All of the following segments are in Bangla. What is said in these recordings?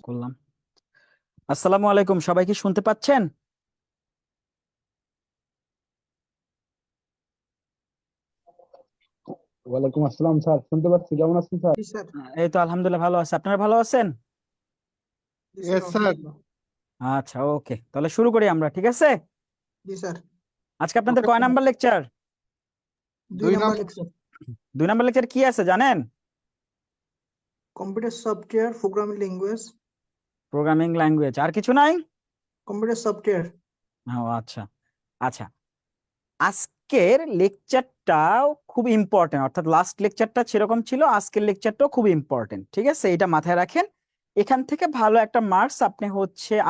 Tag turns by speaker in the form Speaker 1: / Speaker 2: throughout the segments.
Speaker 1: করলাম। আসসালামু আলাইকুম, সবাই কি শুনতে পাচ্ছেন?
Speaker 2: ওয়ালাইকুম আসসালাম স্যার, শুনতে পাচ্ছি। কেমন আছেন স্যার?
Speaker 3: জি স্যার।
Speaker 1: এই তো আলহামদুলিল্লাহ ভালো আছে, আপনারা ভালো আছেন?
Speaker 3: জি স্যার,
Speaker 2: ইয়েস স্যার।
Speaker 3: আলহামদুলিল্লাহ।
Speaker 1: আচ্ছা, ওকে, তাহলে শুরু করি আমরা, ঠিক আছে?
Speaker 3: জি স্যার।
Speaker 1: আজকে আপনাদের
Speaker 2: ওকে
Speaker 1: কয়
Speaker 2: স্যার।
Speaker 1: Number lecture?
Speaker 3: 2
Speaker 2: দুই
Speaker 3: number
Speaker 2: number.
Speaker 3: Lecture.
Speaker 1: 2 number lecture কি আছে জানেন?
Speaker 3: Computer software programming language.
Speaker 1: Programming language, আর কিছু নাই?
Speaker 3: Computer software.
Speaker 1: ও আচ্ছা। আচ্ছা, আজকের লেকচারটাও খুব ইম্পর্টেন্ট, অর্থাৎ লাস্ট লেকচারটা সেরকম ছিল, আজকের লেকচারটাও খুব ইম্পর্টেন্ট, ঠিক আছে? এটা মাথায় রাখেন। এখান থেকে ভালো একটা মার্কস আপনি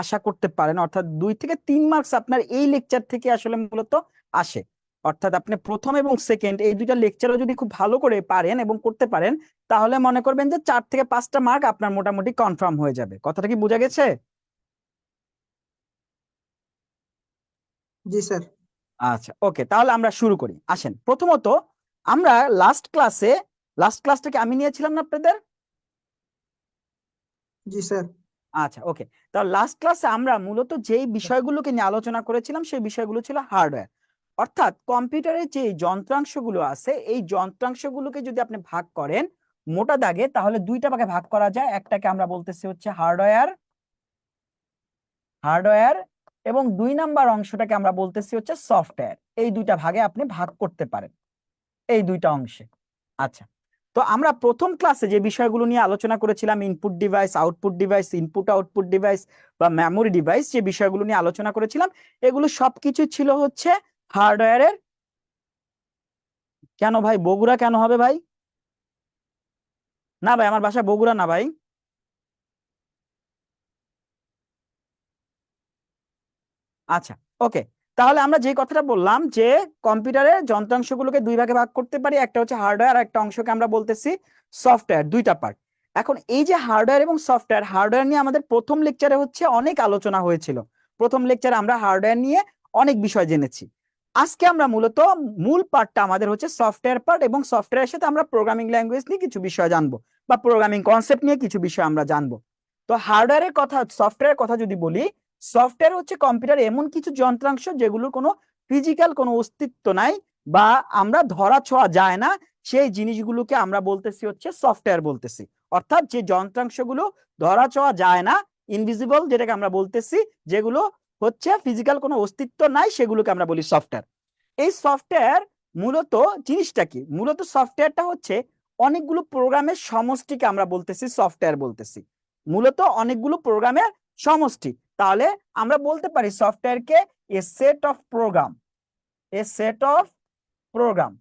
Speaker 1: আশা করতে পারেন, অর্থাৎ 2 থেকে 3 মার্কস আপনার এই লেকচার থেকে আসলে মূলত আসে। অর্থাৎ আপনি প্রথম এবং সেকেন্ড এই দুইটা লেকচারও যদি খুব ভালো করে পারেন এবং করতে পারেন, তাহলে মনে করবেন যে 4 থেকে 5টা মার্ক আপনার মোটামুটি কনফার্ম হয়ে যাবে। কথাটা কি বোঝা গেছে?
Speaker 3: জি স্যার।
Speaker 1: আচ্ছা, ওকে, তাহলে আমরা শুরু করি। আসেন, প্রথমত আমরা লাস্ট ক্লাসটাকে আমি নিয়েছিলাম না আপনাদের?
Speaker 3: জি স্যার।
Speaker 1: আচ্ছা, ওকে, তাহলে লাস্ট ক্লাসে আমরা মূলত যেই বিষয়গুলোকে নিয়ে আলোচনা করেছিলাম সেই বিষয়গুলো ছিল হার্ডওয়্যার। অর্থাৎ কম্পিউটারের যে যন্ত্রাংশগুলো আছে এই যন্ত্রাংশগুলোকে যদি আপনি ভাগ করেন মোটা দাগে, তাহলে 2টা ভাগে ভাগ করা যায়। একটাকে আমরা বলতেছি হচ্ছে হার্ডওয়্যার হার্ডওয়্যার এবং 2 নাম্বার অংশটাকে আমরা বলতেছি হচ্ছে সফটওয়্যার। এই 2টা ভাগে আপনি ভাগ করতে পারেন, এই 2টা অংশে। আচ্ছা, তো আমরা প্রথম ক্লাসে যে বিষয়গুলো নিয়ে আলোচনা করেছিলাম, input device, output device, input output device বা মেমোরি ডিভাইস, যে বিষয়গুলো নিয়ে আলোচনা করেছিলাম, এগুলো সবকিছু ছিল হচ্ছে হার্ডওয়্যারের। কেন ভাই, বগুড়া কেন হবে ভাই? না ভাই, আমার বাসা বগুড়া না ভাই। আচ্ছা, ওকে, তাহলে আমরা যে কথাটা বললাম যে কম্পিউটারের যন্ত্রাংশগুলোকে 2 ভাগে ভাগ করতে পারি, একটা হচ্ছে হার্ডওয়্যার আর একটা অংশকে আমরা বলতেছি সফটওয়্যার, 2টা পার্ট। এখন এই যে হার্ডওয়্যার এবং হার্ডওয়্যার নিয়ে আমাদের প্রথম লেকচারে অনেক আলোচনা হয়েছিল। প্রথম লেকচারে আমরা হার্ডওয়্যার নিয়ে অনেক বিষয় জেনেছি। আজকে আমরা মূলত মূল পার্টটা আমাদের হচ্ছে সফটওয়্যার পার্ট, এবং সফটওয়্যারের সাথে আমরা প্রোগ্রামিং ল্যাঙ্গুয়েজ নিয়ে কিছু বিষয় জানবো বা প্রোগ্রামিং কনসেপ্ট নিয়ে কিছু বিষয় আমরা জানবো। তো সফটওয়্যারের কথা যদি বলি, সফটওয়্যার হচ্ছে কম্পিউটার এমন কিছু যন্ত্রাংশ যেগুলোর কোনো ফিজিক্যাল কোনো অস্তিত্ব নাই বা আমরা ধরা ছোঁয়া যায় না, সেই জিনিসগুলোকে আমরা বলতেছি হচ্ছে সফটওয়্যার বলতেছি। অর্থাৎ যে যন্ত্রাংশগুলো ধরা ছোঁয়া যায় না, ইনভিজিবল, যেটাকে আমরা বলতেছি, যেগুলো হচ্ছে ফিজিক্যাল কোনো অস্তিত্ব নাই, সেগুলোকে আমরা বলি সফটওয়্যার। এই সফটওয়্যার মূলত জিনিসটা কি? মূলত সফটওয়্যারটা হচ্ছে অনেকগুলো প্রোগ্রামের সমষ্টিকে আমরা বলতেছি সফটওয়্যার বলতেছি, মূলত অনেকগুলো প্রোগ্রামের সমষ্টি। তাহলে আমরা বলতে পারি সফটওয়্যারকে a set of program, a set of program,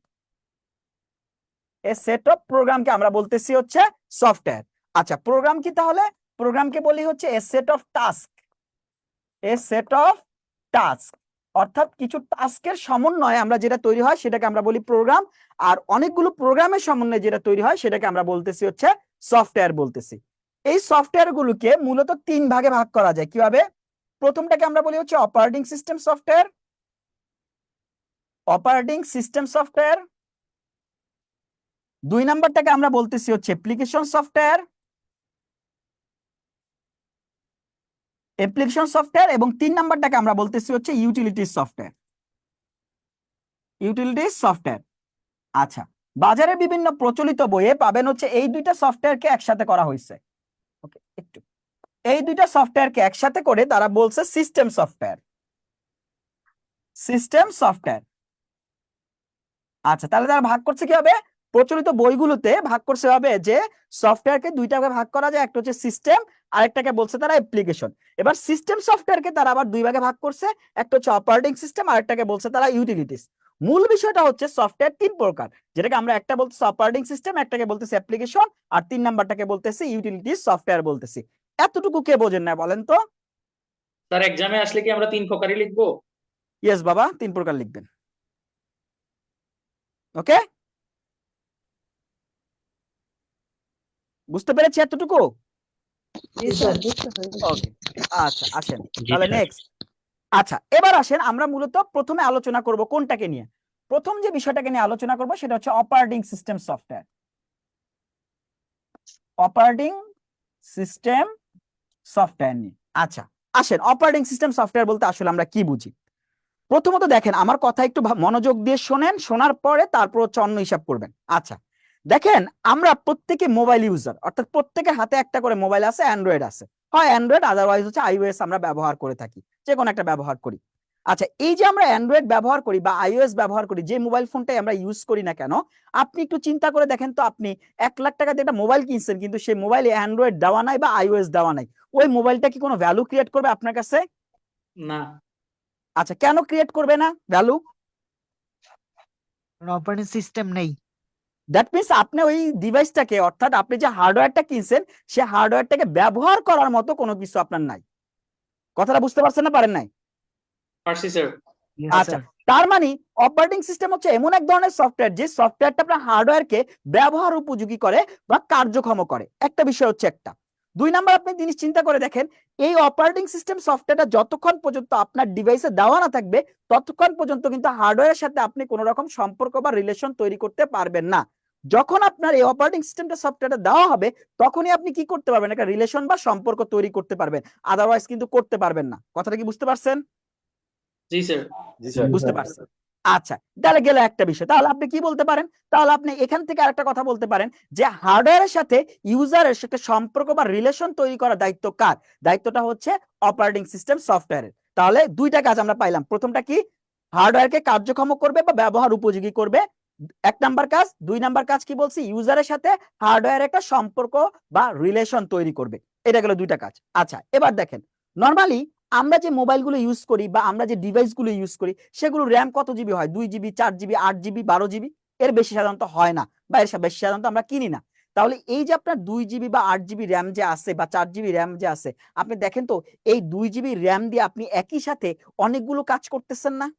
Speaker 1: a set of প্রোগ্রামকে আমরা বলতেছি হচ্ছে সফটওয়্যার। আচ্ছা, প্রোগ্রাম কি? তাহলে প্রোগ্রামকে বলি হচ্ছে a set of task, a set of task, অর্থাৎ কিছু টাস্কের সমন্বয়ে আমরা যেটা তৈরি হয় সেটাকে আমরা বলি প্রোগ্রাম। আর অনেকগুলো প্রোগ্রামের সমন্বয়ে যেটা তৈরি হয় সেটাকে আমরা বলতেছি হচ্ছে সফটওয়্যার বলতেছি। এই সফটওয়্যার গুলোকে মূলত 3 ভাগে ভাগ করা যায়। কিভাবে? প্রথমটাকে আমরা বলি হচ্ছে operating system software, operating system software. 2 নাম্বারটাকে আমরা বলতেছি হচ্ছে অ্যাপ্লিকেশন সফটওয়্যার, অ্যাপ্লিকেশন সফটওয়্যার। এবং 3 নাম্বারটাকে আমরা বলতেছি হচ্ছে ইউটিলিটিস সফটওয়্যার, ইউটিলিটিস সফটওয়্যার। আচ্ছা, বাজারে বিভিন্ন প্রচলিত বইয়ে পাবেন হচ্ছে এই 2টা সফটওয়্যারকে একসাথে করা হয়েছে। ওকে, একটু, এই 2টা সফটওয়্যারকে একসাথে করে তারা বলছে সিস্টেম সফটওয়্যার, সিস্টেম সফটওয়্যার। আচ্ছা, তাহলে তারা ভাগ করছে কিভাবে? প্রচলিত বইগুলোতে ভাগ করছে ভাবে যে সফটওয়্যারকে 2টা ভাগে ভাগ করা যায়, একটা হচ্ছে সিস্টেম, আরেকটাকে বলছে তারা অ্যাপ্লিকেশন। এবার সিস্টেম সফটওয়্যারকে তারা আবার 2 ভাগে ভাগ করছে, একটা হচ্ছে অপারেটিং সিস্টেম, আরেকটাকে বলছে তারা ইউটিলিটিস। মূল বিষয়টা হচ্ছে সফটওয়্যার 3 প্রকার, যেটাকে আমরা একটা বলতেছি অপারেটিং সিস্টেম, একটাকে বলতেছি অ্যাপ্লিকেশন, আর 3 নাম্বারটাকে বলতেছি ইউটিলিটিস সফটওয়্যার বলতেছি। এতটুকু কে বোঝেন না বলেন তো?
Speaker 4: স্যার, এক্সামে আসলে কি আমরা 3 প্রকারই লিখবো?
Speaker 1: ইয়েস বাবা, 3 প্রকার লিখবেন। ওকে, বুঝতে পেরেছি এতটুকু?
Speaker 3: জি স্যার।
Speaker 1: ওকে, আচ্ছা, আসেন তাহলে নেক্সট। আচ্ছা, এবার আসেন আমরা মূলত প্রথমে আলোচনা করব কোনটাকে নিয়ে। প্রথম যে বিষয়টাকে নিয়ে আলোচনা করব সেটা হচ্ছে operating system software. Operating system software নিয়ে। আচ্ছা, আসেন অপারেটিং সিস্টেম সফটওয়্যার বলতে আসলে আমরা কি বুঝি। প্রথমত দেখেন, আমার কথা একটু মনোযোগ দিয়ে শোনেন, শোনার পরে তারপর হচ্ছে অন্য হিসাব করবেন। আচ্ছা দেখেন, আমরা প্রত্যেকে মোবাইল ইউজার, অর্থাৎ প্রত্যেকের হাতে একটা করে মোবাইল আছে, অ্যান্ড্রয়েড আছে, হয় অ্যান্ড্রয়েড আদারওয়াইজ হচ্ছে আইওএস আমরা ব্যবহার করে থাকি, যে কোনো একটা ব্যবহার করি। আচ্ছা, এই যে আমরা অ্যান্ড্রয়েড ব্যবহার করি বা আইওএস ব্যবহার করি, যে মোবাইল ফোনটাই আমরা ইউজ করি না কেন, আপনি একটু চিন্তা করে দেখেন তো, আপনি 1 লাখ টাকা দিয়ে একটা মোবাইল কিনছেন, কিন্তু সেই মোবাইলে অ্যান্ড্রয়েড দেওয়া নাই বা আইওএস দেওয়া নাই, ওই মোবাইলটা কি কোনো ভ্যালু ক্রিয়েট করবে আপনার কাছে?
Speaker 4: না।
Speaker 1: আচ্ছা, কেন ক্রিয়েট করবে না ভ্যালু?
Speaker 5: অপারেটিং সিস্টেম নেই।
Speaker 1: দ্যাট মিনস আপনি ওই ডিভাইসটাকে, অর্থাৎ আপনি যে হার্ডওয়্যারটা কিনছেন, সে হার্ডওয়্যারটাকে ব্যবহার করার মতো কোনো কিছু আপনার নাই। কথাটা বুঝতে পারছেন না পারেন নাই?
Speaker 4: পারছি স্যার।
Speaker 1: আচ্ছা, তার মানে অপারেটিং সিস্টেম হচ্ছে এমন এক ধরনের সফটওয়্যার, যে সফটওয়্যারটা আপনার হার্ডওয়্যারকে ব্যবহার উপযোগী করে বা কার্যক্ষম করে। একটা বিষয় হচ্ছে একটা। 2 নাম্বার, আপনি জিনিস চিন্তা করে দেখেন, এই অপারেটিং সিস্টেম সফটওয়্যারটা যতক্ষণ পর্যন্ত আপনার ডিভাইসে দেওয়া না থাকবে, ততক্ষণ পর্যন্ত কিন্তু হার্ডওয়্যারের সাথে আপনি কোনো রকম সম্পর্ক বা রিলেশন তৈরি করতে পারবেন না। যখন আপনার এই অপারেটিং সিস্টেমটা সফটওয়্যারটা দেওয়া হবে, তখনই আপনি কি করতে পারবেন, একটা রিলেশন বা সম্পর্ক তৈরি করতে পারবেন, আদারওয়াইজ কিন্তু করতে পারবেন না। কথাটা কি বুঝতে পারছেন?
Speaker 4: জি স্যার।
Speaker 1: বুঝতে পারছেন? আচ্ছা, তাহলে গেল একটা বিষয়। তাহলে আপনি কি বলতে পারেন, তাহলে আপনি এখান থেকে আরেকটা কথা বলতে পারেন, যে হার্ডওয়্যারের সাথে ইউজারের সাথে সম্পর্ক বা রিলেশন তৈরি করার দায়িত্ব কার? দায়িত্বটা হচ্ছে অপারেটিং সিস্টেম সফটওয়্যারের। তাহলে 2টা কাজ আমরা পাইলাম। প্রথমটা কি? হার্ডওয়্যারকে কার্যক্ষম করবে বা ব্যবহার উপযোগী করবে, 1 নাম্বার কাজ। 2 নাম্বার কাজ কি বলছি? ইউজারের সাথে হার্ডওয়্যার একটা সম্পর্ক বা রিলেশন তৈরি করবে। এটা গেল 2টা কাজ। আচ্ছা, এবার দেখেন, নরমালি আমরা যে মোবাইলগুলো ইউজ করি বা আমরা যে ডিভাইসগুলো ইউজ করি, সেগুলো র্যাম কত জিবি হয়? 2 জিবি, 4 জিবি, 8 জিবি, 12 জিবি, এর বেশি সাধারণত হয় না, বা এর বেশি সাধারণত আমরা কিনি না। তাহলে এই যে আপনার 2 জিবি বা 8 জিবি র্যাম যে আছে বা 4 জিবি র্যাম যে আছে, আপনি দেখেন তো, এই 2 জিবি র্যাম দিয়ে আপনি একই সাথে অনেকগুলো কাজ করতেছেন না?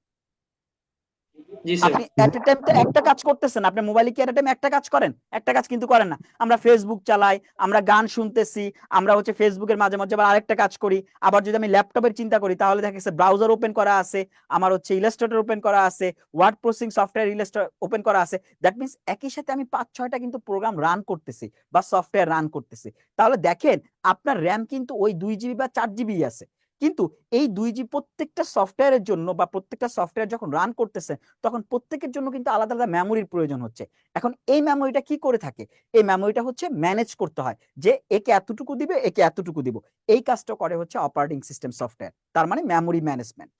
Speaker 4: জি স্যার।
Speaker 1: আপনি এট এ টাইম তো একটা কাজ করতেছেন, আপনি মোবাইলে কি এট এ টাইম একটা কাজ করেন? একটা কাজ কিন্তু করেন না। আমরা ফেসবুক চালাই, আমরা গান শুনতেছি, আমরা হচ্ছে ফেসবুকের মাঝে মাঝে আবার আরেকটা কাজ করি। আবার যদি আমি ল্যাপটপের চিন্তা করি, তাহলে দেখা গেছে ব্রাউজার ওপেন করা আছে, আমার হচ্ছে ইলাস্ট্রেটর ওপেন করা আছে, word processing software illustrator open করা আছে। দ্যাট মিনস একই সাথে আমি 5-6টা কিন্তু প্রোগ্রাম রান করতেছি বা সফটওয়্যার রান করতেছি। তাহলে দেখেন, আপনার র্যাম কিন্তু ওই 2 জিবি বা 4 জিবি আছে, কিন্তু এই 2 জিবি প্রত্যেকটা সফটওয়্যারের জন্য বা প্রত্যেকটা সফটওয়্যার যখন রান করতেছে, তখন প্রত্যেকের জন্য কিন্তু আলাদা আলাদা মেমোরির প্রয়োজন হচ্ছে। এখন এই মেমোরিটা কি করে থাকে? এই মেমোরিটা হচ্ছে ম্যানেজ করতে হয়, যে একে এতটুকু দিবে, একে এতটুকু দিব। এই কাজটা করে হচ্ছে অপারেটিং সিস্টেম সফটওয়্যার, তার মানে মেমোরি ম্যানেজমেন্ট।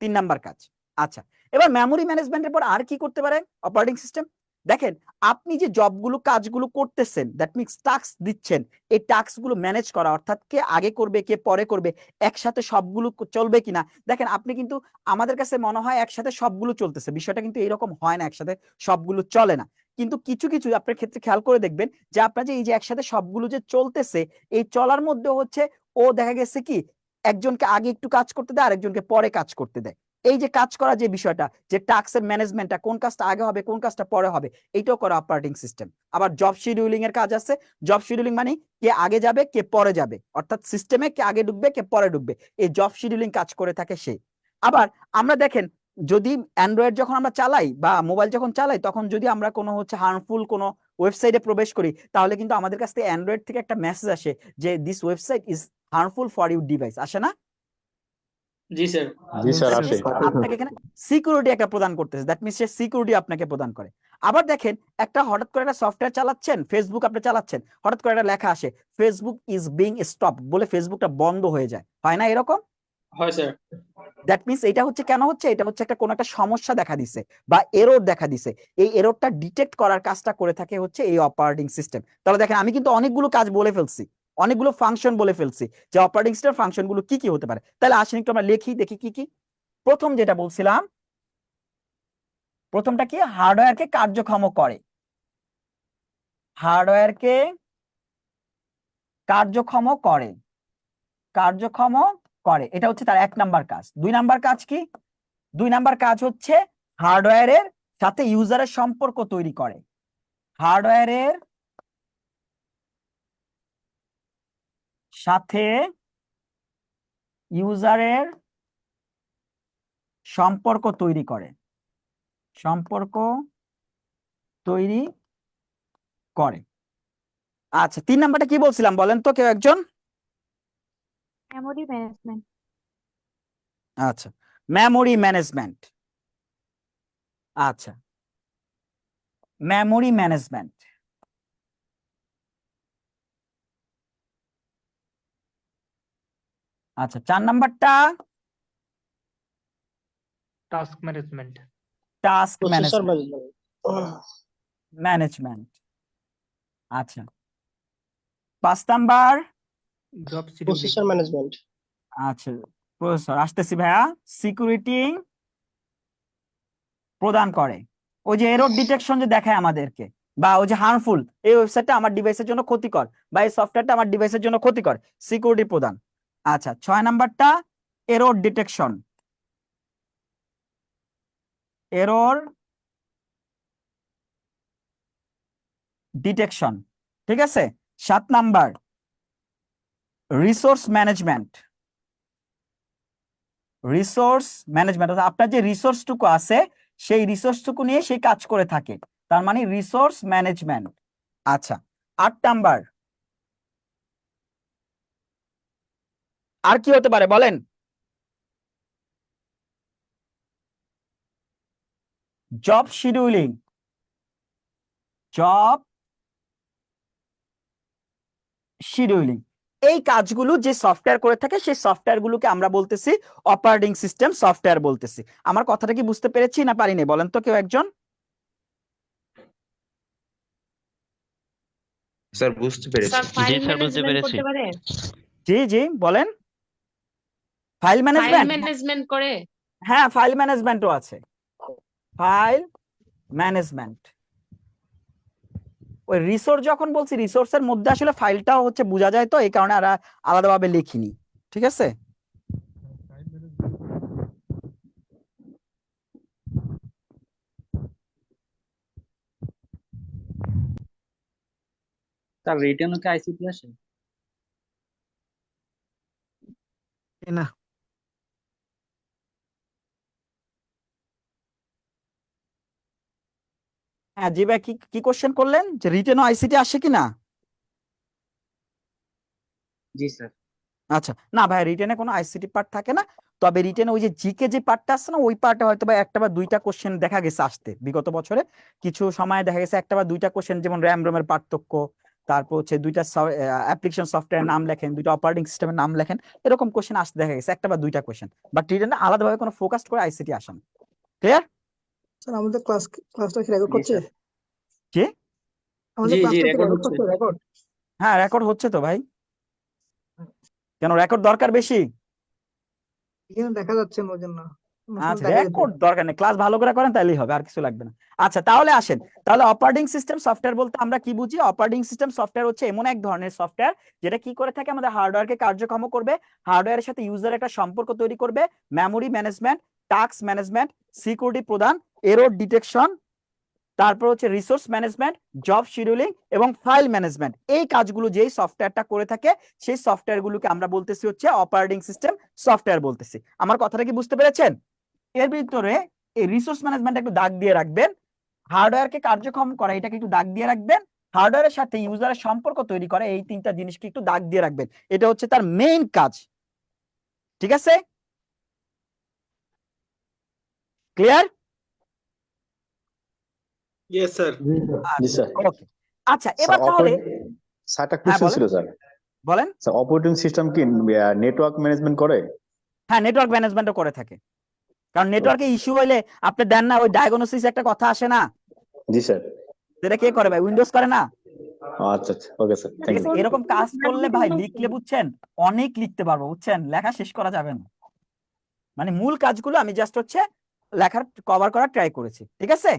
Speaker 1: 3 নাম্বার কাজ। আচ্ছা, এবার মেমোরি ম্যানেজমেন্টের পর আর কি করতে পারে অপারেটিং সিস্টেম? দেখেন, আপনি যে জবগুলো কাজগুলো করতেছেন, দ্যাট মিনস টাস্ক দিচ্ছেন, এই টাস্কগুলো ম্যানেজ করা, অর্থাৎ কে আগে করবে কে পরে করবে, একসাথে সবগুলো চলবে কিনা। দেখেন, আপনি কিন্তু, আমাদের কাছে মনে হয় একসাথে সবগুলো চলতেছে, বিষয়টা কিন্তু এরকম হয় না, একসাথে সবগুলো চলে না। কিন্তু কিছু কিছু আপনার ক্ষেত্রে খেয়াল করে দেখবেন, যে আপনার যে এই যে একসাথে সবগুলো যে চলতেছে, এই চলার মধ্যে হচ্ছে ও দেখা গেছে কি, একজনকে আগে একটু কাজ করতে দেয়, আরেকজনকে পরে কাজ করতে দেয়। এই যে কাজ করা যে বিষয়টা, যে টাস্কের ম্যানেজমেন্টটা, কোন কাজটা আগে হবে কোন কাজটা পরে হবে, এইটাও করে অপারেটিং সিস্টেম। আবার জব শিডিউলিং এর কাজ আছে। জব শিডিউলিং মানে কে আগে যাবে কে পরে যাবে, অর্থাৎ সিস্টেমে কে আগে ঢুকবে কে পরে ঢুকবে, এই জব শিডিউলিং কাজ করে থাকে সে। আবার আমরা দেখেন, যদি অ্যান্ড্রয়েড যখন আমরা চালাই বা মোবাইল যখন চালাই, তখন যদি আমরা কোনো হচ্ছে হার্মফুল কোনো ওয়েবসাইটে প্রবেশ করি, তাহলে কিন্তু আমাদের কাছ থেকে অ্যান্ড্রয়েড থেকে একটা মেসেজ আসে, যে this website is harmful for your device, আসে না?
Speaker 4: জি স্যার।
Speaker 2: জি স্যার, আসে।
Speaker 1: আপনাকে এখানে সিকিউরিটি একটা প্রদান করতেছে, দ্যাট মিনস সে সিকিউরিটি আপনাকে প্রদান করে। আবার দেখেন, একটা হঠাৎ করে একটা সফটওয়্যার চালাচ্ছেন, ফেসবুক আপনি চালাচ্ছেন, হঠাৎ করে একটা লেখা আসে, ফেসবুক ইজ বিং স্টপ, বলে ফেসবুকটা বন্ধ হয়ে যায়, হয় না এরকম?
Speaker 4: হয় স্যার।
Speaker 1: দ্যাট মিনস এটা হচ্ছে কেন হচ্ছে, এটা হচ্ছে একটা কোনো একটা সমস্যা দেখা দিছে বা এরর দেখা দিছে। এই এররটা ডিটেক্ট করার কাজটা করে থাকে হচ্ছে এই অপারেটিং সিস্টেম। তাহলে দেখেন, আমি কিন্তু অনেকগুলো কাজ বলে ফেলছি, অনেকগুলো ফাংশন বলে ফেলছি, যে অপারেটিং সিস্টেম ফাংশন গুলো কি কি হতে পারে। তাহলে আসেন একটু আমরা লিখি, দেখি কি কি। প্রথম যেটা বলছিলাম, প্রথমটা কি? হার্ডওয়্যারকে কার্যক্ষম করে। হার্ডওয়্যারকে কার্যক্ষম করে, কার্যক্ষম করে, এটা হচ্ছে তার 1 নাম্বার কাজ। 2 নাম্বার কাজ কি? 2 নাম্বার কাজ হচ্ছে হার্ডওয়্যারের সাথে ইউজারের সম্পর্ক তৈরি করে। হার্ডওয়্যারের সাথে ইউজারের সম্পর্ক তৈরি করে, সম্পর্ক তৈরি করে। আচ্ছা 3 নাম্বারটা কি বলছিলাম বলেন তো কেউ একজন?
Speaker 5: Memory management.
Speaker 1: আচ্ছা মেমোরি ম্যানেজমেন্ট। আচ্ছা মেমোরি ম্যানেজমেন্ট। আচ্ছা 4 নাম্বারটা
Speaker 6: task management.
Speaker 1: Task
Speaker 7: processor
Speaker 1: management. Management. আচ্ছা 5 number
Speaker 6: job scheduling.
Speaker 7: Processor management.
Speaker 1: আচ্ছা প্রসেসর আসতেছি ভাইয়া। সিকিউরিটি প্রদান করে, ওই যে এরর ডিটেকশন যে দেখায় আমাদেরকে, বা ওই যে হার্মফুল, এই ওয়েবসাইটটা আমার ডিভাইসের জন্য ক্ষতিকর বা এই সফটওয়্যারটা আমার ডিভাইসের জন্য ক্ষতিকর, সিকিউরিটি প্রদান। আচ্ছা 6 নাম্বারটা এরর ডিটেকশন, এরর ডিটেকশন, ঠিক আছে। 7 number resource management. Resource management অর্থাৎ আপনার যে রিসোর্সটুকু আছে সেই রিসোর্সটুকু নিয়ে সেই কাজ করে থাকে, তার মানে রিসোর্স ম্যানেজমেন্ট। আচ্ছা 8 নাম্বার আর কি হতে পারে বলেন? Job scheduling. জব শিডিউলিং, এই কাজগুলো যে সফটওয়্যার করে থাকে সেই সফটওয়্যার গুলোকে আমরা বলতেছি অপারেটিং সিস্টেম সফটওয়্যার বলতেছি। আমার কথাটা কি বুঝতে পেরেছি না পারিনি বলেন তো কেউ একজন?
Speaker 8: স্যার বুঝতে পেরেছি।
Speaker 9: স্যার ফাইল
Speaker 10: স্যার, বুঝতে
Speaker 9: ম্যানেজমেন্ট
Speaker 10: পেরেছি।
Speaker 9: করতে পারে?
Speaker 1: জি জি বলেন। ফাইল
Speaker 9: ফাইল
Speaker 1: ম্যানেজমেন্ট,
Speaker 9: ম্যানেজমেন্ট করে?
Speaker 1: হ্যাঁ ফাইল ম্যানেজমেন্টও আছে। ফাইল ম্যানেজমেন্ট, ওই রিসোর্স যখন বলছি রিসোর্সের মধ্যে আসলে ফাইলটাও হচ্ছে বোঝা যায়, তো এই কারণে আর আলাদাভাবে লিখিনি, ঠিক আছে।
Speaker 11: স্যার রিটেনও কি আইসিটি আসে?
Speaker 3: না
Speaker 1: হ্যাঁ জি ভাই, কি কি কোশ্চেন করলেন যে রিটেনও আইসিটি আসে কিনা?
Speaker 11: জি স্যার।
Speaker 1: আচ্ছা না ভাই, রিটেনে কোনো আইসিটি পার্ট থাকে না, তবে রিটেনে ওই যে জিকে যে পার্টটা আছে না, ওই পার্টে হয়তো বা একটা বা দুইটা কোশ্চেন দেখা গেছে আসতে বিগত বছরে, কিছু সময় দেখা গেছে একটা বা দুইটা কোশ্চেন, যেমন র্যাম রোমের পার্থক্য, তারপর হচ্ছে দুইটা অ্যাপ্লিকেশন সফটওয়্যার নাম লেখেন, দুইটা অপারেটিং সিস্টেমের নাম লেখেন, এরকম কোশ্চেন আসতে দেখা গেছে একটা বা দুইটা কোশ্চেন, বাট রিটেনে আলাদাভাবে কোনো ফোকাস করে আইসিটি আসে না। ক্লিয়ার?
Speaker 3: স্যার আমাদের ক্লাসটা কি রেকর্ড
Speaker 11: জি
Speaker 3: করছে?
Speaker 11: স্যার।
Speaker 1: জি
Speaker 3: আমাদের
Speaker 4: জি,
Speaker 3: ক্লাসটা কি
Speaker 4: record
Speaker 3: রেকর্ড
Speaker 4: হচ্ছে।
Speaker 3: করছে? রেকর্ড
Speaker 1: হ্যাঁ রেকর্ড হচ্ছে তো ভাই, কেন রেকর্ড দরকার বেশি?
Speaker 3: এখানে দেখা যাচ্ছে না ওই জন্য। অন্য সময়
Speaker 1: আচ্ছা
Speaker 3: দেখা যেত।
Speaker 1: রেকর্ড দরকার নেই, ক্লাস ভালো করে করেন তাহলেই হবে, আর কিছু লাগবে না। আচ্ছা তাহলে আসেন, তাহলে অপারেটিং সিস্টেম সফটওয়্যার বলতে আমরা কি বুঝি? অপারেটিং সিস্টেম সফটওয়্যার হচ্ছে এমন এক ধরনের সফটওয়্যার যেটা কি করে থাকে, আমাদের হার্ডওয়্যারকে কার্যক্ষম করবে, হার্ডওয়্যারের সাথে ইউজার একটা সম্পর্ক তৈরি করবে, memory management, task management, security প্রদান, এরর ডিটেকশন, তারপর হচ্ছে রিসোর্স ম্যানেজমেন্ট, জব শিডিউলিং এবং ফাইল ম্যানেজমেন্ট, এই কাজগুলো যেই সফটওয়্যারটা করে থাকে সেই সফটওয়্যার গুলোকে আমরা বলতেছি হচ্ছে অপারেটিং সিস্টেম সফটওয়্যার বলতেছি। আমার কথাটা কি বুঝতে পেরেছেন? এর ভিতরে এই রিসোর্স ম্যানেজমেন্ট একটু দাগ দিয়ে রাখবেন, হার্ডওয়্যারকে কার্যক্ষম করা এটাকে একটু দাগ দিয়ে রাখবেন, হার্ডওয়্যারের সাথে ইউজারের সম্পর্ক তৈরি করে এই তিনটা জিনিসকে একটু দাগ দিয়ে রাখবেন, এটা হচ্ছে তার মেইন কাজ, ঠিক আছে? ক্লিয়ার?
Speaker 4: Yes sir.
Speaker 7: জি স্যার।
Speaker 1: ওকে আচ্ছা এবার তাহলে
Speaker 7: স্যার একটা
Speaker 1: হ্যাঁ
Speaker 7: কোশ্চেন
Speaker 1: বলেন
Speaker 7: ছিল স্যার।
Speaker 1: বলেন।
Speaker 7: স্যার অপারেটিং সিস্টেম কি নেটওয়ার্ক ম্যানেজমেন্ট করে?
Speaker 1: হ্যাঁ নেটওয়ার্ক ম্যানেজমেন্টও করে থাকে, কারণ নেটওয়ার্কে ইস্যু হইলে আপনি দেন না ওই ডায়াগনোসিস একটা কথা আসে না,
Speaker 7: জি স্যার।
Speaker 1: যেটা কে করে ভাই? উইন্ডোজ করে না?
Speaker 7: আচ্ছা আচ্ছা, ওকে স্যার,
Speaker 1: ঠিক
Speaker 7: থ্যাংক
Speaker 1: আছে,
Speaker 7: ইউ।
Speaker 1: এরকম কাজ করলে ভাই লিখলে বুঝছেন অনেক লিখতে পারবো, বুঝছেন লেখা শেষ করা যাবে না, মানে মূল কাজগুলো আমি জাস্ট হচ্ছে লেখার কভার করার ট্রাই করেছি, ঠিক আছে?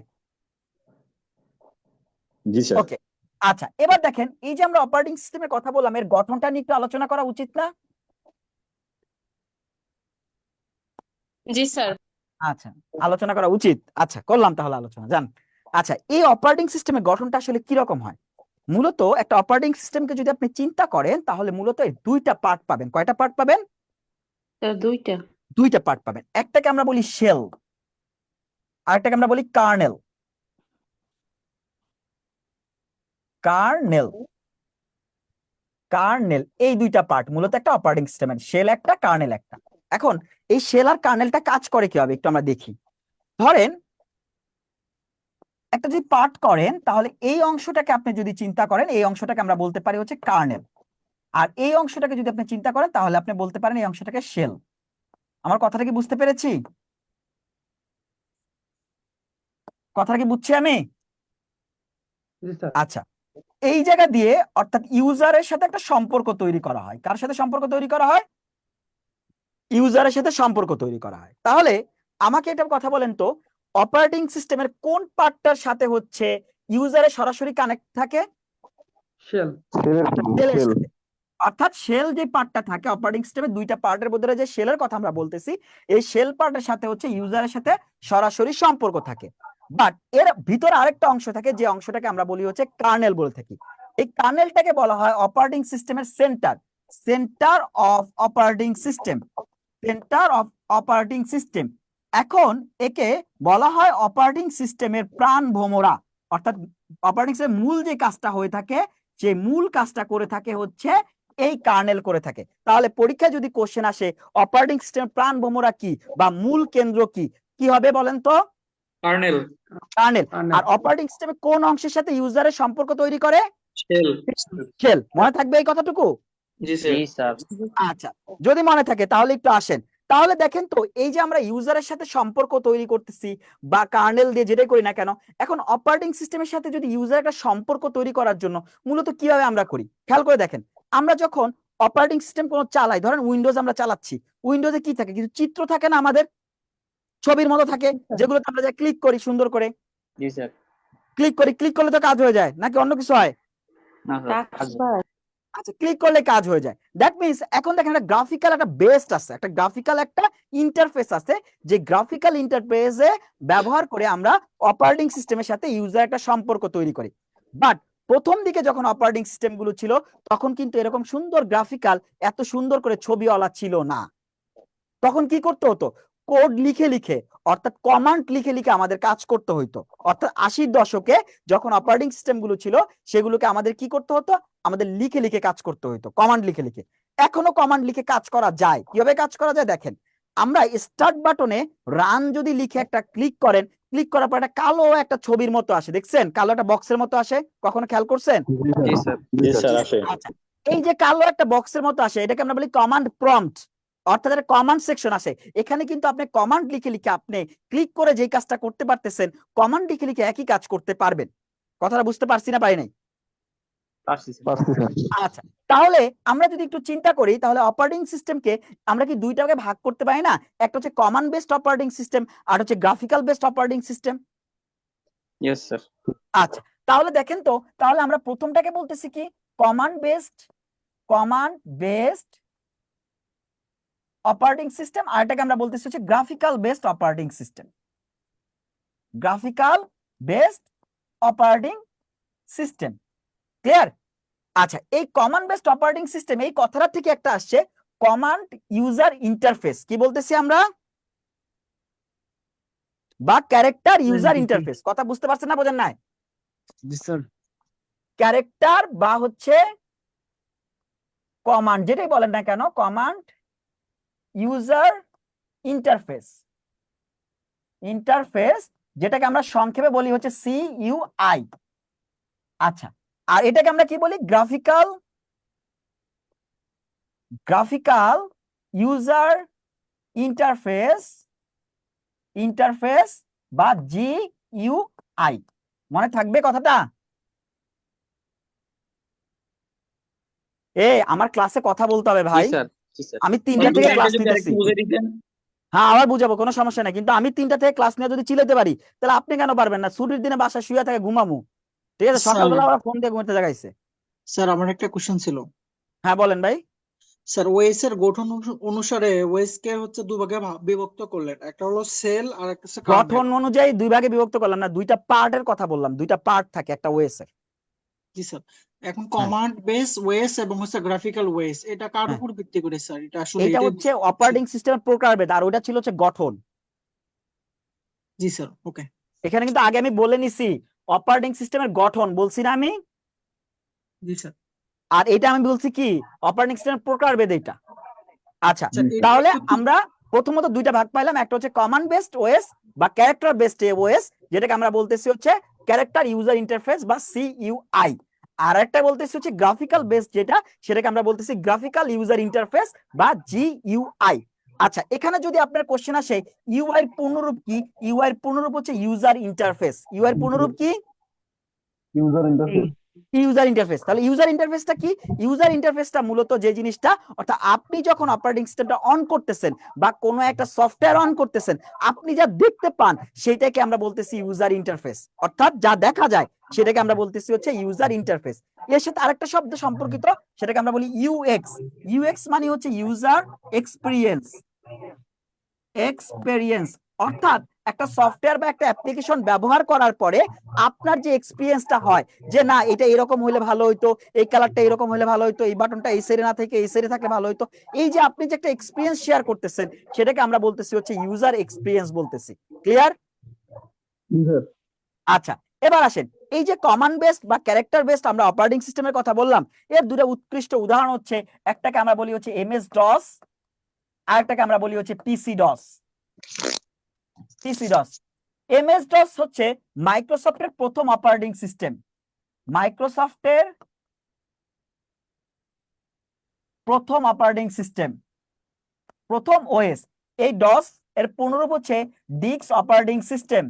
Speaker 7: জি স্যার।
Speaker 1: ওকে আচ্ছা এবার দেখেন, এই যে আমরা অপারেটিং সিস্টেমের কথা বললাম, এর গঠনটা নিয়ে একটু আলোচনা করা উচিত না?
Speaker 9: জি স্যার।
Speaker 1: আচ্ছা আলোচনা করা উচিত, আচ্ছা করলাম তাহলে আলোচনা, জান। আচ্ছা এই অপারেটিং সিস্টেমের গঠনটা আসলে কি রকম হয়? মূলত একটা অপারেটিং সিস্টেমকে যদি আপনি চিন্তা করেন তাহলে মূলত এর দুইটা পার্ট পাবেন। কয়টা পার্ট পাবেন?
Speaker 9: স্যার দুইটা।
Speaker 1: দুইটা পার্ট পাবেন, একটাকে আমরা বলি শেল, আরেকটাকে আমরা বলি কার্নেল। কার্নেল কার্নেল, এই দুইটা পার্ট মূলত একটা অপারেটিং সিস্টেমের, শেল একটা কার্নেল একটা। এখন এই শেল আর কার্নেলটা কাজ করে কিভাবে একটু আমরা দেখি। ধরেন একটা যদি পার্ট করেন, তাহলে এই অংশটাকে আপনি যদি চিন্তা করেন, এই অংশটাকে আমরা বলতে পারি হচ্ছে কার্নেল, আর এই অংশটাকে যদি আপনি চিন্তা করেন তাহলে আপনি বলতে পারেন এই অংশটাকে শেল। আমার কথাটা কি বুঝতে পেরেছি? কথাটা কি বুঝছি আমি?
Speaker 2: জি স্যার।
Speaker 1: আচ্ছা, এই জায়গা দিয়ে অর্থাৎ ইউজারের সাথে একটা সম্পর্ক তৈরি করা হয়। কার সাথে সম্পর্ক তৈরি করা হয়? ইউজারের সাথে সম্পর্ক তৈরি করা হয়। তাহলে আমাকে একটা কথা বলেন তো, অপারেটিং সিস্টেমের কোন পার্টটার সাথে হচ্ছে ইউজারের সরাসরি কানেক্ট থাকে?
Speaker 2: শেল।
Speaker 1: শেলের সাথে। অর্থাৎ শেল যে পার্টটা থাকে অপারেটিং সিস্টেমের দুইটা পার্টের মধ্যে যে শেলের কথা আমরা বলতেছি, এই শেল পার্টের সাথে হচ্ছে ইউজারের সাথে সরাসরি সম্পর্ক থাকে। বাট এর ভিতরে আরেকটা অংশ থাকে, যে অংশটাকে আমরা বলি হচ্ছে কার্নেল বলে থাকি। এই কার্নেলটাকে বলা হয় অপারেটিং সিস্টেমের centre, centre of operating system, centre of operating system. এখন একে বলা হয় অপারেটিং সিস্টেমের প্রাণ ভোমরা, অর্থাৎ অপারেটিং সিস্টেমের মূল যে কাজটা হয়ে থাকে, যে মূল কাজটা করে থাকে হচ্ছে এই কার্নেল করে থাকে। তাহলে পরীক্ষায় যদি কোশ্চেন আসে অপারেটিং সিস্টেমের প্রাণ ভোমরা কি বা মূল কেন্দ্র কি, কি হবে বলেন তো?
Speaker 4: Kernel,
Speaker 1: kernel. আর অপারেটিং সিস্টেমের কোন অংশের সাথে ইউজারের সম্পর্ক তৈরি করে?
Speaker 4: শেল।
Speaker 1: শেল। মনে থাকবে এই কথাটুকু?
Speaker 4: জি স্যার।
Speaker 11: জি স্যার।
Speaker 1: আচ্ছা, যদি মনে থাকে তাহলে একটু আসেন। তাহলে দেখেন তো, এই যে আমরা ইউজারের সাথে সম্পর্ক তৈরি করতেছি বা কার্নেল দিয়ে যেটাই করি না কেন, এখন অপারেটিং সিস্টেমের সাথে যদি ইউজার একটা সম্পর্ক তৈরি করার জন্য মূলত কিভাবে আমরা করি খেয়াল করে দেখেন। আমরা যখন অপারেটিং সিস্টেম কোনো চালাই, ধরেন উইন্ডোজ আমরা চালাচ্ছি, উইন্ডোজে কি থাকে? কিছু চিত্র থাকে না আমাদের, ছবির মতো থাকে, যেগুলোতে আমরা যা ক্লিক করি সুন্দর করে,
Speaker 11: জি স্যার।
Speaker 1: ক্লিক করি, ক্লিক করলে তো কাজ হয়ে যায় নাকি অন্য কিছু হয়?
Speaker 11: না স্যার।
Speaker 1: আচ্ছা, ক্লিক করলে কাজ হয়ে যায়। দ্যাট মিন্স এখন দেখেন একটা গ্রাফিক্যাল একটা বেস আছে, একটা গ্রাফিক্যাল একটা ইন্টারফেস আছে, যে গ্রাফিক্যাল ইন্টারফেসে ব্যবহার করে আমরা অপারেটিং সিস্টেমের সাথে ইউজার একটা সম্পর্ক তৈরি করি। বাট প্রথম দিকে যখন অপারেটিং সিস্টেম গুলো ছিল, তখন কিন্তু এরকম সুন্দর গ্রাফিক্যাল, এত সুন্দর করে ছবিওয়ালা ছিল না। তখন কি করতে হতো? কোড লিখে লিখে, অর্থাৎ কমান্ড লিখে লিখে আমাদের কাজ করতে হইতো। অর্থাৎ 80-র দশকে যখন অপারেটিং সিস্টেম গুলো ছিল, সেগুলোকে আমাদের কি করতে হতো? আমাদের লিখে লিখে কাজ করতে হইতো, কমান্ড লিখে লিখে। এখনো কমান্ড লিখে কাজ করা যায়। কিভাবে কাজ করা যায় দেখেন, আমরা স্টার্ট বাটনে রান যদি লিখে একটা ক্লিক করেন, ক্লিক করার পর একটা কালো একটা ছবির মতো আসে, দেখছেন? কালো একটা বক্সের মতো আসে, কখনো খেয়াল করছেন?
Speaker 11: জি স্যার।
Speaker 7: জি স্যার আসে।
Speaker 1: আচ্ছা, এই যে কালো একটা বক্সের মতো আসে, এটাকে আমরা বলি কমান্ড প্রম্পট, অর্থাৎ একটা কমান্ড সেকশন আসে। এখানে কিন্তু আপনি কমান্ড লিখে লিখে আপনি ক্লিক করে যেই কাজটা করতে পারতেছেন, কমান্ড লিখে লিখে একই কাজ করতে পারবেন। কথাটা বুঝতে পারছি না পারি নাই?
Speaker 11: পারছি স্যার।
Speaker 1: আচ্ছা, তাহলে আমরা যদি একটু চিন্তা করি, তাহলে অপারেটিং সিস্টেমকে আমরা কি দুইটা ভাগে ভাগ করতে পারি না? একটা হচ্ছে কমান্ড বেসড অপারেটিং সিস্টেম, আর হচ্ছে graphical based operating system.
Speaker 11: Yes sir.
Speaker 1: আচ্ছা, তাহলে দেখেন তো, তাহলে আমরা প্রথমটাকে বলতেছি কি কমান্ড বেসড অপারেটিং সিস্টেম, আর এটাকে আমরা বলতেছি হচ্ছে graphical based operating system. Graphical based operating system, clear? আচ্ছা, এই কমান্ড বেসড অপারেটিং সিস্টেম, এই কথাটা থেকে একটা আসছে কমান্ড ইউজার ইন্টারফেস, কি বলতেছি আমরা? বা ক্যারেক্টার ইউজার ইন্টারফেস। কথা বুঝতে পারছেন না, বোঝেন নাই?
Speaker 2: জি স্যার।
Speaker 1: ক্যারেক্টার বা হচ্ছে কমান্ড, যেটাই বলেন না কেন, কমান্ড ইউজার ইন্টারফেস, যেটাকে আমরা সংক্ষেপে বলি হচ্ছে CUI। আচ্ছা, আর এটাকে আমরা কি বলি? গ্রাফিক্যাল ইউজার ইন্টারফেস বা GUI। মনে থাকবে কথাটা? আমার ক্লাসে কথা বলতে হবে ভাই,
Speaker 11: জি স্যার। জি স্যার।
Speaker 1: আমি 3টা থেকে
Speaker 4: এটা
Speaker 1: ক্লাস
Speaker 4: যদি
Speaker 1: নিতেছি।
Speaker 4: আরেকটু বুঝিয়ে দিতেন।
Speaker 1: হ্যাঁ, আবার বুঝাবো, কোনো সমস্যা নাই, কিন্তু আমি 3টা থেকে ক্লাস নিয়ে যদি চিল্লাতে পারি, তাহলে আপনি কেন পারবেন না? ছুটির দিনে বাসায় শুয়ে থাকে ঘুমামু, ঠিক আছে? সকালবেলা আবার ফোন দিয়ে ঘুমাতে জাগাইছে।
Speaker 3: স্যার আমার একটা কোশ্চেন ছিল।
Speaker 1: হ্যাঁ বলেন ভাই।
Speaker 3: স্যার ওয়েস এর গঠন অনুসারে ওয়েস কে হচ্ছে দুভাগে বিভক্ত করলেন, একটা হলো সেল আর একটা হচ্ছে
Speaker 1: গঠন অনুযায়ী দুই ভাগে বিভক্ত করলাম না, দুইটা পার্টের কথা বললাম, দুইটা পার্ট থাকে একটা ওয়েস এর।
Speaker 3: জি স্যার। এখন কমান্ড বেস ওয়েস এবং হচ্ছে গ্রাফিক্যাল ওয়েস, এটা কার
Speaker 1: হ্যাঁ।
Speaker 3: উপর ভিত্তি করে স্যার? এটা আসলে
Speaker 1: এটা হচ্ছে অপারেটিং সিস্টেমের প্রকারভেদ, আর ওটা ছিল হচ্ছে গঠন।
Speaker 3: জি স্যার। ওকে।
Speaker 1: এখানে কিন্তু আগে আমি বলে নিছি অপারেটিং সিস্টেমের গঠন, বলছি না আমি?
Speaker 3: জি স্যার।
Speaker 1: আর এটা আমি বলছি কি অপারেটিং সিস্টেমের প্রকারভেদ এটা। আচ্ছা,
Speaker 3: আচ্ছা, এটা
Speaker 1: তাহলে
Speaker 3: একটু-
Speaker 1: আমরা প্রথমত দুইটা ভাগ পাইলাম, একটা হচ্ছে কমান্ড বেসড ওএস বা ক্যারেক্টার বেসড ওএস, যেটাকে আমরা বলতেছি হচ্ছে ক্যারেক্টার ইউজার ইন্টারফেস বা সিইউআই। আর একটা বলতেছি হচ্ছে গ্রাফিক্যাল বেসড, যেটা সেটাকে আমরা বলতেছি গ্রাফিক্যাল ইউজার ইন্টারফেস বা জিইউআই। আচ্ছা, এখানে যদি আপনার কোশ্চেন আসে ইউআই এর পূর্ণরূপ কি, ইউআই এর পূর্ণরূপ হচ্ছে ইউজার ইন্টারফেস। ইউআই এর পূর্ণরূপ কি?
Speaker 7: User interface.
Speaker 1: User interface. তাহলে ইউজার ইন্টারফেসটা কি? ইউজার ইন্টারফেসটা মূলত যে জিনিসটা, অর্থাৎ আপনি যখন অপারেটিং সিস্টেমটা অন করতেছেন বা কোনো একটা সফটওয়্যার অন করতেছেন, আপনি যা দেখতে পান সেটাকে আমরা বলতেছি ইউজার ইন্টারফেস, অর্থাৎ যা দেখা যায় সেটাকে আমরা বলতেছি হচ্ছে ইউজার ইন্টারফেস। এর সাথে আরেকটা শব্দ সম্পর্কিত, সেটাকে আমরা বলি ইউএক্স। ইউএক্স মানে হচ্ছে ইউজার এক্সপিরিয়েন্স। এক্সপেরিয়েন্স অর্থাৎ একটা সফটওয়্যার বা একটা অ্যাপ্লিকেশন ব্যবহার করার পরে আপনার যে এক্সপিরিয়েন্সটা হয়, যে না এটা এরকম হইলে ভালো হইতো, এই কালারটা এরকম হইলে ভালো হইতো, এই বাটনটা এই সাইডে না থেকে এই সাইডে থাকলে ভালো হইতো, এই যে আপনি যে একটা এক্সপিরিয়েন্স শেয়ার করতেছেন সেটাকে আমরা বলতেছি হচ্ছে ইউজার এক্সপিরিয়েন্স বলতেছি। ক্লিয়ার? আচ্ছা, এবার আসেন, এই যে কমান্ড বেসড বা ক্যারেক্টার বেসড আমরা অপারেটিং সিস্টেমের কথা বললাম, এর দুটো উৎকৃষ্ট উদাহরণ হচ্ছে, একটাকে আমরা বলি হচ্ছে এমএস ডস, আরেকটাকে আমরা বলি হচ্ছে PC DOS. PC DOS, MS DOS হচ্ছে মাইক্রোসফটের প্রথম অপারেটিং সিস্টেম। মাইক্রোসফটের প্রথম অপারেটিং সিস্টেম, প্রথম ওএস। এই ডস এর পূর্ণরূপ হচ্ছে ডিক্স অপারেটিং সিস্টেম।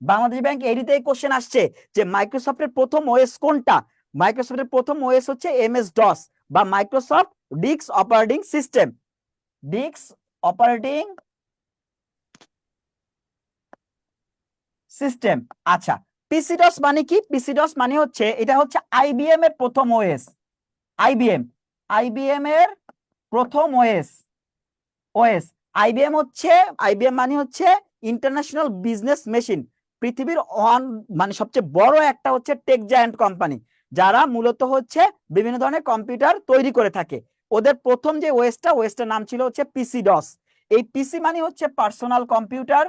Speaker 1: বাংলাদেশ ব্যাংক এডিতেই কোশ্চেন আসছে যে মাইক্রোসফটের প্রথম ওএস কোনটা। মাইক্রোসফটের প্রথম ওএস হচ্ছে এমএস ডস বা মাইক্রোসফট ডিক্স অপারেটিং সিস্টেম। ডিক্স অপারেটিং সিস্টেম। আচ্ছা, পিসিডস মানে কি? পিসিডস মানে হচ্ছে এটা হচ্ছে আইবিএম এর প্রথম ওএস। আইবিএম এর প্রথম ওএস। আইবিএম মানে হচ্ছে ইন্টারন্যাশনাল বিজনেস মেশিন, পৃথিবীর মানে সবচেয়ে বড় একটা হচ্ছে টেক জায়ান্ট কোম্পানি, যারা মূলত হচ্ছে বিভিন্ন ধরনের কম্পিউটার তৈরি করে থাকে। ওদের প্রথম যে ওএসটার নাম ছিল হচ্ছে পিসিডস। এই পিসি মানে হচ্ছে পার্সোনাল কম্পিউটার,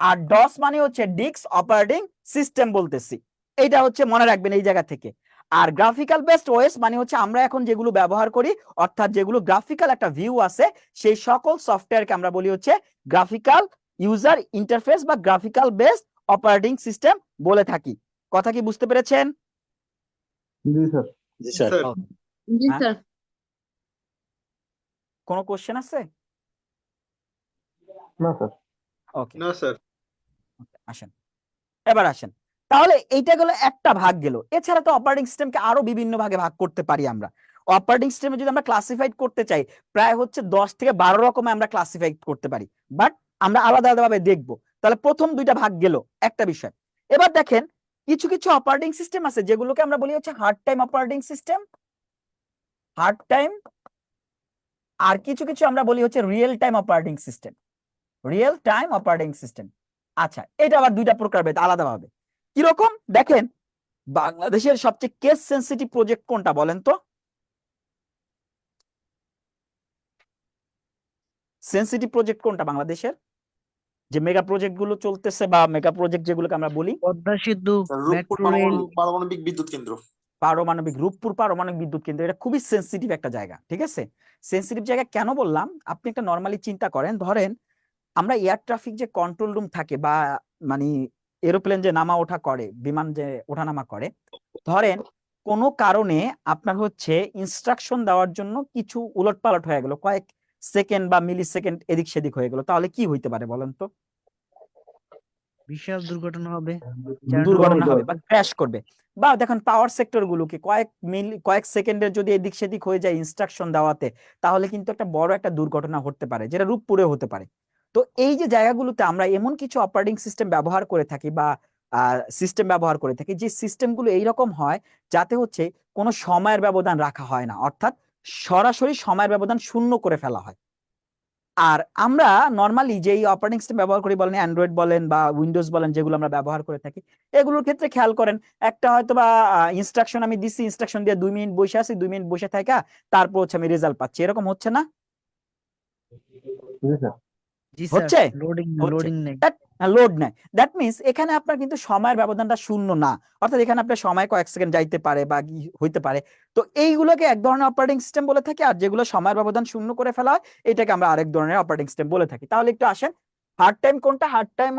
Speaker 1: আর ডস মানে হচ্ছে ডিক্স অপারেটিং সিস্টেম বলতেছি। এইটা হচ্ছে মনে রাখবেন এই জায়গা থেকে। আর গ্রাফিক্যাল বেসড ওএস মানে হচ্ছে আমরা এখন যেগুলো ব্যবহার করি, অর্থাৎ যেগুলো গ্রাফিক্যাল একটা ভিউ আছে, সেই সকল সফটওয়্যারকে আমরা বলি হচ্ছে গ্রাফিক্যাল ইউজার ইন্টারফেস বা গ্রাফিক্যাল বেসড অপারেটিং সিস্টেম বলে থাকি। কথা কি বুঝতে পেরেছেন?
Speaker 7: জি স্যার। জি স্যার।
Speaker 9: জি
Speaker 1: হ্যাঁ?
Speaker 9: স্যার।
Speaker 1: কোনো কোশ্চেন আছে?
Speaker 7: না স্যার।
Speaker 1: ওকে,
Speaker 2: না স্যার।
Speaker 1: আসেন, এবার আসেন। তাহলে এইটা গেল একটা ভাগ গেল। এছাড়া তো অপারেটিং সিস্টেমকে আরো বিভিন্ন ভাগে ভাগ করতে পারি আমরা। অপারেটিং সিস্টেমে যদি আমরা ক্লাসিফাইড করতে চাই, প্রায় হচ্ছে 10 থেকে 12 রকমে আমরা ক্লাসিফাইড করতে পারি, বাট আমরা আলাদা আলাদা ভাবে দেখবো। তাহলে প্রথম দুইটা ভাগ গেল একটা বিষয়। এবার দেখেন, কিছু কিছু অপারেটিং সিস্টেম আছে যেগুলোকে আমরা বলি হচ্ছে hard time operating system, hard time. আর কিছু কিছু আমরা বলি হচ্ছে real time operating system, real time operating system. আচ্ছা, এটা আবার দুইটা প্রকারভেদ আলাদাভাবে। কিরকম দেখেন, বাংলাদেশের সবচেয়ে কেস সেনসিটিভ প্রজেক্ট কোনটা বলেন তো? সেনসিটিভ প্রজেক্ট কোনটা বাংলাদেশের, যে মেগা প্রজেক্ট গুলো চলতেছে বা মেগা প্রজেক্ট যেগুলোকে আমরা বলি?
Speaker 6: পদ্মা সেতু,
Speaker 5: রূপপুর
Speaker 6: মেট্রো রেল,
Speaker 5: পারমাণবিক বিদ্যুৎ কেন্দ্র।
Speaker 1: রূপপুর পারমাণবিক বিদ্যুৎ কেন্দ্র। এটা খুবই সেনসিটিভ একটা জায়গা, ঠিক আছে? সেনসিটিভ জায়গা কেন বললাম, আপনি একটা নর্মালি চিন্তা করেন, ধরেন আমরা এয়ার ট্রাফিক যে কন্ট্রোল রুম থাকে বা মানে এরোপ্লেন যে নামা ওঠা করে, বিমান যে ওঠানামা করে, ধরেন কোনো কারণে আপনার হচ্ছে ইনস্ট্রাকশন দেওয়ার জন্য কিছু উলটপালট হয়ে গেল, কয়েক সেকেন্ড বা মিলি সেকেন্ড এদিক সেদিক হয়ে গেল, তাহলে কি হইতে পারে বলেন তো?
Speaker 6: বিশাল দুর্ঘটনা হবে,
Speaker 1: দুর্ঘটনা হবে বা ক্র্যাশ করবে। বা দেখেন পাওয়ার সেক্টর গুলোকে কয়েক সেকেন্ডের যদি এদিক সেদিক হয়ে যায় ইনস্ট্রাকশন দেওয়াতে, তাহলে কিন্তু একটা বড় একটা দুর্ঘটনা হতে পারে, যেটা রূপপুরে হতে পারে। তো এই যে জায়গাগুলোতে আমরা এমন কিছু অপারেটিং সিস্টেম ব্যবহার করে থাকি বা সিস্টেম ব্যবহার করে থাকি, যে সিস্টেমগুলো এইরকম হয় যাতে হচ্ছে কোনো সময়ের ব্যবধান রাখা হয় না, অর্থাৎ সরাসরি সময়ের ব্যবধান শূন্য করে ফেলা হয়। আর আমরা নর্মালি যে অপারেটিং সিস্টেম ব্যবহার করি, বলেন অ্যান্ড্রয়েড বলেন বা উইন্ডোজ বলেন, যেগুলো আমরা ব্যবহার করে থাকি, এগুলোর ক্ষেত্রে খেয়াল করেন, একটা হয়তো বা ইনস্ট্রাকশন আমি দিচ্ছি, ইনস্ট্রাকশন দিয়ে 2 মিনিট বসে আছি, 2 মিনিট বসে থাকা তারপর হচ্ছে আমি রেজাল্ট পাচ্ছি, এরকম হচ্ছে না?
Speaker 7: জি স্যার।
Speaker 5: জি
Speaker 1: হচ্ছে
Speaker 5: স্যার লোডিং
Speaker 1: হচ্ছে
Speaker 5: লোডিং নেই।
Speaker 1: লোড নেয়। দ্যাট মিনস এখানে আপনার কিন্তু সময়ের ব্যবধানটা শূন্য না, অর্থাৎ এখানে আপনার সময় কয়েক সেকেন্ড যাইতে পারে বা হইতে পারে। তো এইগুলোকে এক ধরনের অপারেটিং সিস্টেম বলে থাকি, আর যেগুলো সময়ের ব্যবধান শূন্য করে ফেলা হয় এটাকে আমরা আরেক ধরনের অপারেটিং সিস্টেম বলে থাকি। তাহলে একটু আসেন, হার্ড টাইম কোনটা? হার্ড টাইম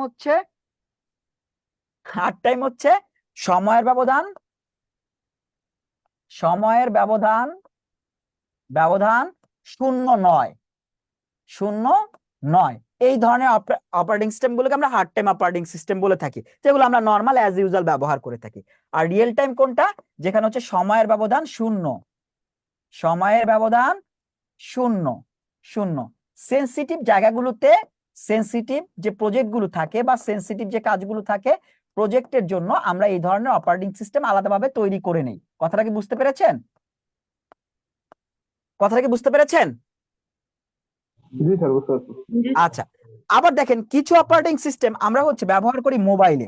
Speaker 1: হচ্ছে সময়ের ব্যবধান, সময়ের ব্যবধান ব্যবধান শূন্য নয়, শূন্য নয়। এই ধরনের অপারেটিং সিস্টেম গুলোকে আমরা হার্ড টাইম অপারেটিং সিস্টেম বলে থাকি, যেগুলো আমরা নর্মাল অ্যাজ ইউজুয়াল ব্যবহার করে থাকি। আর রিয়েল টাইম কোনটা? যেখানে হচ্ছে সময়ের ব্যবধান শূন্য, সময়ের ব্যবধান শূন্য শূন্য। সেনসিটিভ জায়গাগুলোতে, সেনসিটিভ যে প্রজেক্ট গুলো থাকে বা সেনসিটিভ যে কাজগুলো থাকে, প্রজেক্টের জন্য আমরা এই ধরনের অপারেটিং সিস্টেম আলাদাভাবে তৈরি করে নেই। কথাটা কি বুঝতে পেরেছেন? কথাটা কি বুঝতে পেরেছেন?
Speaker 7: জি স্যার, বুঝতে পারছি।
Speaker 1: আচ্ছা, আবার দেখেন কিছু অপারেটিং সিস্টেম আমরা হচ্ছে ব্যবহার করি মোবাইলে,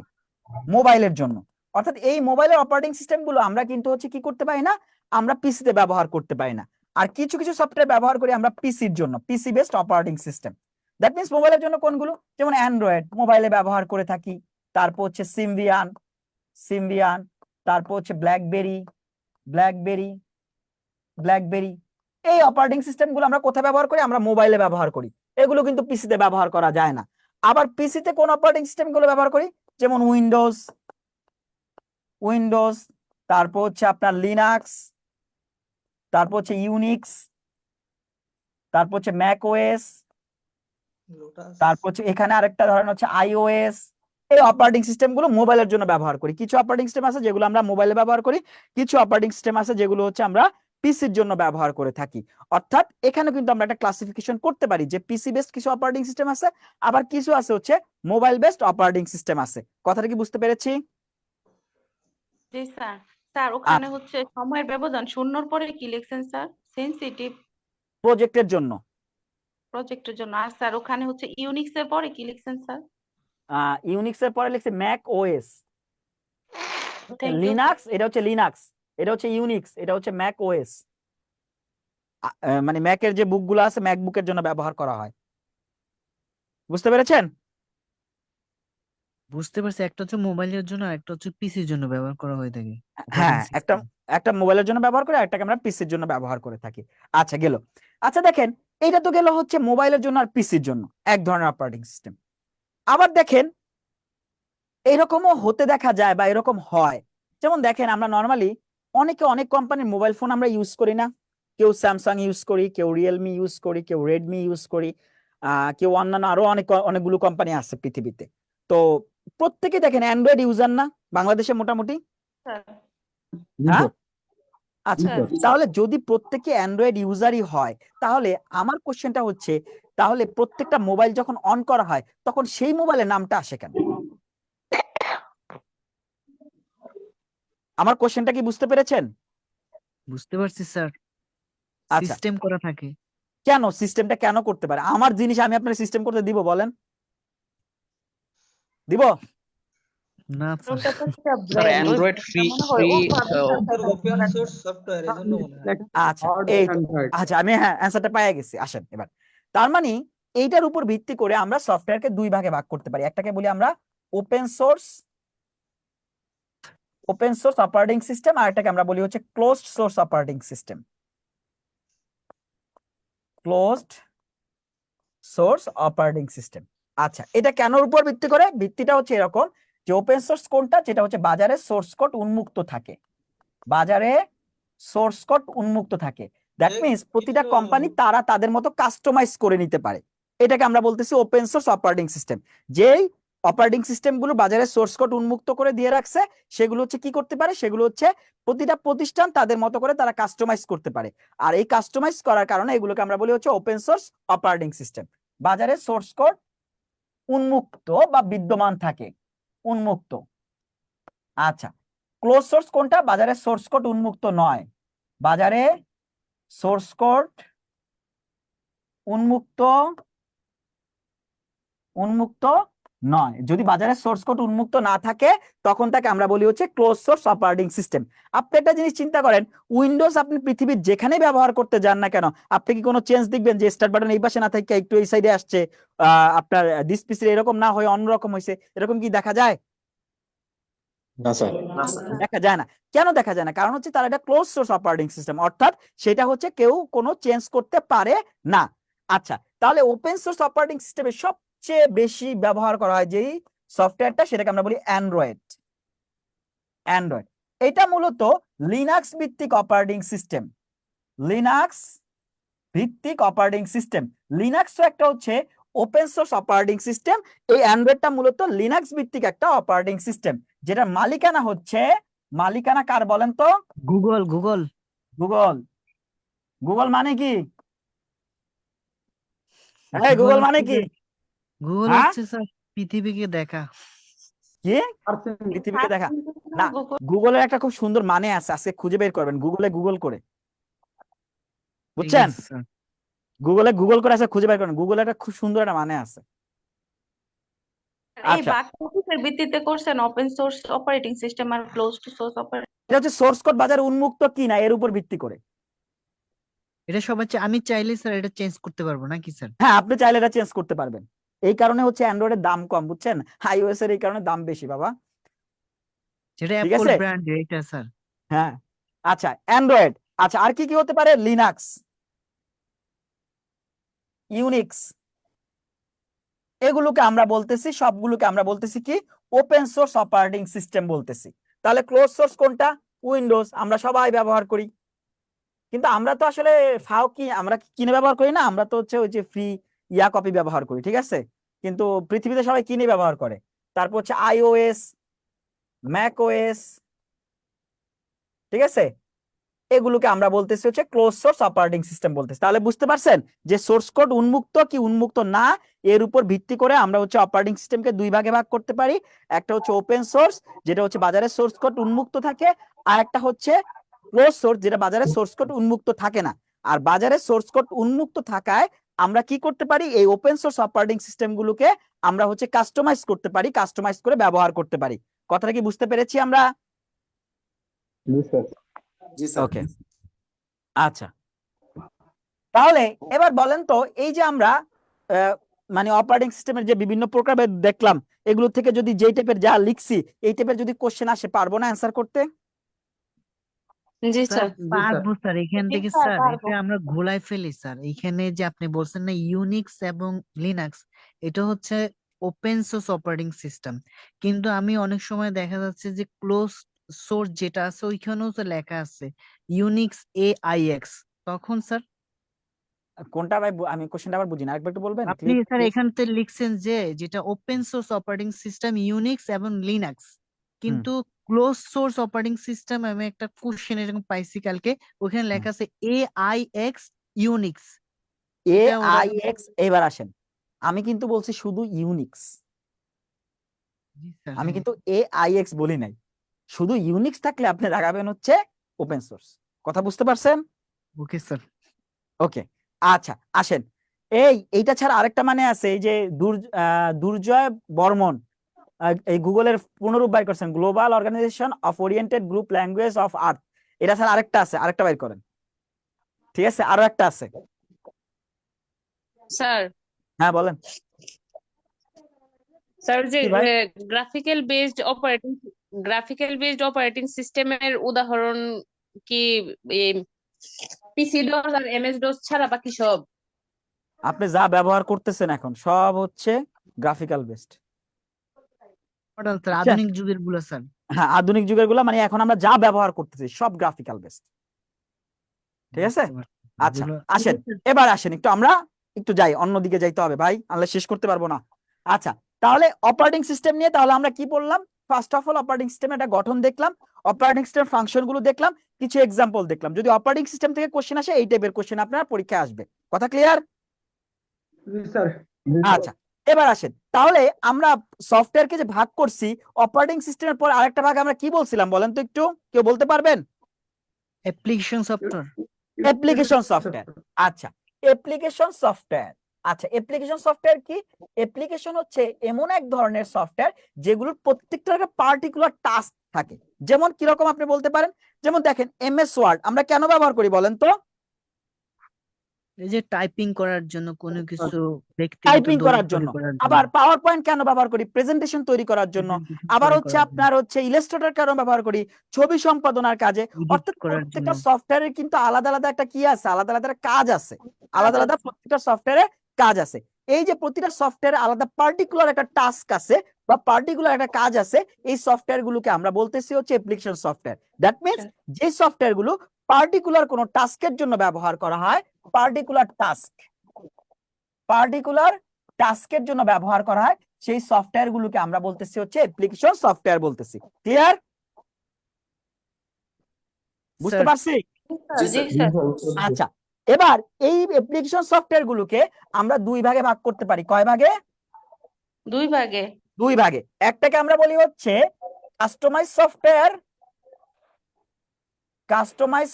Speaker 1: মোবাইলের জন্য। অর্থাৎ এই মোবাইলের অপারেটিং সিস্টেম গুলো আমরা কিন্তু হচ্ছে কি করতে পারি না, আমরা পিসিতে ব্যবহার করতে পারি না। আর কিছু কিছু সফটওয়্যার ব্যবহার করি আমরা পিসির জন্য, PC based operating system. That means মোবাইলের জন্য কোনগুলো? যেমন অ্যান্ড্রয়েড মোবাইলে ব্যবহার করে থাকি, তারপর হচ্ছে সিম্বিয়ান, সিম্বিয়ান, তারপর হচ্ছে ব্ল্যাকবেরি, ব্ল্যাকবেরি, ব্ল্যাকবেরি। এই অপারেটিং সিস্টেম গুলো আমরা কোথায় ব্যবহার করি? আমরা মোবাইলে ব্যবহার করি। এগুলো কিন্তু পিসিতে ব্যবহার করা যায় না। আবার পিসিতে কোন অপারেটিং সিস্টেম গুলো ব্যবহার করি? যেমন উইন্ডোজ, উইন্ডোজ, তারপর হচ্ছে আপনার লিনাক্স, তারপর হচ্ছে ইউনিক্স, তারপর হচ্ছে ম্যাক ওএস, তারপর হচ্ছে এখানে আরেকটা ধরনের হচ্ছে আইওএস। এই অপারেটিং সিস্টেম গুলো মোবাইলের জন্য ব্যবহার করি। কিছু অপারেটিং সিস্টেম আছে যেগুলো আমরা মোবাইলে ব্যবহার করি, কিছু অপারেটিং সিস্টেম আছে যেগুলো হচ্ছে আমরা পিসির জন্য ব্যবহার করে থাকি। অর্থাৎ এখানে কিন্তু আমরা একটা ক্লাসিফিকেশন করতে পারি যে পিসি বেসড কিছু অপারেটিং সিস্টেম আছে, আবার কিছু আছে হচ্ছে মোবাইল বেসড অপারেটিং সিস্টেম আছে। কথাটা কি বুঝতে পেরেছি?
Speaker 9: জি স্যার। স্যার ওখানে হচ্ছে সময়ের ব্যবধান শূন্যর পরে কি লিখছেন স্যার? সেনসিটিভ
Speaker 1: প্রজেক্টের জন্য
Speaker 9: প্রজেক্টের জন্য। আর স্যার ওখানে হচ্ছে ইউনিক্স এর পরে কি লিখছেন স্যার?
Speaker 1: ইউনিক্স এর পরে লিখছে Mac OS.
Speaker 9: Thank you.
Speaker 1: Linux এটা হচ্ছে লিনাক্স, এটা হচ্ছে ইউনিক্স, এটা হচ্ছে ম্যাক ওএস। মানে ম্যাকের যে বুকগুলো আছে ম্যাকবুকের জন্য ব্যবহার করা হয়। বুঝতে পেরেছেন?
Speaker 5: বুঝতে পারছি, একটা হচ্ছে মোবাইলের জন্য আর একটা হচ্ছে পিসির জন্য ব্যবহার করা হয়ে থাকে
Speaker 1: হ্যাঁ,
Speaker 5: অপারেটিং
Speaker 1: একটা
Speaker 5: সিস্টেম।
Speaker 1: একটা মোবাইলের জন্য ব্যবহার করে, একটাকে আমরা পিসির জন্য ব্যবহার করে থাকি। আচ্ছা গেল। আচ্ছা দেখেন, এইটা তো গেল হচ্ছে মোবাইলের জন্য আর পিসির জন্য এক ধরনের অপারেটিং সিস্টেম। আবার দেখেন এরকমও হতে দেখা যায় বা এরকম হয়, যেমন দেখেন আমরা নর্মালি অনেকে অনেক কোম্পানির মোবাইল ফোন আমরা ইউজ করি না? কেউ স্যামসাং ইউজ করি, কেউ রিয়েলমি ইউজ করি, কেউ রেডমি ইউজ করি, কেউ অন্যান্য আরো অনেকগুলো কোম্পানি আছে পৃথিবীতে। তো প্রত্যেকে দেখেন অ্যান্ড্রয়েড ইউজার না বাংলাদেশে মোটামুটি?
Speaker 9: স্যার
Speaker 7: জি
Speaker 1: হ্যাঁ,
Speaker 7: স্যার।
Speaker 1: আচ্ছা।
Speaker 9: স্যার
Speaker 1: তাহলে যদি প্রত্যেকে অ্যান্ড্রয়েড ইউজারই হয়, তাহলে আমার কোশ্চেনটা হচ্ছে তাহলে প্রত্যেকটা মোবাইল যখন অন করা হয় তখন সেই মোবাইলের নামটা আসে কেন? আমার কোশ্চেনটা কি বুঝতে পেরেছেন?
Speaker 5: বুঝতে পারছি স্যার,
Speaker 1: আচ্ছা,
Speaker 5: সিস্টেম করা থাকে।
Speaker 1: কেন সিস্টেমটা কেন করতে পারে? আমার জিনিস আমি আপনার সিস্টেম করতে দিব? বলেন, দিব?
Speaker 5: না স্যার,
Speaker 9: ওটা তো একটা
Speaker 11: স্যার
Speaker 9: ব্র্যান্ড, ওই
Speaker 11: অ্যান্ড্রয়েড
Speaker 9: ব্র্যান্ডটা মনে হয় ওভাবে
Speaker 2: ওপেন সোর্স সফটওয়্যার এজন্য মনে হয়
Speaker 1: আচ্ছা
Speaker 3: হার্ড
Speaker 1: এই তো,
Speaker 3: এন্ড হার্ড।
Speaker 1: আচ্ছা আমি হ্যাঁ অ্যান্সারটা পেয়ে গেছি। আসেন এবার, তার মানে এইটার উপর ভিত্তি করে আমরা সফটওয়্যারকে দুই ভাগে ভাগ করতে পারি। একটাকে বলি আমরা open source, open source operating system, আর একটাকে আমরা বলি হচ্ছে closed source operating system, closed source operating system. আচ্ছা, এটা কেনর উপর ভিত্তি করে? ভিত্তিটা হচ্ছে এরকম যে ওপেন সোর্স কোনটা? যেটা হচ্ছে বাজারে সোর্স কোড উন্মুক্ত থাকে, বাজারে সোর্স কোড উন্মুক্ত থাকে। দ্যাট মিনস প্রতিটা কোম্পানি তারা তাদের মতো কাস্টমাইজ করে নিতে পারে। এটাকে আমরা বলতেছি ওপেন সোর্স অপারেটিং সিস্টেম। যেই অপারেটিং সিস্টেম গুলো বাজারে সোর্স কোড উন্মুক্ত করে দিয়ে রাখছে সেগুলো হচ্ছে কি করতে পারে? সেগুলো হচ্ছে প্রতিটা প্রতিষ্ঠান তাদের মতো করে তারা কাস্টমাইজ করতে পারে। আর এই কাস্টমাইজ করার কারণে এগুলোকে আমরা বলি হচ্ছে ওপেন সোর্স অপারেটিং সিস্টেম। বাজারে সোর্স কোড উন্মুক্ত বা বিদ্যমান থাকে, উন্মুক্ত। আচ্ছা, ক্লোজ সোর্স কোনটা? বাজারে সোর্স কোড উন্মুক্ত নয়, বাজারে সোর্স কোড উন্মুক্ত উন্মুক্ত নয়। যদি বাজারে সোর্স কোড উন্মুক্ত না থাকে তখন তাকে আমরা বলি হচ্ছে ক্লোজ সোর্স অপারেটিং সিস্টেম। আপনি একটা জিনিস চিন্তা করেন, উইন্ডোজ আপনি পৃথিবীর যেখানে ব্যবহার করতে যান না কেন, আপনি কি কোনো চেঞ্জ দেখবেন যে স্টার্ট বাটন এই পাশে না থেকে একটু এই সাইডে আসছে, আপনার দিস পিসি এরকম না হয়ে অন্যরকম হয়েছে, এরকম কি দেখা যায়?
Speaker 11: না স্যার।
Speaker 1: দেখা যায় না। কেন দেখা যায় না? কারণ হচ্ছে তার একটা ক্লোজ সোর্স অপারেটিং সিস্টেম, অর্থাৎ সেটা হচ্ছে কেউ কোনো চেঞ্জ করতে পারে না। আচ্ছা, তাহলে ওপেন সোর্স অপারেটিং সিস্টেমে সবচেয়ে বেশি ব্যবহার করা হয় যেই সফটওয়্যারটা, সেটাকে আমরা বলি অ্যান্ড্রয়েড। অ্যান্ড্রয়েড এটা মূলত লিনাক্স ভিত্তিক অপারেটিং সিস্টেম। লিনাক্স ভিত্তিক অপারেটিং সিস্টেম। লিনাক্স একটা হচ্ছে ওপেন সোর্স অপারেটিং সিস্টেম, এই অ্যান্ড্রয়েডটা মূলত লিনাক্স ভিত্তিক একটা অপারেটিং সিস্টেম, যেটা মালিকানা হচ্ছে, মালিকানা কার বলেন তো?
Speaker 5: Google Google
Speaker 1: Google. গুগল মানে কি? এই গুগল মানে কি?
Speaker 5: গুগল
Speaker 1: হ্যাঁ?
Speaker 5: হচ্ছে স্যার পৃথিবীকে দেখা।
Speaker 1: কি? পৃথিবীকে দেখা না,
Speaker 9: Google-
Speaker 1: গুগলের একটা খুব সুন্দর মানে আছে, আজকে খুঁজে বের করবেন গুগলে গুগল করে,
Speaker 5: ঠিক
Speaker 1: বুঝছেন?
Speaker 5: আছে স্যার।
Speaker 1: গুগলে গুগল করে আছে, খুঁজে বের করেন, গুগলের একটা খুব সুন্দর একটা মানে আছে।
Speaker 9: এই
Speaker 1: আচ্ছা,
Speaker 9: বাক্য কিসের ভিত্তিতে করছেন? ওপেন সোর্স অপারেটিং সিস্টেম আর ক্লোজ টু সোর্স অপারেটিং।
Speaker 1: এটা হচ্ছে সোর্স কোড বাজারে উন্মুক্ত কি না এর উপর ভিত্তি করে।
Speaker 5: এটা সবাই আমি চাইলে স্যার এটা চেঞ্জ করতে পারবো নাকি স্যার?
Speaker 1: হ্যাঁ, আপনি চাইলে এটা চেঞ্জ করতে পারবেন। এই কারণে হচ্ছে অ্যান্ড্রয়েডের দাম কম, বুঝছেন? আইওএস এর এই কারণে দাম বেশি বাবা।
Speaker 5: যেটা
Speaker 1: ঠিক
Speaker 5: অ্যাপল
Speaker 1: আছে?
Speaker 5: ব্র্যান্ড এটা স্যার।
Speaker 1: হ্যাঁ, আচ্ছা অ্যান্ড্রয়েড। আচ্ছা, আর কি কি হতে পারে? লিনাক্স, ইউনিক্স, এগুলোকে আমরা বলতেছি, সবগুলোকে আমরা বলতেছি কি ওপেন সোর্স অপারেটিং সিস্টেম বলতেছি। তাহলে ক্লোজ সোর্স কোনটা? উইন্ডোজ, আমরা সবাই ব্যবহার করি। কিন্তু আমরা তো আসলে ফাও কি আমরা কিনে ব্যবহার করি না, আমরা তো হচ্ছে ওই যে ফ্রি কপি ব্যবহার করি, ঠিক আছে? কিন্তু পৃথিবীতে সবাই কিনে ব্যবহার করে। তারপর হচ্ছে আইওএস, ম্যাক ওএস, ঠিক আছে? এগুলোকে আমরা বলতেছি হচ্ছে ক্লোজ সোর্স অপারেটিং সিস্টেম বলতেছি। তাহলে বুঝতে পারছেন যে সোর্স কোড উন্মুক্ত কি উন্মুক্ত না এর উপর ভিত্তি করে আমরা হচ্ছে অপারেটিং সিস্টেমকে দুই ভাগে ভাগ করতে পারি। একটা হচ্ছে ওপেন সোর্স, যেটা হচ্ছে বাজারে সোর্স কোড উন্মুক্ত থাকে, আর একটা হচ্ছে ক্লোজ সোর্স, যেটা বাজারে সোর্স কোড উন্মুক্ত থাকে না। আর বাজারে সোর্স কোড উন্মুক্ত থাকায় আমরা কি করতে পারি? এই ওপেন সোর্স অপারেটিং সিস্টেম গুলোকে আমরা হচ্ছে কাস্টমাইজ করতে পারি, কাস্টমাইজ করে ব্যবহার করতে পারি। কথাটা কি বুঝতে পেরেছি আমরা?
Speaker 7: জি স্যার।
Speaker 1: ওকে, আচ্ছা। তাহলে এবার বলেন তো, এই যে আমরা মানে অপারেটিং সিস্টেমের যে বিভিন্ন প্রকার দেখলাম, এগুলো থেকে যদি যেই টাইপের যা লিখছি এই টাইপের যদি কোশ্চেন আসে, পারবো না অ্যান্সার করতে?
Speaker 9: জি
Speaker 5: স্যার
Speaker 9: স্যার।
Speaker 5: পারবো স্যার। এখান
Speaker 9: জি
Speaker 5: থেকে
Speaker 9: স্যার,
Speaker 5: স্যার
Speaker 9: পারবো।
Speaker 5: এটা আমরা ঘোলাই ফেলি স্যার। এখানে যে আপনি বলছেন না ইউনিক্স এবং লিনাক্স, এটা হচ্ছে ওপেন সোর্স অপারেটিং সিস্টেম, কিন্তু আমি অনেক সময় দেখা যাচ্ছে যে ক্লোজ সোর্স যেটা আছে ওইখানেও তো লেখা আছে ইউনিক্স AIX, তখন স্যার
Speaker 1: কোনটা ভাই? আমি কোশ্চেনটা আবার বুঝি না, আরেকবার একটু বলবেন
Speaker 5: আপনি স্যার
Speaker 1: প্লিজ?
Speaker 5: এখানতে লিখছেন যে যেটা open source operating system Unix এবং লিনাক্স, কিন্তু ক্লোজ সোর্স অপারেটিং সিস্টেম আমি একটা কোশ্চেন এরকম পাইছি কালকে, ওখানে লেখা আছে AIX ইউনিক্স। এটা ওরা
Speaker 1: AIX। এবার আসেন, আমি কিন্তু বলছি শুধু ইউনিক্স,
Speaker 5: জি স্যার।
Speaker 1: আমি কিন্তু AIX বলি নাই। শুধু ইউনিক্স থাকলে আপনি লাগাবেন হচ্ছে ওপেন সোর্স। কথা বুঝতে পারছেন?
Speaker 5: Okay sir.
Speaker 1: ওকে, আচ্ছা আসেন, এইটা ছাড়া আরেকটা মানে আছে, এই যে দুর্জয় বর্মন এই গুগলের পুনরূপ বাইর করছেন, global organization of oriented group language of earth. এটা ছাড়া আরেকটা আছে, আরেকটা বাইর করেন। ঠিক আছে, আরো একটা আছে।
Speaker 8: স্যার
Speaker 1: হ্যাঁ বলেন।
Speaker 8: স্যার যে
Speaker 1: কি ভাই?
Speaker 8: গ্রাফিক্যাল বেসড অপারেটিং সিস্টেমের উদাহরণ কি পিসি ডস আর এমএস ডস ছাড়া বাকি সব?
Speaker 1: আপনি যা ব্যবহার করতেছেন এখন সব হচ্ছে গ্রাফিক্যাল বেসড।
Speaker 5: মডেল স্যার আধুনিক যুগের গুলো স্যার।
Speaker 1: হ্যাঁ, আধুনিক যুগের গুলা মানে এখন আমরা যা ব্যবহার করতেছি সব গ্রাফিক্যাল বেসড। ঠিক আছে, আচ্ছা আসেন, এবার আসেন একটু আমরা একটু যাই, অন্যদিকে যাইতে হবে ভাই, আনলে শেষ করতে পারবো না। আচ্ছা, তাহলে অপারেটিং সিস্টেম নিয়ে তাহলে আমরা কি বললাম? ফার্স্ট অফ অল অপারেটিং সিস্টেমের একটা গঠন দেখলাম, অপারেটিং সিস্টেম ফাংশন গুলো দেখলাম, কিছু এক্সাম্পল দেখলাম। যদি অপারেটিং সিস্টেম থেকে কোশ্চেন আসে এই টাইপের কোশ্চেন আপনার পরীক্ষায় আসবে। কথা ক্লিয়ার?
Speaker 7: জি স্যার।
Speaker 1: আচ্ছা, এবার আসেন, তাহলে আমরা সফটওয়্যারকে যে ভাগ করছি অপারেটিং সিস্টেমের পর আরেকটা ভাগ আমরা কি বলছিলাম বলেন তো, একটু কেউ বলতে পারবেন?
Speaker 5: Application software.
Speaker 1: Application software. আচ্ছা, অ্যাপ্লিকেশন সফটওয়্যার আচ্ছা, অ্যাপ্লিকেশন সফটওয়্যার কি? অ্যাপ্লিকেশন হচ্ছে এমন এক ধরনের সফটওয়্যার যেগুলোর প্রত্যেকটা একটা পার্টিকুলার টাস্ক থাকে। যেমন কিরকম আপনি বলতে পারেন, যেমন দেখেন এমএস ওয়ার্ড আমরা কেন ব্যবহার করি বলেন তো?
Speaker 5: এই যে টাইপিং করার জন্য কোনো কিছু ব্যক্তিগত
Speaker 1: টাইপিং
Speaker 5: দলিল
Speaker 1: করার
Speaker 5: তৈরি
Speaker 1: জন্য।
Speaker 5: করার
Speaker 1: আবার
Speaker 5: জন্য,
Speaker 1: পাওয়ার পয়েন্ট কেন ব্যবহার করি? প্রেজেন্টেশন তৈরি করার জন্য।
Speaker 5: presentation
Speaker 1: আবার
Speaker 5: তৈরি
Speaker 1: হচ্ছে
Speaker 5: করার জন্য,
Speaker 1: আপনার হচ্ছে ইলাস্ট্রেটর কেন ব্যবহার করি? ছবি সম্পাদনার কাজে।
Speaker 5: এডিট
Speaker 1: অর্থাৎ
Speaker 5: করার জন্য।
Speaker 1: প্রত্যেকটা সফটওয়্যারের কিন্তু আলাদা আলাদা একটা কি আছে, আলাদা আলাদা একটা কাজ আছে, আলাদা
Speaker 9: কাজ
Speaker 1: আলাদা
Speaker 9: আছে।
Speaker 1: প্রত্যেকটা সফটওয়্যারে কাজ আছে। এই যে প্রতিটা সফটওয়্যারে আলাদা পার্টিকুলার একটা টাস্ক আছে বা পার্টিকুলার একটা কাজ আছে, এই সফটওয়্যার গুলোকে আমরা বলতেছি হচ্ছে অ্যাপ্লিকেশন সফটওয়্যার। দ্যাট মিনস যে সফটওয়্যার গুলো পার্টিকুলার কোনো টাস্কের জন্য ব্যবহার করা হয়, পার্টিকুলার টাস্কের জন্য ব্যবহার করা হয়, সেই সফটওয়্যার গুলোকে আমরা বলতেছি হচ্ছে অ্যাপ্লিকেশন সফটওয়্যার বলতেছি। ক্লিয়ার? বুঝতে
Speaker 5: স্যার,
Speaker 1: পারছি?
Speaker 9: জি স্যার।
Speaker 1: আচ্ছা, এবার এই অ্যাপ্লিকেশন সফটওয়্যার গুলোকে আমরা দুই ভাগে ভাগ করতে পারি। কয় ভাগে?
Speaker 9: 2 ভাগে।
Speaker 1: দুই ভাগে। একটাকে আমরা বলি হচ্ছে কাস্টমাইজ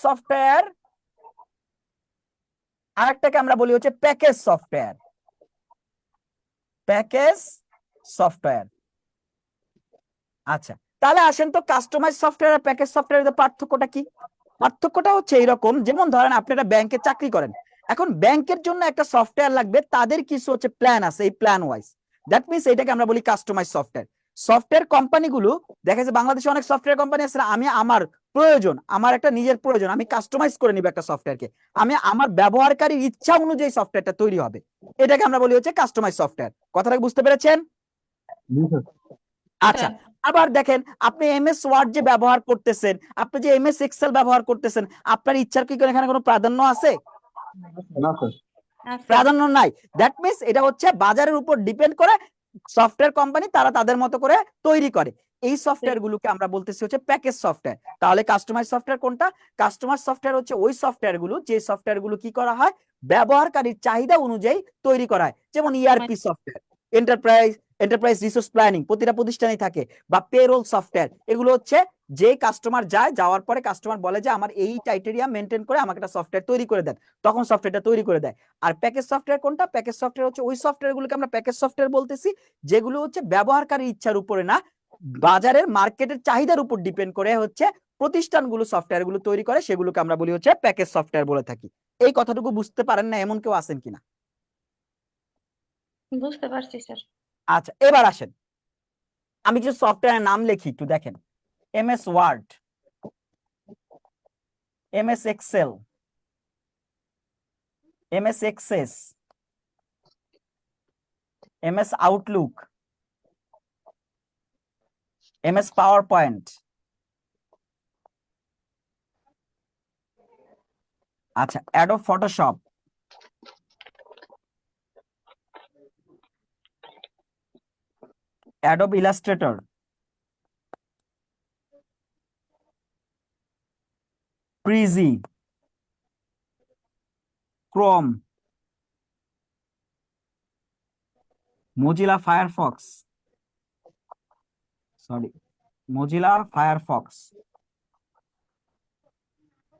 Speaker 1: সফটওয়্যার, আর একটাকে আমরা বলি হচ্ছে প্যাকেজ সফটওয়্যার। আচ্ছা, তাহলে আসেন তো কাস্টমাইজ সফটওয়্যার আর প্যাকেজ সফটওয়্যারের পার্থক্যটা কি? পার্থক্যটা হচ্ছে এইরকম, যেমন ধরেন আপনি একটা ব্যাংকে চাকরি করেন, এখন ব্যাংকের জন্য একটা সফটওয়্যার লাগবে, তাদের কিছু হচ্ছে প্ল্যান আছে, এই প্ল্যান ওয়াইজ। দ্যাট মিনস এটাকে আমরা বলি কাস্টমাইজ সফটওয়্যার কোম্পানিগুলো দেখা যাচ্ছে, বাংলাদেশে অনেক সফটওয়্যার কোম্পানি আছে না, আমি আমার একটা নিজের প্রয়োজন, আমি কাস্টমাইজ করে নিব একটা সফটওয়্যারকে, আমি আমার ব্যবহারকারীর ইচ্ছা অনুযায়ী সফটওয়্যারটা তৈরি হবে, এটাকে আমরা বলি হচ্ছে কাস্টমাইজ সফটওয়্যার। কথাটা বুঝতে পেরেছেন? আচ্ছা, আবার দেখেন আপনি এমএস ওয়ার্ড যে ব্যবহার করতেছেন, আপনি যে এমএস এক্সেল ব্যবহার করতেছেন, আপনার ইচ্ছার কি এখানে কোনো প্রাধান্য আছে?
Speaker 11: না স্যার।
Speaker 9: আছে।
Speaker 1: প্রাধান্য নাই। দ্যাট মিনস এটা হচ্ছে বাজারের উপর ডিপেন্ড করে, সফটওয়্যার কোম্পানি তারা তাদের মতো করে তৈরি করে। এই সফটওয়্যার গুলোকে আমরা বলতেছি হচ্ছে প্যাকেজ সফটওয়্যার। তাহলে কাস্টমাইজ সফটওয়্যার কোনটা? কাস্টমার সফটওয়্যার হচ্ছে ওই সফটওয়্যার গুলো, যে সফটওয়্যার গুলো কি করা হয়, ব্যবহারকারীর চাহিদা অনুযায়ী তৈরি করা হয়। যেমন ERP software, enterprise resource planning প্রতিটা প্রতিষ্ঠানেই থাকে, বা পেরোল সফটওয়্যার। এগুলো হচ্ছে যে কাস্টমার যাওয়ার পরে কাস্টমার বলে যে আমার এই ক্রাইটেরিয়া মেনটেন করে আমাকে একটা সফটওয়্যার তৈরি করে দেন, তখন সফটওয়্যারটা তৈরি করে দেয়। আর প্যাকেজ সফটওয়্যার কোনটা? প্যাকেজ সফটওয়্যার হচ্ছে ওই সফটওয়্যার গুলোকে আমরা প্যাকেজ সফটওয়্যার বলতেছি, যেগুলো হচ্ছে ব্যবহারকারীর ইচ্ছার উপরে না, বাজারের মার্কেটের চাহিদার উপর ডিপেন্ড করে হচ্ছে প্রতিষ্ঠানগুলো সফটওয়্যার গুলো তৈরি করে, সেগুলোকে আমরা বলি হচ্ছে প্যাকেজ সফটওয়্যার বলে থাকি। এই কথাটুকু বুঝতে পারেন না এমন কেউ আছেন কিনা?
Speaker 9: বুঝতে পারছি স্যার।
Speaker 1: আচ্ছা, এবার আসেন আমি কিছু সফটওয়্যারের নাম লিখি, একটু দেখেন। MS Word, MS Excel, MS Access, MS Outlook, MS PowerPoint. আচ্ছা, Adobe Photoshop, Adobe Illustrator, Prezi, Chrome, Mozilla Firefox,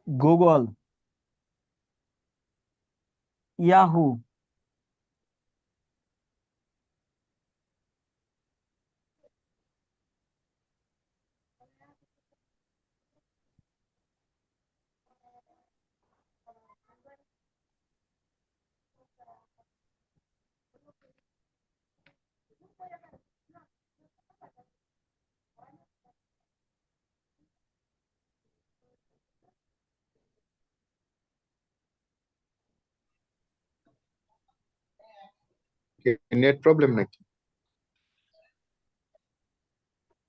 Speaker 1: Google, Yahoo,
Speaker 11: net problem নাকি?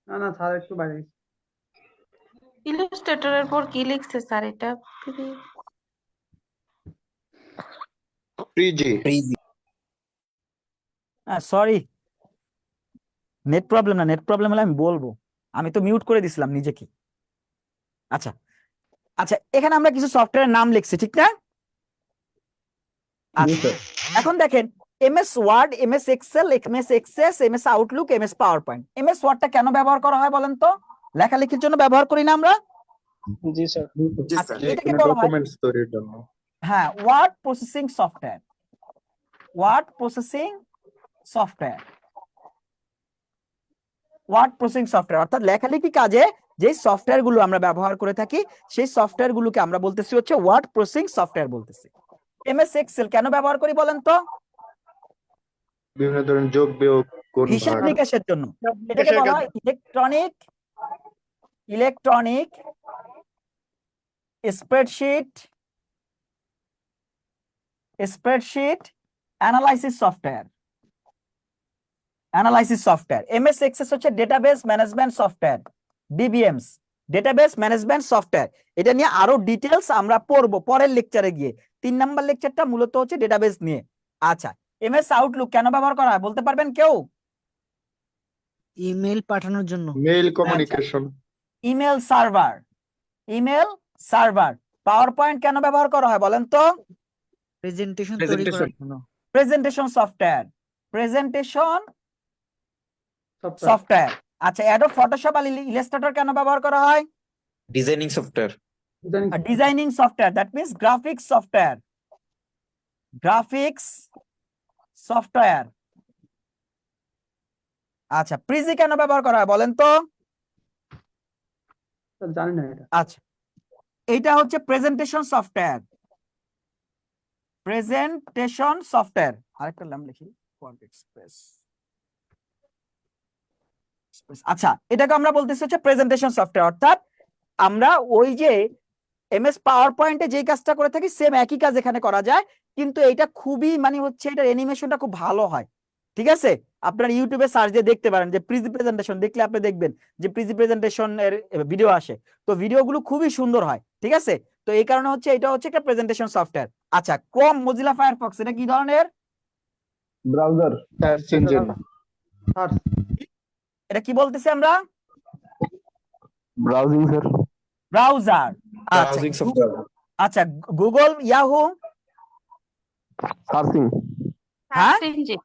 Speaker 7: না স্যার, একটু বাইরে।
Speaker 9: ইলাস্ট্রেটরের পর কি লিখছে স্যার এটা?
Speaker 11: প্রিজি।
Speaker 1: সরি, নেট প্রবলেম না, নেট প্রবলেম হলে আমি বলবো, আমি তো মিউট করে দিছিলাম নিজেকে। আচ্ছা আচ্ছা, এখানে আমরা কিছু সফটওয়্যারের নাম লিখছি, ঠিক না? আচ্ছা, এখন দেখেন MS Word, MS Excel, MS Access, MS Outlook, MS PowerPoint. MS ওয়ার্ডটা কেন ব্যবহার করা হয় বলেন তো? লেখালেখির জন্য ব্যবহার করি না আমরা?
Speaker 4: জি স্যার।
Speaker 1: আচ্ছা, এটাকে বলা হয়
Speaker 11: ডকুমেন্টস তৈরির জন্য।
Speaker 1: হ্যাঁ, word processing software. Word processing software. Word processing software অর্থাৎ লেখালেখি কাজে যে সফটওয়্যার গুলো আমরা ব্যবহার করে থাকি সেই সফটওয়্যার গুলোকে আমরা বলতেছি হচ্ছে ওয়ার্ড প্রসেসিং সফটওয়্যার বলতেছি। এমএস এক্সেল কেন ব্যবহার করি বলেন তো?
Speaker 11: বিভিন্ন ধরনের যোগ বিয়োগ গুণ
Speaker 1: হিসাব
Speaker 11: ভাগ
Speaker 1: নিকাশের জন্য। এটাকে বলা হয় electronic spreadsheet analysis software. MS Access হচ্ছে database management software, DBMS, database management software. এটা নিয়ে আরো ডিটেলস আমরা পড়বো পরের লেকচারে গিয়ে। 3 নাম্বার লেকচারটা মূলত হচ্ছে ডেটাবেস নিয়ে। আচ্ছা, এমএস আউটলুক কেন ব্যবহার করা হয় বলতে পারবেন কেউ?
Speaker 5: ইমেল পাঠানোর জন্য।
Speaker 11: Mail communication
Speaker 1: email server. Power point কেন ব্যবহার করা হয় বলেন তো?
Speaker 5: প্রেজেন্টেশন তৈরি করার জন্য।
Speaker 1: Presentation software. আচ্ছা, অ্যাডোব ফটোশপ আর ইলাস্ট্রেটর কেন ব্যবহার করা হয়?
Speaker 10: Designing software.
Speaker 1: Designing software, that means graphics software. আচ্ছা, প্রিজি কেন ব্যবহার করা হয় বলেন তো?
Speaker 7: জানি না এটা।
Speaker 1: আচ্ছা, এইটা হচ্ছে প্রেজেন্টেশন সফটওয়্যার। আরেকটা নাম লিখি, কোয়ান্ট এক্সপ্রেস। আচ্ছা, এটাকে আমরা বলতেছি হচ্ছে প্রেজেন্টেশন সফটওয়্যার। অর্থাৎ আমরা ওই যে এমএস পাওয়ার পয়েন্টে যে কাজটা করে থাকি সেম একই কাজ এখানে করা যায়, কিন্তু এটা খুবই মানে হচ্ছে এটার অ্যানিমেশনটা খুব ভালো হয়। ঠিক আছে, আপনারা ইউটিউবে সার্চ দিয়ে দেখতে পারেন যে প্রিজি প্রেজেন্টেশন দেখলে আপনি দেখবেন যে প্রিজি প্রেজেন্টেশন এর ভিডিও আসে, তো ভিডিওগুলো খুবই সুন্দর হয়। ঠিক আছে, তো এই কারণে হচ্ছে এটা হচ্ছে একটা প্রেজেন্টেশন সফটওয়্যার। আচ্ছা, ক্রোম মোজিলা ফায়ারফক্স এটা কি ধরনের?
Speaker 11: ব্রাউজার সার্চ ইঞ্জিন
Speaker 7: সার্চ
Speaker 1: এটা কি বলতেছি আমরা?
Speaker 11: Browsing sir
Speaker 1: browser. আচ্ছা,
Speaker 10: ব্রাউজিং সফটওয়্যার।
Speaker 1: আচ্ছা, গুগল, ইয়াহু,
Speaker 11: সার্চিং
Speaker 1: হ্যাঁ?
Speaker 9: Search engine.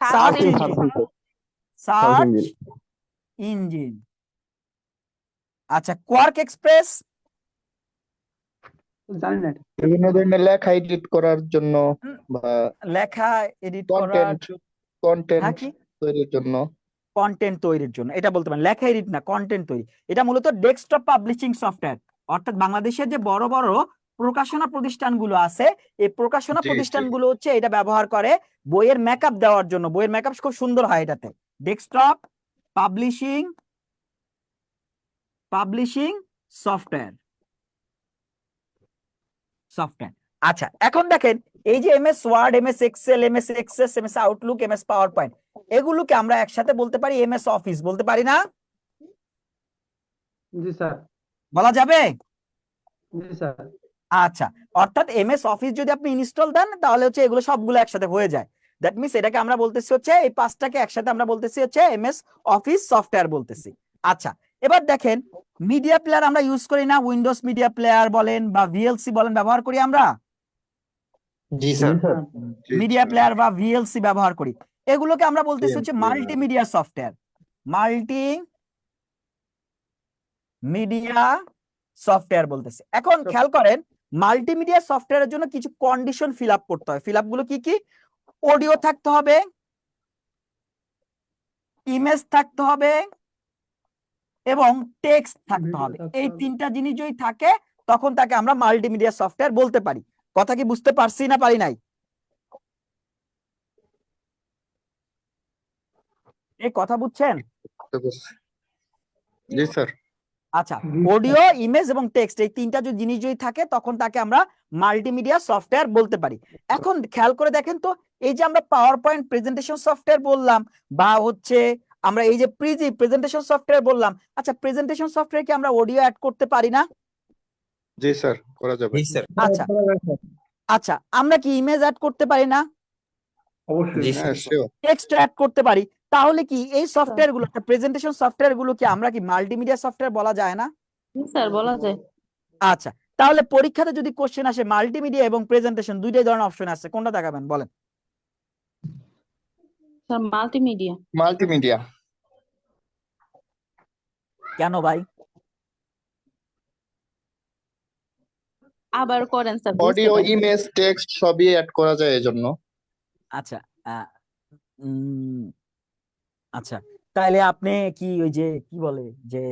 Speaker 1: Search
Speaker 9: search engine.
Speaker 1: Search engine. আচ্ছা, কোয়ার্ক এক্সপ্রেস
Speaker 7: জানি না এটা।
Speaker 11: বিভিন্ন ধরনের লেখা এডিট করার জন্য বা
Speaker 1: লেখা এডিট করার,
Speaker 11: কন্টেন্ট
Speaker 1: হ্যাঁ কি
Speaker 11: তৈরির জন্য।
Speaker 1: কন্টেন্ট তৈরির জন্য এটা বলতে পারেন, লেখা এডিট না, কন্টেন্ট তৈরি। এটা মূলত ডেস্কটপ পাবলিশিং সফটওয়্যার। অর্থাৎ বাংলাদেশের যে বড় বড় প্রকাশনা প্রতিষ্ঠানগুলো আছে, এই প্রকাশনা
Speaker 11: জি,
Speaker 1: প্রতিষ্ঠানগুলো হচ্ছে এটা ব্যবহার করে বইয়ের মেকআপ দেওয়ার জন্য। বইয়ের মেকআপ খুব সুন্দর হয় এটাতে। Desktop publishing software. আচ্ছা, এখন দেখেন এই যে MS Word, MS Excel, MS Access, MS Outlook, MS PowerPoint, এগুলোকে আমরা একসাথে বলতে পারি এমএস অফিস, বলতে পারি না?
Speaker 7: জি স্যার।
Speaker 1: বলা যাবে?
Speaker 7: জি স্যার।
Speaker 1: আচ্ছা, অর্থাৎ এমএস অফিস যদি আপনি ইনস্টল দেন তাহলে হচ্ছে এগুলো সবগুলো একসাথে হয়ে যায়। দ্যাট মিন্স এটাকে আমরা বলতেছি হচ্ছে এই 5টাকে একসাথে আমরা বলতেছি হচ্ছে এমএস অফিস সফটওয়্যার বলতেছি। আচ্ছা, এবার দেখেন মিডিয়া প্লেয়ার আমরা ইউজ করি না? উইন্ডোজ মিডিয়া প্লেয়ার বলেন বা ভিএলসি বলেন, ব্যবহার করি আমরা?
Speaker 10: জি স্যার।
Speaker 1: মিডিয়া প্লেয়ার বা ভিএলসি ব্যবহার করি। এগুলোকে আমরা বলতেছি হচ্ছে মাল্টিমিডিয়া সফটওয়্যার বলতেছি। এখন খেয়াল করেন, মাল্টিমিডিয়া সফটওয়্যারের জন্য কিছু কন্ডিশন ফিল আপ করতে হয়। ফিল আপ গুলো কি কি? অডিও থাকতে হবে, ইমেজ থাকতে হবে এবং টেক্সট থাকতে
Speaker 7: ভিডিও
Speaker 1: হবে।
Speaker 7: থাকতে
Speaker 1: এই
Speaker 7: হবে।
Speaker 1: 3টা জিনিস যদি থাকে তখন তাকে আমরা মাল্টিমিডিয়া সফটওয়্যার বলতে পারি। কথা কি বুঝতে পারছি না পারি নাই? এই কথা বুঝছেন?
Speaker 11: জি স্যার।
Speaker 1: আচ্ছা, অডিও, ইমেজ এবং টেক্সট এই 3টা যদি জিনিস যদি থাকে তখন তাকে আমরা মাল্টিমিডিয়া সফটওয়্যার বলতে পারি। এখন খেয়াল করে দেখেন তো, এই যে আমরা পাওয়ার পয়েন্ট প্রেজেন্টেশন সফটওয়্যার বললাম বা হচ্ছে আমরা এই যে প্রিজি প্রেজেন্টেশন সফটওয়্যার বললাম, আচ্ছা প্রেজেন্টেশন সফটওয়্যার কি আমরা অডিও অ্যাড করতে পারি না?
Speaker 11: জি স্যার, করা যাবে।
Speaker 10: জি স্যার।
Speaker 1: আচ্ছা, আচ্ছা, আমরা কি ইমেজ অ্যাড করতে পারি না?
Speaker 7: অবশ্যই।
Speaker 10: জি
Speaker 11: হ্যাঁ,
Speaker 10: স্যার।
Speaker 11: শিওর।
Speaker 1: টেক্সট অ্যাড করতে পারি। তাহলে কি এই সফটওয়্যার গুলো, প্রেজেন্টেশন সফটওয়্যার গুলো কি আমরা কি মাল্টিমিডিয়া সফটওয়্যার বলা যায় না?
Speaker 9: জি স্যার, বলা যায়।
Speaker 1: আচ্ছা, তাহলে পরীক্ষাতে যদি কোশ্চেন আসে মাল্টিমিডিয়া এবং প্রেজেন্টেশন দুইটাই ধরনের অপশন আছে, কোনটা দেখাবেন বলেন?
Speaker 9: Sir multimedia.
Speaker 11: মাল্টিমিডিয়া।
Speaker 1: কেন ভাই?
Speaker 9: আবার করেন স্যার, বুঝতে
Speaker 11: অডিও,
Speaker 9: পারছি।
Speaker 11: ইমেজ, টেক্সট সবই অ্যাড করা যায় এজন্য।
Speaker 1: আচ্ছা আহ, উম, আচ্ছা তাহলে আপনি কি ওই যে কি বলে যে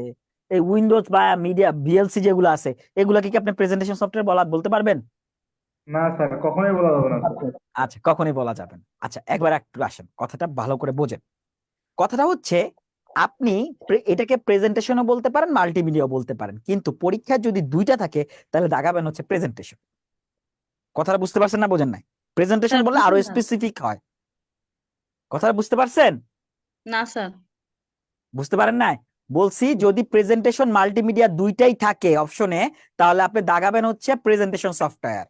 Speaker 1: এই উইন্ডোজ বা মিডিয়া ভিএলসি যেগুলো আছে এগুলা কি আপনি প্রেজেন্টেশন সফটওয়্যার বলতে পারবেন?
Speaker 7: না স্যার, কখনোই বলা যাবে না স্যার।
Speaker 1: আচ্ছা কখনই বলা যাবে না। আচ্ছা একবার একটু আসেন, কথাটা ভালো করে বোঝেন। কথাটা হচ্ছে আপনি এটাকে প্রেজেন্টেশনও বলতে পারেন, মাল্টিমিডিয়াও বলতে পারেন, কিন্তু পরীক্ষায় যদি দুইটা থাকে তাহলে দাগাবেন হচ্ছে প্রেজেন্টেশন। কথাটা বুঝতে পারছেন না বোঝেন নাই? প্রেজেন্টেশন
Speaker 9: স্যার
Speaker 1: বললে আরো
Speaker 9: বুঝলাম না।
Speaker 1: স্পেসিফিক হয়। কথাটা বুঝতে পারছেন?
Speaker 9: না স্যার।
Speaker 1: বুঝতে পারেন নাই? বলছি যদি প্রেজেন্টেশন মাল্টিমিডিয়া দুইটাই থাকে অপশনে, তাহলে আপনি দাগাবেন হচ্ছে প্রেজেন্টেশন সফটওয়্যার।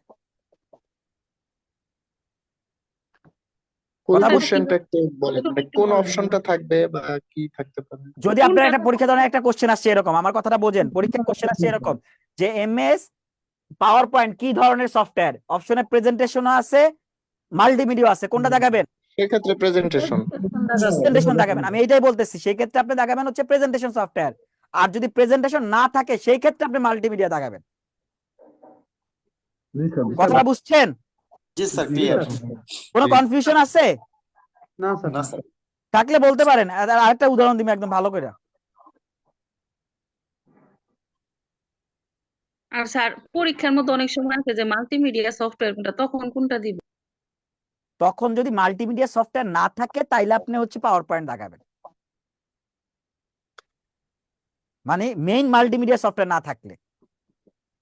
Speaker 11: ওই
Speaker 1: কথা বুঝ
Speaker 11: কোশ্চেনটা একটু বলেন, মানে কোন অপশনটা থাকবে বা কি থাকতে পারে?
Speaker 1: যদি আপনার একটা পরীক্ষা ধরেন একটা কোশ্চেন আসছে এরকম, আমার কথাটা বোঝেন, পরীক্ষার কোশ্চেন আসছে এরকম যে এমএস পাওয়ার পয়েন্ট কি ধরনের সফটওয়্যার, অপশনে প্রেজেন্টেশনও আছে মাল্টিমিডিয়া আছে, কোনটা দাগাবেন?
Speaker 11: সেক্ষেত্রে প্রেজেন্টেশন।
Speaker 1: প্রেজেন্টেশন দাগাবেন। আমি এইটাই বলতেছি, সেই ক্ষেত্রে আপনি দাগাবেন হচ্ছে প্রেজেন্টেশন সফটওয়্যার। আর যদি প্রেজেন্টেশন না থাকে সেই ক্ষেত্রে আপনি মাল্টিমিডিয়া দাগাবেন।
Speaker 7: জি স্যার।
Speaker 1: কথাটা বুঝছেন?
Speaker 10: জি স্যার,
Speaker 7: জি
Speaker 10: ক্লিয়ার।
Speaker 7: স্যার।
Speaker 1: কোনো
Speaker 11: জি।
Speaker 1: কনফিউশন আছে?
Speaker 7: না স্যার।
Speaker 10: না স্যার।
Speaker 1: থাকলে বলতে পারেন। আর আরেকটা উদাহরণ দিবেন একদম ভালো করে।
Speaker 9: আর স্যার পরীক্ষার মধ্যে অনেক সময় আছে যে মাল্টিমিডিয়া সফটওয়্যার কোনটা, তখন কোনটা দিব?
Speaker 1: তখন যদি মাল্টিমিডিয়া সফটওয়্যার না থাকে তাইলে আপনি হচ্ছে পাওয়ার পয়েন্ট দাগাবেন, মানে মেইন মাল্টিমিডিয়া সফটওয়্যার না থাকলে।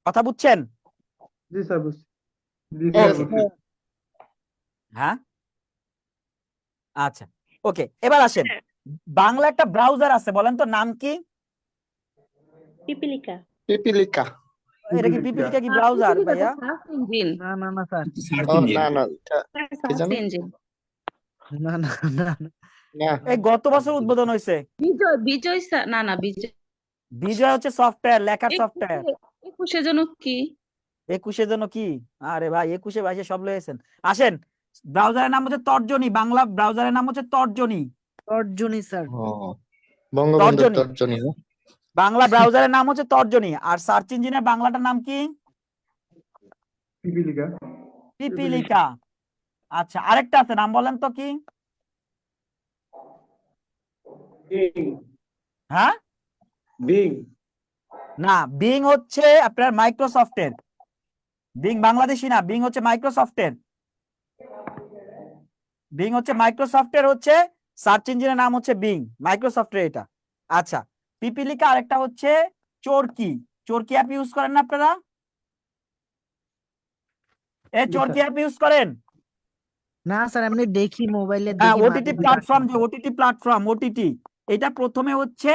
Speaker 1: কথা বুঝছেন?
Speaker 7: জি স্যার, বুঝছি। জি স্যার,
Speaker 1: ওকে
Speaker 7: বুঝছি।
Speaker 1: হ্যাঁ আচ্ছা ওকে, এবার আসেন বাংলা একটা ব্রাউজার আছে, বলেন তো নাম কি?
Speaker 9: পিপিলিকা।
Speaker 11: পিপিলিকা।
Speaker 1: এটা কি পিপিলিকা কি ব্রাউজার ভাইয়া?
Speaker 9: Search engine.
Speaker 5: না না না স্যার,
Speaker 11: ও না না, এটা কি
Speaker 9: সার্চ
Speaker 11: জানো?
Speaker 9: ইঞ্জিন।
Speaker 5: না না না না।
Speaker 11: না,
Speaker 1: এই গত বছর উদ্বোধন হয়েছে।
Speaker 9: বিজয়, বিজয় স্যার, না না বিজয়।
Speaker 1: বিজয় হচ্ছে সফটওয়্যার, লেখার সফটওয়্যার।
Speaker 9: 21 জন কি?
Speaker 1: 21 জন্য কি? আরে ভাই 21 22 সব লয়েছেন। আসেন, ব্রাউজারের নাম হচ্ছে তর্জনী, বাংলা ব্রাউজারের নাম হচ্ছে তর্জনী।
Speaker 5: তর্জনী স্যার।
Speaker 11: ও বঙ্গবন্ধুর
Speaker 1: তর্জনী,
Speaker 11: তর্জনী না?
Speaker 1: বাংলা ব্রাউজারের নাম হচ্ছে তর্জনী। আর সার্চ ইঞ্জিনের বাংলাটার নাম কি?
Speaker 7: পিপিলিকা।
Speaker 1: পিপিলিকা। আচ্ছা আরেকটা আছে, নাম বলেন তো কি? হ্যাঁ
Speaker 7: বিং।
Speaker 1: না, বিং হচ্ছে আপনার মাইক্রোসফটের। বিং বাংলাদেশি না, বিং হচ্ছে মাইক্রোসফটের। বিং হচ্ছে মাইক্রোসফটের, হচ্ছে সার্চ ইঞ্জিনের নাম হচ্ছে বিং, মাইক্রোসফটের এটা। আচ্ছা পিপিলিকা আরেকটা হচ্ছে চরকি। চরকি অ্যাপ ইউজ করেন না আপনারা? চরকি অ্যাপ ইউজ করেন?
Speaker 5: না স্যার, এমনি দেখি মোবাইলে
Speaker 1: হ্যাঁ,
Speaker 5: দেখি
Speaker 1: ওটিটি
Speaker 5: মাঝে
Speaker 1: প্ল্যাটফর্ম, যে
Speaker 5: মাঝে।
Speaker 1: ওটিটি প্ল্যাটফর্ম ওটিটি, এটা প্রথমে হচ্ছে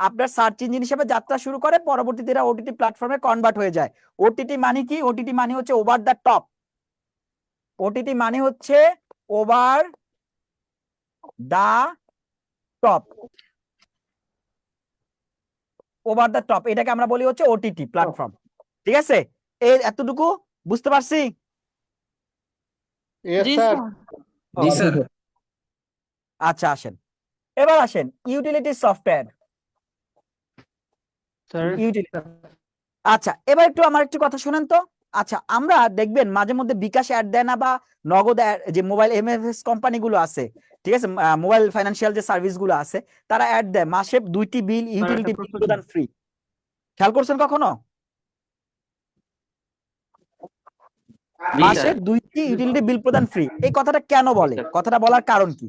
Speaker 1: আপনার সার্চ ইঞ্জিন হিসেবে যাত্রা শুরু করে, পরবর্তীতে এরা ওটিটি প্ল্যাটফর্মে কনভার্ট হয়ে যায়। ওটিটি মানে কি? ওটিটি মানে হচ্ছে ওভার দ্য টপ। ওটিটি মানে হচ্ছে over the top, over the top, এটাকে আমরা বলি হচ্ছে ওটিটি প্ল্যাটফর্ম। ঠিক আছে, এই এতটুকু বুঝতে পারছি?
Speaker 11: Yes sir.
Speaker 10: জি স্যার।
Speaker 1: আচ্ছা আসেন, এবার আসেন ইউটিলিটি সফটওয়্যার।
Speaker 6: স্যার
Speaker 1: ইউটিলিটি, আচ্ছা এবার একটু আমার একটু কথা শুনেন তো। আচ্ছা আমরা দেখবেন মাঝে মধ্যে বিকাশ অ্যাড দেয় না, বা নগদ যে মোবাইল এমএফএস কোম্পানিগুলো আছে, ঠিক আছে, মোবাইল ফাইন্যান্সিয়াল যে সার্ভিস গুলো আছে, তারা অ্যাড দেয় মাসে 2টি বিল, ইউটিলিটি বিল প্রদান ফ্রি। খেয়াল করছেন কখনো? মাসে 2টি ইউটিলিটি বিল প্রদান ফ্রি। এই কথাটা কেন বলে? কথাটা বলার কারণ কি?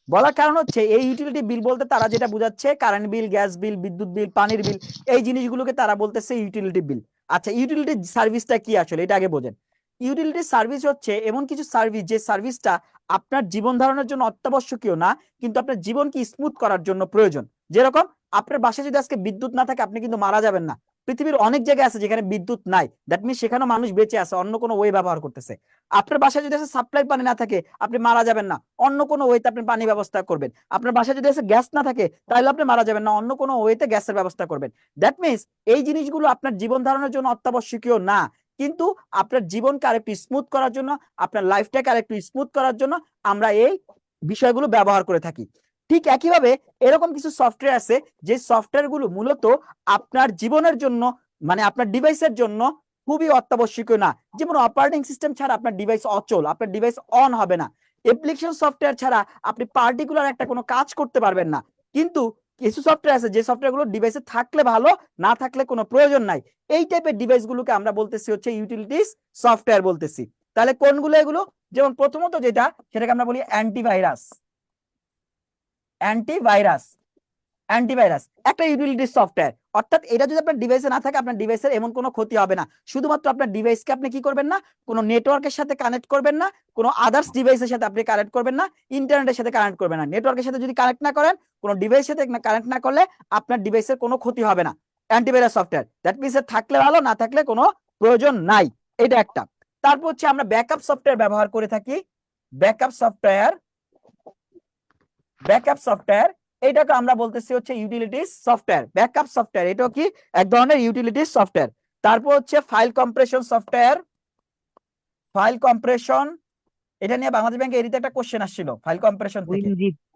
Speaker 1: বলার কারণ হচ্ছে এই ইউটিলিটি বিল বলতে তারা যেটা বুঝাচ্ছে কারেন্ট বিল, গ্যাস বিল, বিদ্যুৎ বিল, পানির বিল, এই জিনিসগুলোকে তারা বলতেছে ইউটিলিটি বিল। আচ্ছা ইউটিলিটি সার্ভিসটা কি আসলে, এটা আগে বোঝেন। ইউটিলিটি সার্ভিস হচ্ছে এমন কিছু সার্ভিস, যে সার্ভিসটা আপনার জীবন ধারণের জন্য অত্যাবশ্যকীয় না, কিন্তু আপনার জীবনকে স্মুথ করার জন্য প্রয়োজন। যেরকম আপনার বাসায় যদি আজকে বিদ্যুৎ না থাকে আপনি কিন্তু মারা যাবেন না। পৃথিবীর অনেক জায়গায় আছে যেখানে বিদ্যুৎ নাই, দ্যাট মিনস সেখানে মানুষ বেঁচে আছে, অন্য কোনো ওয়ে ব্যবহার করতেছে। আপনার বাসায় যদি সাপ্লাই পানি না থাকে আপনি মারা যাবেন না, অন্য কোনো ওয়েতে আপনি পানি ব্যবস্থা করবেন। আপনার বাসায় যদি গ্যাস না থাকে তাহলে আপনি মারা যাবেন না, অন্য কোনো ওয়েতে গ্যাসের ব্যবস্থা করবেন। দ্যাট মিনস এই জিনিসগুলো আপনার জীবন ধারণের জন্য অত্যাবশ্যকীয় না, কিন্তু আপনার জীবনকে আরেকটু স্মুথ করার জন্য, আপনার লাইফটাকে আরেকটু স্মুথ করার জন্য আমরা এই বিষয়গুলো ব্যবহার করে থাকি। ঠিক একইভাবে এরকম কিছু সফটওয়্যার আছে যে সফটওয়্যার গুলো মূলত আপনার জীবনের জন্য, মানে আপনার ডিভাইসের জন্য খুবই অত্যাবশ্যকীয় না। যেমন অপারেটিং সিস্টেম ছাড়া আপনার ডিভাইস অচল, আপনার ডিভাইস অন হবে না। অ্যাপ্লিকেশন সফটওয়্যার ছাড়া আপনি পার্টিকুলার একটা কোনো কাজ করতে পারবেন না। কিন্তু কিছু সফটওয়্যার আছে যে সফটওয়্যারগুলো ডিভাইসে থাকলে ভালো, না থাকলে কোনো প্রয়োজন নাই। এই টাইপের ডিভাইসগুলোকে আমরা বলতেছি হচ্ছে ইউটিলিটিস সফটওয়্যার বলতেছি। তাহলে কোনগুলো এগুলো? যেমন প্রথমত যেটা, সেটাকে আমরা বলি অ্যান্টিভাইরাস। অ্যান্টিভাইরাস অ্যান্টিভাইরাস একটা ইউটিলিটি সফটওয়্যার, অর্থাৎ এটা যদি আপনার ডিভাইসে না থাকে আপনার ডিভাইসের এমন কোনো ক্ষতি হবে না। শুধুমাত্র আপনার ডিভাইসকে আপনি কি করবেন না, কোনো নেটওয়ার্কের সাথে কানেক্ট করবেন না, কোনো আদার্স ডিভাইসের সাথে আপনি কানেক্ট করবেন না, ইন্টারনেটের সাথে কানেক্ট করবেন না। নেটওয়ার্কের সাথে যদি কানেক্ট না করেন, কোনো ডিভাইসের সাথে কানেক্ট না করলে আপনার ডিভাইসের কোনো ক্ষতি হবে না। অ্যান্টিভাইরাস সফটওয়্যার, দ্যাট মিনস থাকলে ভালো, না থাকলে কোনো প্রয়োজন নাই। এটা একটা। তারপর হচ্ছে আমরা ব্যাকআপ সফটওয়্যার ব্যবহার করে থাকি। ব্যাকআপ সফটওয়্যার, ব্যাকআপ সফটওয়্যার এটাকে আমরা বলতেছি হচ্ছে ইউটিলিটিস সফটওয়্যার। ব্যাকআপ সফটওয়্যার এটাও কি এক ধরনের ইউটিলিটিস সফটওয়্যার। তারপর হচ্ছে file compression software. File compression, এটা নিয়ে বাংলাদেশ ব্যাংকে এরিতে একটা কোশ্চেন আসছিল ফাইল কম্প্রেশন থেকে।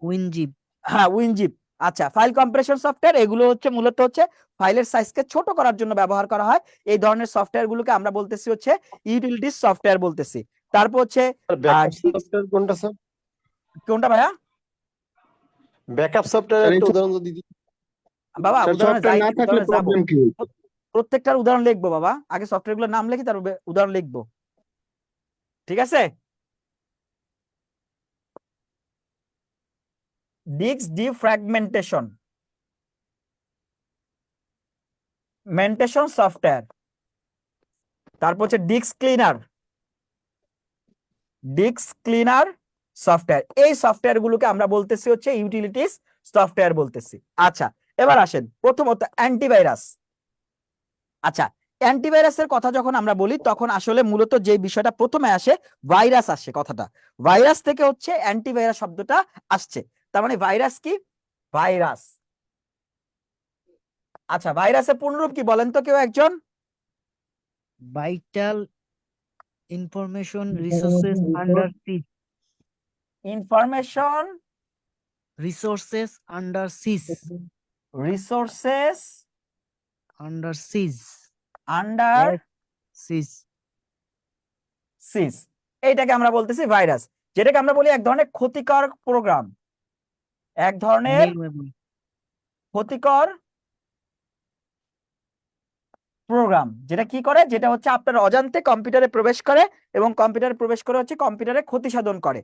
Speaker 5: উইনজিপ।
Speaker 1: হ্যাঁ, উইনজিপ। আচ্ছা, ফাইল কম্প্রেশন সফটওয়্যার এগুলো হচ্ছে মূলত হচ্ছে ফাইলের সাইজকে ছোট করার জন্য ব্যবহার করা হয়। এই ধরনের সফটওয়্যার গুলোকে আমরা বলতেছি হচ্ছে ইউটিলিটিস সফটওয়্যার বলতেছি। তারপর হচ্ছে
Speaker 11: ব্যাকআপ সফটওয়্যার কোনটা স্যার?
Speaker 1: কোনটা ভাইয়া?
Speaker 11: ব্যাকআপ সফটওয়্যার একটা উদাহরণ যদি দিন।
Speaker 1: বাবা
Speaker 11: স্যার
Speaker 1: উদাহরণে
Speaker 11: সফটওয়্যার না
Speaker 1: যাইনি,
Speaker 11: থাকলে
Speaker 1: উদাহরণে যাবো।
Speaker 11: প্রবলেম কি?
Speaker 1: প্রত্যেকটার উদাহরণ লিখবো বাবা, আগে সফটওয়্যার গুলোর নাম লিখি, তার উদাহরণ লিখবো, ঠিক আছে? Disk defragmentation, mentation software. তারপর হচ্ছে disk cleaner, disk cleaner software. এই সফটওয়্যার গুলোকে আমরা বলতেছি হচ্ছে ইউটিলিটিস সফটওয়্যার বলতেছি। আচ্ছা, এবার আসেন প্রথমত অ্যান্টিভাইরাস। আচ্ছা, অ্যান্টিভাইরাসের কথা যখন আমরা বলি তখন আসলে মূলত যে বিষয়টা প্রথমে আসে ভাইরাস আসে। কথাটা ভাইরাস থেকে হচ্ছে অ্যান্টিভাইরাস শব্দটা আসছে। তার মানে ভাইরাস কি? ভাইরাস। আচ্ছা, ভাইরাসের পূর্ণরূপ কি বলেন তো কেউ একজন?
Speaker 5: ভাইটাল ইনফরমেশন রিসোর্সেস আন্ডার সিজ।
Speaker 1: ইনফরমেশন
Speaker 5: রিসোর্সেস আন্ডার সিজ।
Speaker 1: রিসোর্সেস
Speaker 5: আন্ডার সিজ।
Speaker 1: আন্ডার
Speaker 5: সিজ।
Speaker 1: সিজ, এইটাকে আমরা বলতেছি ভাইরাস, যেটাকে আমরা বলি এক ধরনের ক্ষতিকর প্রোগ্রাম, এক ধরনের ক্ষতিকর প্রোগ্রাম। যেটা কি করে, যেটা হচ্ছে আপনার অজান্তে কম্পিউটারে প্রবেশ করে এবং কম্পিউটারে প্রবেশ করে হচ্ছে কম্পিউটারে ক্ষতি সাধন করে,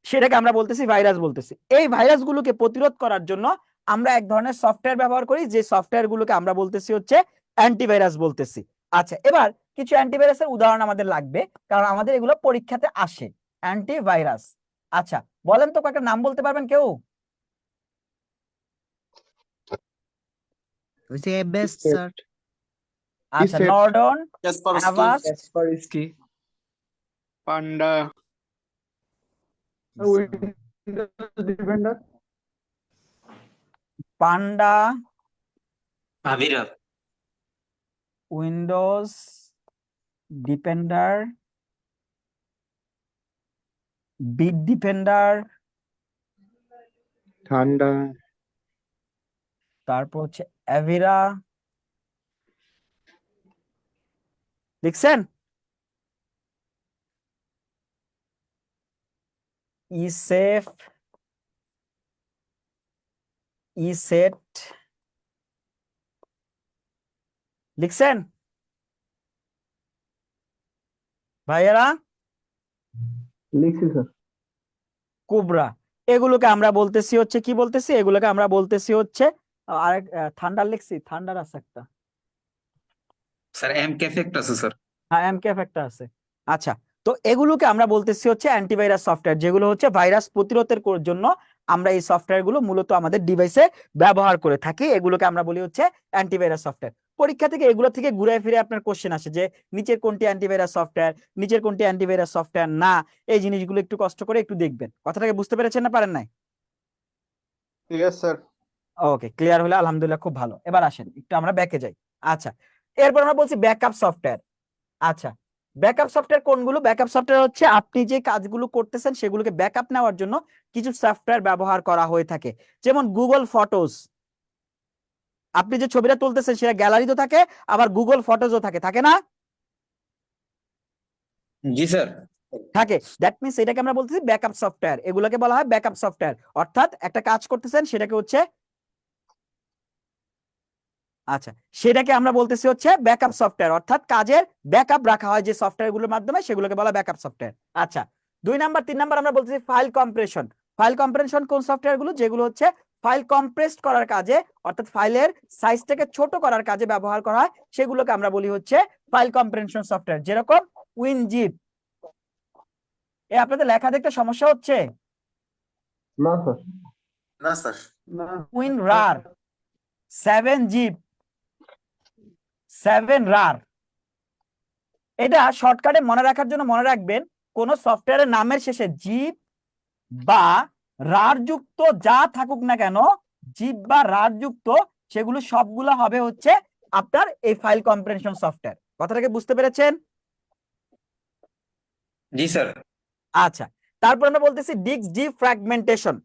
Speaker 1: সেটাকে আমরা বলতেছি ভাইরাস বলতেছি। এই ভাইরাসগুলোকে প্রতিরোধ করার জন্য আমরা এক ধরনের সফটওয়্যার ব্যবহার করি, যে সফটওয়্যার গুলোকে আমরা বলতেছি হচ্ছে অ্যান্টিভাইরাস বলতেছি। আচ্ছা, এবার কিছু অ্যান্টিভাইরাসের উদাহরণ আমাদের লাগবে, কারণ আমাদের এগুলো পরীক্ষাতে আসে। অ্যান্টিভাইরাস, আচ্ছা বলেন তো কয়েকটা নাম বলতে পারবেন কেউ?
Speaker 5: Best sir.
Speaker 1: আচ্ছা, Norton,
Speaker 10: Kaspersky,
Speaker 1: Avast,
Speaker 7: Kaspersky,
Speaker 10: Panda,
Speaker 7: Windows Defender,
Speaker 1: Panda,
Speaker 10: Avira,
Speaker 1: Windows Defender, Bitdefender,
Speaker 11: ঠান্ডা,
Speaker 1: তারপর হচ্ছে অ্যাভিরা। দেখছেন? ইসেফ, ইসেট, লিখছেন ভাইয়েরা?
Speaker 7: লিখছি স্যার।
Speaker 1: কোবরা, এগুলোকে আমরা বলতেছি হচ্ছে কি বলতেছি, এগুলোকে আমরা বলতেছি হচ্ছে আরেক থান্ডার লিখছি, থান্ডার আছে একটা,
Speaker 10: স্যার MKFect আছে স্যার।
Speaker 1: হ্যাঁ এমকেএফ একটা আছে। আচ্ছা, তো এগুলোকে আমরা বলতেছি হচ্ছে অ্যান্টিভাইরাস সফটওয়্যার, যেগুলো হচ্ছে ভাইরাস প্রতিরোধের জন্য আমরা এই সফটওয়্যার গুলো মূলত আমাদের ডিভাইসে ব্যবহার করে থাকি। এগুলোকে আমরা বলি হচ্ছে অ্যান্টিভাইরাস সফটওয়্যার। পরীক্ষা থেকে এগুলো থেকে ঘুরে ফিরে আপনার কোশ্চেন আসে যে নিচের কোনটি অ্যান্টিভাইরাস সফটওয়্যার, নিচের কোনটি অ্যান্টিভাইরাস সফটওয়্যার না। এই জিনিসগুলো একটু কষ্ট করে একটু দেখবেন। কথাটাকে বুঝতে পেরেছেন না পারেন নাই?
Speaker 11: ঠিক আছে স্যার।
Speaker 1: ওকে, ক্লিয়ার হলে আলহামদুলিল্লাহ, খুব ভালো। এবার আসেন একটু আমরা ব্যাকে যাই। আচ্ছা, এরপর আমরা বলছি ব্যাকআপ সফটওয়্যার। আচ্ছা, ব্যাকআপ সফটওয়্যার কোনগুলো? ব্যাকআপ সফটওয়্যার হচ্ছে আপনি যে কাজগুলো করতেছেন সেগুলোকে ব্যাকআপ নেওয়ার জন্য কিছু সফটওয়্যার ব্যবহার করা হয়ে থাকে। যেমন গুগল ফটোস, আপনি যে ছবিটা তুলতেছেন সেটা গ্যালারিতেও থাকে, আবার গুগল ফটোজও থাকে, থাকে না?
Speaker 10: জি স্যার।
Speaker 1: থাকে, দ্যাট মিনস এটাকে আমরা বলতেছি ব্যাকআপ সফটওয়্যার, এগুলোকে বলা হয় ব্যাকআপ সফটওয়্যার। অর্থাৎ একটা কাজ করতেছেন সেটাকে হচ্ছে, আচ্ছা, সেটাকে আমরা বলতেছি হচ্ছে ব্যাকআপ সফটওয়্যার, অর্থাৎ কাজের ব্যাকআপ রাখা হয় যে সফটওয়্যারগুলোর মাধ্যমে, সেগুলোকে বলা ব্যাকআপ সফটওয়্যার। আচ্ছা, 2 নাম্বার 3 নাম্বার আমরা বলতেছি ফাইল কম্প্রেশন। ফাইল কম্প্রেশন কোন সফটওয়্যার গুলো? যেগুলো হচ্ছে ফাইল কম্প্রেসড করার কাজে, অর্থাৎ ফাইলের সাইজটাকে ছোট করার কাজে ব্যবহার করা হয়, সেগুলোকে আমরা বলি হচ্ছে ফাইল কম্প্রেশন সফটওয়্যার, যেরকম উইনজিপ। আপনাদের লেখা দেখতে সমস্যা হচ্ছে?
Speaker 7: না স্যার।
Speaker 10: না স্যার।
Speaker 1: WinRAR, 7zip, 7rar। এটা শর্টকাটে মনে রাখার জন্য মনে রাখবেন, কোন সফটওয়্যারের নামের শেষে জিপ বা রার যুক্ত যা থাকুক না কেন, জিপ বা রার যুক্ত, সেগুলো সবগুলো হবে হচ্ছে আপনার এই ফাইল কম্প্রেশন সফটওয়্যার। কথাটাকে বুঝতে পেরেছেন?
Speaker 10: জি স্যার।
Speaker 1: আচ্ছা, তারপর আমরা বলতেছি ডিস্ক ডিফ্র্যাগমেন্টেশন।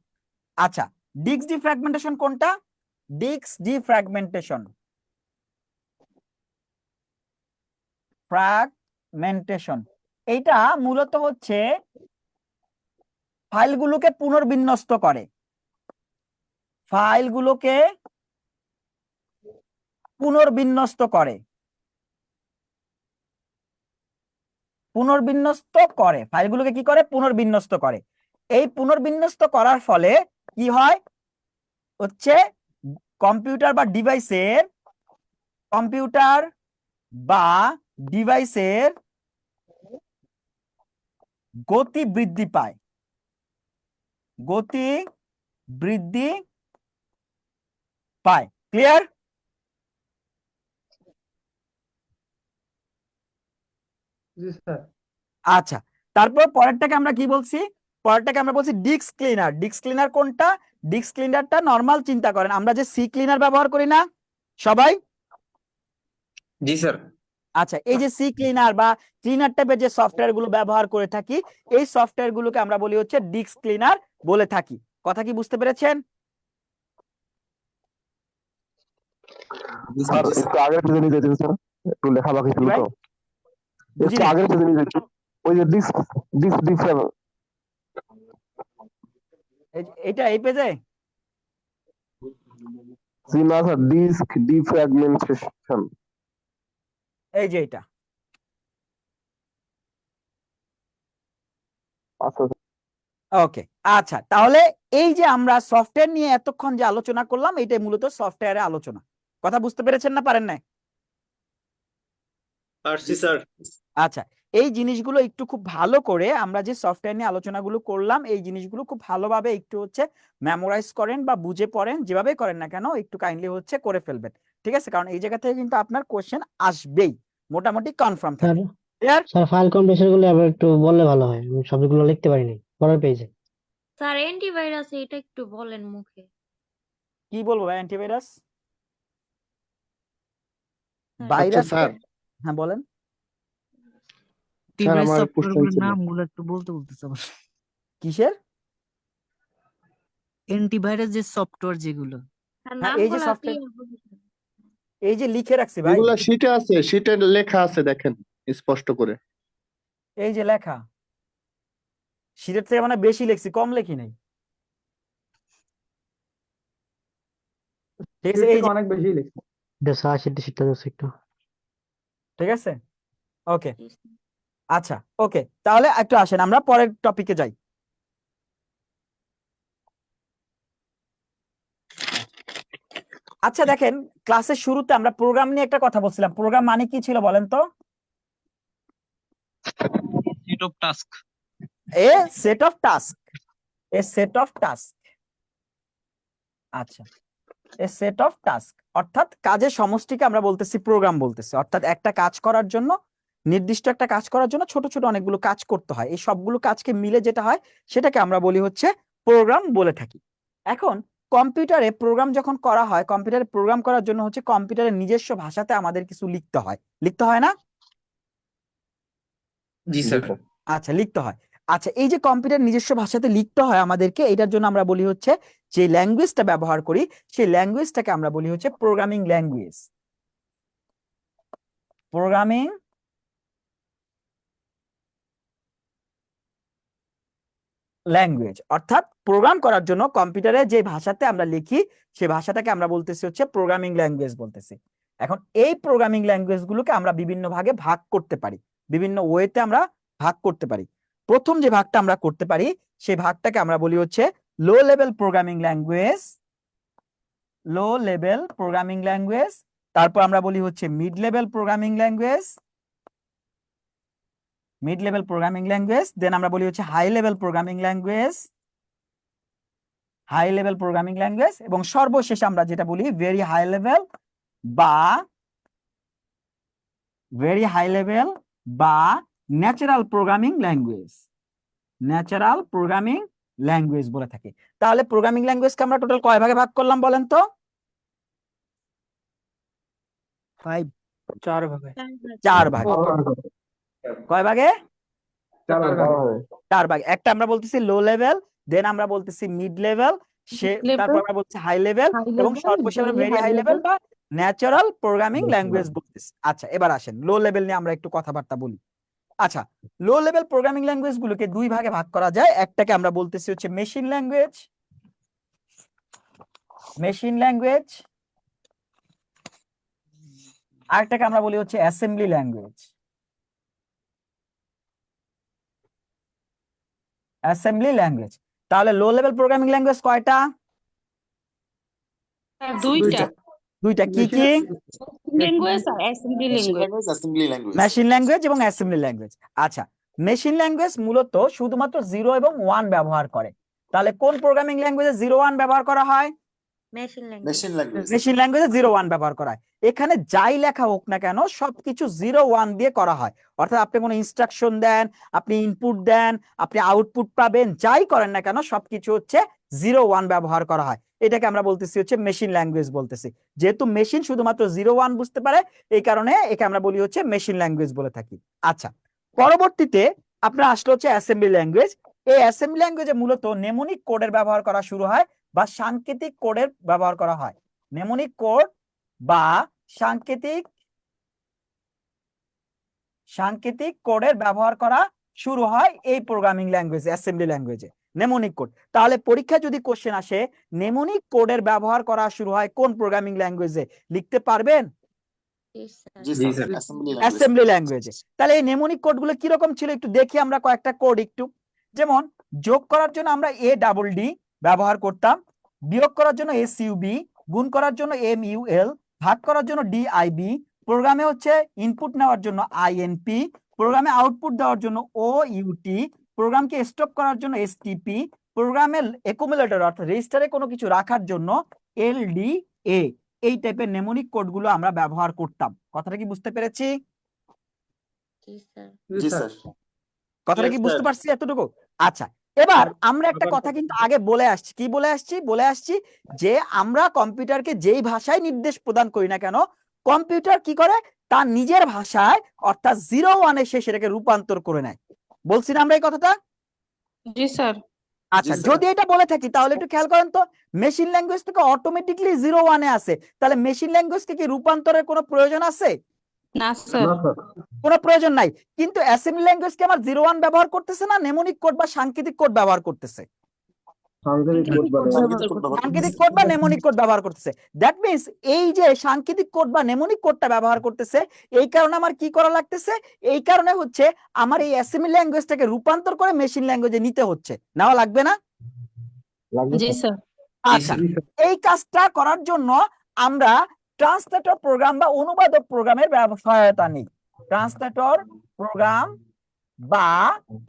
Speaker 1: আচ্ছা, ডিস্ক ডিফ্র্যাগমেন্টেশন কোনটা? ডিস্ক ডিফ্র্যাগমেন্টেশন, ফ্র্যাগমেন্টেশন, এইটা মূলত হচ্ছে ফাইলগুলোকে পুনর্বিন্যস্ত করে, ফাইলগুলোকে পুনর্বিন্যস্ত করে, পুনর্বিন্যস্ত করে, ফাইলগুলোকে কি করে? পুনর্বিন্যস্ত করে। এই পুনর্বিন্যস্ত করার ফলে কি হয় হচ্ছে, কম্পিউটার বা ডিভাইসের, কম্পিউটার বা ডিভাইসের গতি বৃদ্ধি পায়, গতি বৃদ্ধি পায়। ক্লিয়ার?
Speaker 7: জি স্যার।
Speaker 1: আচ্ছা, তারপর পরেরটাকে আমরা কি বলছি? পরেরটাকে আমরা বলছি ডিস্ক ক্লিনার। ডিস্ক ক্লিনার কোনটা? ডিস্ক ক্লিনারটা নরমাল চিন্তা করেন, আমরা যে সি ক্লিনার ব্যবহার করি না সবাই?
Speaker 10: জি স্যার।
Speaker 1: আচ্ছা, এই যে সি ক্লিনার বা ক্লিনার টাইপের যে সফটওয়্যার গুলো ব্যবহার করে থাকি, এই সফটওয়্যার গুলোকে আমরা বলি হচ্ছে ডিস্ক ক্লিনার বলে থাকি। কথা কি বুঝতে পেরেছেন?
Speaker 11: স্যার একটু আগের পেজে নিয়ে যেতেন স্যার, একটু লেখা বাকি ছিল তো, একটু
Speaker 1: বুঝিনি।
Speaker 11: আগের পেজে নিয়ে যেতেন। ওই যে ডিস্ক ডিস্ক
Speaker 1: এটা এই পেজে?
Speaker 11: জি না স্যার, ডিস্ক ডিফ্র্যাগমেন্টেশন।
Speaker 1: এই যে এটা।
Speaker 11: আচ্ছা
Speaker 1: ওকে, আচ্ছা, তাহলে এই যে আমরা সফটওয়্যার নিয়ে এতক্ষণ যে আলোচনা করলাম, এটাই মূলত সফটওয়্যারের আলোচনা। কথা বুঝতে পেরেছেন না পারেন না?
Speaker 4: পারছি স্যার।
Speaker 1: আচ্ছা, এই জিনিসগুলো একটু খুব ভালো করে, আমরা যে সফটওয়্যার নিয়ে আলোচনাগুলো করলাম, এই জিনিসগুলো খুব ভালোভাবে একটু হচ্ছে মেমোরাইজ করেন বা বুঝে পড়েন, যেভাবে করেন না কেন একটু কাইন্ডলি হচ্ছে করে ফেলবেন। ঠিক আছে? কারণ এই জায়গা থেকে কিন্তু আপনার কোশ্চেন আসবেই, মোটামুটি কনফার্ম থাকে। ক্লিয়ার?
Speaker 12: স্যার ফাইল কম্প্রেসর গুলো আবার একটু বললে ভালো হয়, আমি সবগুলো লিখতে পারিনি পরের পেজে।
Speaker 9: স্যার অ্যান্টিভাইরাস এটা একটু বলেন মুখে।
Speaker 1: কি বলবো ভাই? অ্যান্টিভাইরাস,
Speaker 12: আচ্ছা
Speaker 1: ভাইরাস?
Speaker 12: স্যার,
Speaker 1: হ্যাঁ বলেন।
Speaker 12: স্যার
Speaker 5: অ্যান্টিভাইরাস
Speaker 12: আমার
Speaker 5: সফটওয়্যার
Speaker 12: কোশ্চেন
Speaker 5: গুলোর
Speaker 12: ছিল।
Speaker 5: নামগুলো একটু বলতেছে আবার।
Speaker 1: কিসের?
Speaker 5: অ্যান্টিভাইরাস যে সফটওয়্যার যেগুলো।
Speaker 9: স্যার
Speaker 1: হ্যাঁ, এই যে
Speaker 9: নামগুলা
Speaker 1: সফটওয়্যার,
Speaker 9: ক্লিয়ার বলুন।
Speaker 1: এই যে লিখে রাখছি ভাই,
Speaker 11: এগুলা শীটে আছে, শীটে লেখা আছে, দেখেন স্পষ্ট করে।
Speaker 1: এই যে লেখা, শীতের থেকে মানে বেশি লিখছি, কম লেখি নাই। ঠিক আছে, এই যে,
Speaker 7: অনেক বেশি লিখছে।
Speaker 12: স্যার সেটা একটু।
Speaker 1: ঠিক আছে, ওকে। আচ্ছা, ওকে, তাহলে একটু আসেন আমরা পরের টপিকে যাই। আচ্ছা, দেখেন, ক্লাসের শুরুতে আমরা প্রোগ্রাম নিয়ে একটা কথা বলছিলাম। প্রোগ্রাম মানে কি ছিল বলেন তো?
Speaker 10: Set of task.
Speaker 1: A set of task, a set of task. আচ্ছা, এ সেট অফ টাস্ক অর্থাৎ কাজের সমষ্টিকে আমরা বলতেছি প্রোগ্রাম বলতেছি। অর্থাৎ একটা কাজ করার জন্য, নির্দিষ্ট একটা কাজ করার জন্য ছোট ছোট অনেকগুলো কাজ করতে হয়, এই সবগুলো কাজকে মিলে যেটা হয় সেটাকে আমরা বলি হচ্ছে প্রোগ্রাম বলে থাকি। এখন কম্পিউটারে প্রোগ্রাম যখন করা হয়, কম্পিউটারে প্রোগ্রাম করার জন্য হচ্ছে কম্পিউটারের নিজস্ব ভাষাতে আমাদের কিছু লিখতে হয়, লিখতে হয় না?
Speaker 10: জি স্যার।
Speaker 1: আচ্ছা, লিখতে হয়। আচ্ছা, এই যে কম্পিউটার নিজস্ব ভাষাতে লিখতে হয় আমাদেরকে, এটার জন্য আমরা বলি হচ্ছে, যে ল্যাঙ্গুয়েজটা ব্যবহার করি সেই ল্যাঙ্গুয়েজটাকে আমরা বলি হচ্ছে প্রোগ্রামিং ল্যাঙ্গুয়েজ। প্রোগ্রামিং ল্যাঙ্গুয়েজ, অর্থাৎ প্রোগ্রাম করার জন্য কম্পিউটারে যে ভাষাতে আমরা লিখি সেই ভাষাটাকে আমরা বলতেছি হচ্ছে প্রোগ্রামিং ল্যাঙ্গুয়েজ বলতেছি। এখন এই প্রোগ্রামিং ল্যাঙ্গুয়েজ গুলোকে আমরা বিভিন্ন ভাগে ভাগ করতে পারি, বিভিন্ন ওয়েতে আমরা ভাগ করতে পারি। প্রথম যে ভাগটা আমরা করতে পারি সেই ভাগটাকে আমরা বলি হচ্ছে low level programming language, low level programming language. তারপর আমরা বলি হচ্ছে mid level programming language, mid level programming language. Then আমরা বলি হচ্ছে high level programming language, high level programming language. এবং সর্বশেষ আমরা যেটা বলি ভেরি হাই লেভেল বা ভেরি হাই লেভেল বা natural programming language, natural programming language বলে থাকি। তাহলে প্রোগ্রামিং ল্যাঙ্গুয়েজকে আমরা টোটাল কয় ভাগে ভাগ করলাম বলেন তো?
Speaker 5: 5
Speaker 6: 4 ভাগে।
Speaker 1: 4 ভাগে। কয় ভাগে?
Speaker 7: 4 ভাগে।
Speaker 1: 4 ভাগে। একটা আমরা বলতেছি লো লেভেল, দেন আমরা বলতেছি মিড লেভেল, তারপর আমরা বলছি হাই লেভেল, এবং সর্বশেষ আমরা ভেরি হাই লেভেল বা ন্যাচারাল প্রোগ্রামিং ল্যাঙ্গুয়েজ বলতেছি। আচ্ছা, এবার আসেন লো লেভেল নিয়ে আমরা একটু কথাবার্তা বলি। আচ্ছা, লো লেভেল প্রোগ্রামিং ল্যাঙ্গুয়েজ গুলোকে 2 ভাগে ভাগ করা যায়। একটাকে আমরা বলতেছি হচ্ছে মেশিন ল্যাঙ্গুয়েজ, মেশিন ল্যাঙ্গুয়েজ। আরেকটাকে আমরা বলি হচ্ছে অ্যাসেম্বলি ল্যাঙ্গুয়েজ, অ্যাসেম্বলি ল্যাঙ্গুয়েজ। তাহলে লো লেভেল প্রোগ্রামিং ল্যাঙ্গুয়েজ কয়টা?
Speaker 9: দুইটা।
Speaker 1: দুইটা। কি কি?
Speaker 9: ল্যাঙ্গুয়েজ আর অ্যাসেম্বলি ল্যাঙ্গুয়েজ।
Speaker 1: মেশিন ল্যাঙ্গুয়েজ এবং অ্যাসেম্বলি ল্যাঙ্গুয়েজ। আচ্ছা, মেশিন ল্যাঙ্গুয়েজ মূলত শুধুমাত্র 0 এবং 1 ব্যবহার করে। তাহলে কোন প্রোগ্রামিং ল্যাঙ্গুয়েজে 0 1 ব্যবহার করা হয়?
Speaker 9: Machine language.
Speaker 1: মেশিন ল্যাঙ্গুয়েজে 0 1 ব্যবহার করা হয়। এখানে যাই লেখা হোক না কেন সবকিছু 0 1 দিয়ে করা হয়। অর্থাৎ আপনি কোনো ইনস্ট্রাকশন দেন, আপনি ইনপুট দেন, আপনি আউটপুট পাবেন, যাই করেন না কেন সবকিছু হচ্ছে 0 1 ব্যবহার করা হয়। এটাকে আমরা বলতেছি হচ্ছে মেশিন ল্যাঙ্গুয়েজ বলতেছি। যেহেতু মেশিন শুধুমাত্র 0 1 বুঝতে পারে, এই কারণে একে আমরা বলি হচ্ছে মেশিন ল্যাঙ্গুয়েজ বলে থাকি। আচ্ছা, পরবর্তীতে আপনার আসলো হচ্ছে অ্যাসেম্বলি ল্যাঙ্গুয়েজ। এই অ্যাসেম্বলি ল্যাঙ্গুয়েজে মূলত নেমোনিক কোডের ব্যবহার করা শুরু হয় বা সাংকেতিক কোডের ব্যবহার করা হয়। নেমোনিক কোড বা সাংকেতিক কোডের ব্যবহার করা শুরু হয় এই প্রোগ্রামিং ল্যাঙ্গুয়েজ, অ্যাসেম্বলি ল্যাঙ্গুয়েজে, নেমোনিক কোড। তাহলে পরীক্ষায় যদি কোশ্চেন আসে নেমোনিক কোডের ব্যবহার করা শুরু হয় কোন প্রোগ্রামিং ল্যাঙ্গুয়েজে, লিখতে পারবেন? অ্যাসেম্বলি ল্যাঙ্গুয়েজে। তাহলে এই নেমোনিক কোডগুলো কিরকম ছিল একটু দেখি আমরা কয়েকটা কোড একটু। যেমন যোগ করার জন্য আমরা ADD ব্যবহার করতাম, বিয়োগ করার জন্য SUB, গুণ করার জন্য MUL, ভাগ করার জন্য DIB, প্রোগ্রামে হচ্ছে ইনপুট নেওয়ার জন্য INP, প্রোগ্রামে আউটপুট দেওয়ার জন্য OUT, প্রোগ্রামকে স্টপ করার জন্য STP, প্রোগ্রামের একুমুলেটর অর্থাৎ রেজিস্টারে কোনো কিছু রাখার জন্য LDA। এই টাইপের নেমোনিক কোডগুলো আমরা ব্যবহার করতাম। কথাটা কি বুঝতে পেরেছি? কথাটা কি বুঝতে পারছি এতটুকু? আচ্ছা, এবার আমরা একটা কথা কিন্তু আগে বলে আসছি, কি বলে আসছি যে আমরা কম্পিউটারকে যেই ভাষায় নির্দেশ প্রদান করি না কেন কম্পিউটার কি করে তার নিজের ভাষায় অর্থাৎ 0 1 এ সে সেটাকে রূপান্তর করে নেয়। বলছি না আমরা এই কথাটা?
Speaker 9: জি স্যার।
Speaker 1: আচ্ছা, যদি এটা বলে থাকি তাহলে একটু খেয়াল করেন তো, মেশিন ল্যাঙ্গুয়েজ থেকে অটোমেটিকলি 0 1 এ আসে, তাহলে মেশিন ল্যাঙ্গুয়েজকে কি রূপান্তরের কোনো প্রয়োজন আছে?
Speaker 9: না স্যার।
Speaker 1: কোনো প্রয়োজন নাই। কিন্তু অ্যাসেম্বলি ল্যাঙ্গুয়েজ কি আমার 0 1 ব্যবহার করতেছে না নেমোনিক কোড বা সাংকেতিক কোড ব্যবহার করতেছে? সাংকেতিক কোড বা নেমোনিক কোড ব্যবহার করতেছে। দ্যাট মিন্স এই যে সাংকেতিক কোড বা নেমোনিক কোডটা ব্যবহার করতেছে, এই কারণে আমার কি করা লাগতেছে, এই কারণে হচ্ছে আমার এই অ্যাসেম্বলি ল্যাঙ্গুয়েজটাকে রূপান্তর করে মেশিন ল্যাঙ্গুয়েজে নিতে হচ্ছে, নেওয়া লাগবে না?
Speaker 9: জি স্যার।
Speaker 1: আচ্ছা, এই কাজটা করার জন্য আমরা ট্রান্সলেটর প্রোগ্রাম বা অনুবাদক প্রোগ্রামের সহায়তা নিই। ট্রান্সলেটর প্রোগ্রাম বা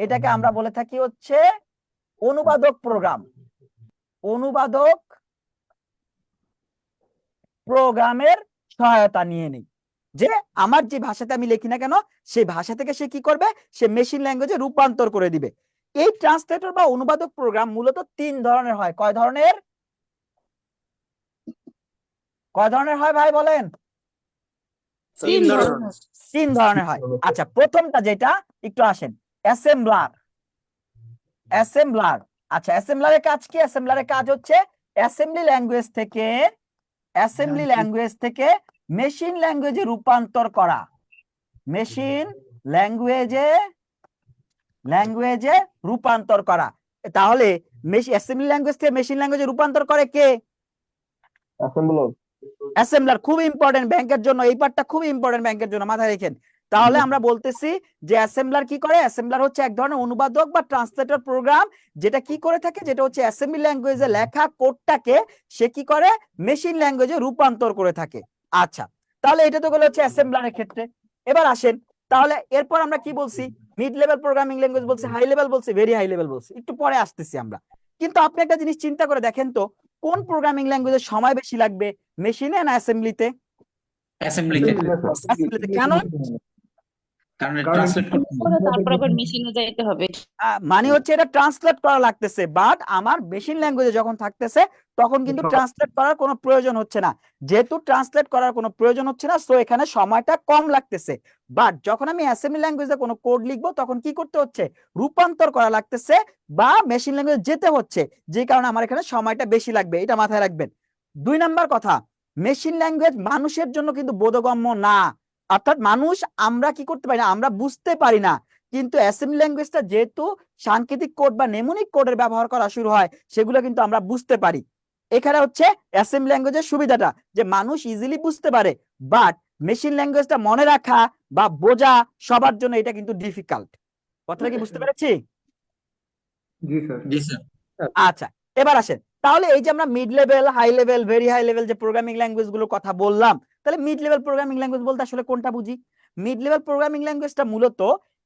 Speaker 1: এটাকে আমরা বলে থাকি হচ্ছে অনুবাদক প্রোগ্রাম, অনুবাদক প্রোগ্রামের সহায়তা নিয়ে নিই। যে আমার যে ভাষাতে আমি লিখি না কেন সেই ভাষা থেকে সে কি করবে, সে মেশিন ল্যাঙ্গুয়েজে রূপান্তর করে দিবে। এই ট্রান্সলেটর বা অনুবাদক প্রোগ্রাম মূলত 3 ধরনের হয়। কয় ধরনের? কয় ধরনের হয় ভাই বলেন?
Speaker 9: 3 ধরনের।
Speaker 1: 3 ধরনের হয়। আচ্ছা, প্রথমটা যেটা একটু আসেন, অ্যাসেম্বলার। অ্যাসেম্বলার, আচ্ছা অ্যাসেম্বলারের কাজ কি? অ্যাসেম্বলারের কাজ হচ্ছে অ্যাসেম্বলি ল্যাঙ্গুয়েজ থেকে মেশিন ল্যাঙ্গুয়েজে রূপান্তর করা, মেশিন ল্যাঙ্গুয়েজে রূপান্তর করা। তাহলে অ্যাসেম্বলি ল্যাঙ্গুয়েজ থেকে মেশিন ল্যাঙ্গুয়েজে রূপান্তর করে কে?
Speaker 11: অ্যাসেম্বলার।
Speaker 1: অ্যাসেম্বলার। খুব ইম্পর্টেন্ট ব্যাংকের জন্য, এই পার্টটা খুব ইম্পর্টেন্ট ব্যাংকের জন্য, মাথায় রেখেন। তাহলে আমরা বলতেছি যে অ্যাসেম্বলার কি করে? অ্যাসেম্বলার হচ্ছে এক ধরনের অনুবাদক বা ট্রান্সলেটর প্রোগ্রাম, যেটা কি করে থাকে, যেটা হচ্ছে অ্যাসেম্বলি ল্যাঙ্গুয়েজে লেখা কোডটাকে সে কি করে মেশিন ল্যাঙ্গুয়েজে রূপান্তর করে থাকে। আচ্ছা, তাহলে এটা তো গেল হচ্ছে অ্যাসেম্বলারের ক্ষেত্রে। এবার আসেন, তাহলে এরপর আমরা কি বলছি? মিড লেভেল প্রোগ্রামিং ল্যাঙ্গুয়েজ বলছি, হাই লেভেল বলছি, ভেরি হাই লেভেল বলছি, একটু পরে আসতেছি আমরা। কিন্তু আপনি একটা জিনিস চিন্তা করে দেখেন তো, কোন প্রোগ্রামিং ল্যাঙ্গুয়েজের সময় বেশি লাগবে, মেশিনে না অ্যাসেম্বলিতে?
Speaker 10: অ্যাসেম্বলিতে।
Speaker 1: অ্যাসেম্বলিতে। কেন?
Speaker 10: কারণ ট্রান্সলেট করতে হবে।
Speaker 9: তারপর আবার মেশিনে যাইতে হবে।
Speaker 1: মানে হচ্ছে এটা ট্রান্সলেট করা লাগতেছে, বাট আমার মেশিন ল্যাঙ্গুয়েজে যখন থাকতেছে তখন কিন্তু ট্রান্সলেট করার কোনো প্রয়োজন হচ্ছে না। যেহেতু ট্রান্সলেট করার কোনো প্রয়োজন হচ্ছে না, সো এখানে সময়টা কম লাগতেছে। বাট যখন আমি অ্যাসেম্বলি ল্যাঙ্গুয়েজে কোনো কোড লিখবো তখন কি করতে হচ্ছে? রূপান্তর করা লাগতেছে বা মেশিন ল্যাঙ্গুয়েজে যেতে হচ্ছে, যে কারণে আমার এখানে সময়টা বেশি লাগবে। এটা মাথায় রাখবেন। 2 নাম্বার কথা, মেশিন ল্যাঙ্গুয়েজ মানুষের জন্য কিন্তু বোধগম্য না। অর্থাৎ মানুষ আমরা কি করতে পারি না, আমরা বুঝতে পারি না। কিন্তু অ্যাসেম্বলি ল্যাঙ্গুয়েজটা যেহেতু সাংকেতিক কোড বা নেমোনিক কোডের ব্যবহার করা শুরু হয়, সেগুলো কিন্তু আমরা বুঝতে পারি। এখানে হচ্ছে অ্যাসেম্বলি ল্যাঙ্গুয়েজের সুবিধাটা, যে মানুষ ইজিলি বুঝতে পারে, বাট মেশিন ল্যাঙ্গুয়েজটা মনে রাখা বা বোঝা সবার জন্য এটা কিন্তু ডিফিকাল্ট। কথাটা কি বুঝতে পেরেছি?
Speaker 7: জি স্যার।
Speaker 10: জি স্যার।
Speaker 1: আচ্ছা, এবার আসেন, তাহলে এই যে আমরা mid level, high level, very high level যে প্রোগ্রামিং ল্যাঙ্গুয়েজ গুলোর কথা বললাম, তাহলে মিড লেভেল প্রোগ্রামিং ল্যাঙ্গুয়েজ বলতে আসলে কোনটা বুঝি? মিড লেভেল প্রোগ্রামিং ল্যাঙ্গুয়েজটা মূলত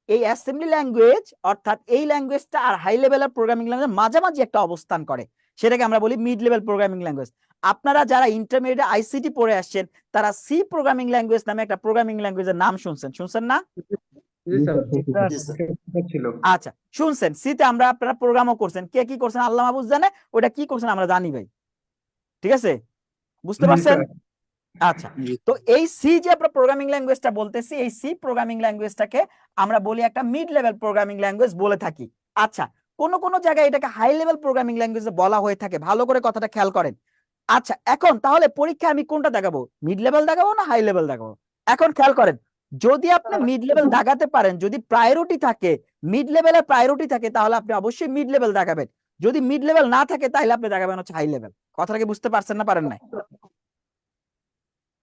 Speaker 1: এই অ্যাসেম্বলি ল্যাঙ্গুয়েজ, অর্থাৎ এই ল্যাঙ্গুয়েজটা আর হাই লেভেলের প্রোগ্রামিং ল্যাঙ্গুয়েজ মাঝামাঝি একটা অবস্থান করে, সেটাকে আমরা বলি মিড লেভেল প্রোগ্রামিং ল্যাঙ্গুয়েজ। আপনারা যারা ইন্টারমিডিয়েট আইসিটি পড়ে আসছেন, তারা সি প্রোগ্রামিং ল্যাঙ্গুয়েজ নামে একটা প্রোগ্রামিং ল্যাঙ্গুয়েজের নাম শুনছেন না?
Speaker 7: জি স্যার। এটা ছিল।
Speaker 1: আচ্ছা, শুনছেন। সিতে আমরা আপনারা প্রোগ্রামও করছেন, কে কি করছেন আল্লাহ মাহফুজ জানে, ওটা কি করছেন আমরা জানি ভাই। ঠিক আছে, বুঝতে
Speaker 7: জি
Speaker 1: পারছেন?
Speaker 7: স্যার।
Speaker 1: আচ্ছা, তো এই সি যে আমরা প্রোগ্রামিং ল্যাঙ্গুয়েজটা বলতেছি, এই সি প্রোগ্রামিং ল্যাঙ্গুয়েজটাকে আমরা বলি একটা মিড লেভেল প্রোগ্রামিং ল্যাঙ্গুয়েজ বলে থাকি। আচ্ছা, কোন কোন জায়গায় এটাকে হাই লেভেল প্রোগ্রামিং ল্যাঙ্গুয়েজ বলা হয়ে থাকে, ভালো করে কথাটা খেয়াল করেন। আচ্ছা, এখন তাহলে পরীক্ষায় আমি কোনটা দেখাবো, মিড লেভেল দেখাবো না হাই লেভেল দেখাবো? এখন খেয়াল করেন, যদি আপনি মিড লেভেল দেখাতে পারেন, যদি প্রায়োরিটি থাকে, মিড লেভেলের প্রায়োরিটি থাকে, তাহলে আপনি অবশ্যই মিড লেভেল দেখাবেন। যদি মিড লেভেল না থাকে, তাহলে আপনি দেখাবেন হচ্ছে হাই লেভেল। কথাটা কি বুঝতে পারছেন না পারেন নাই?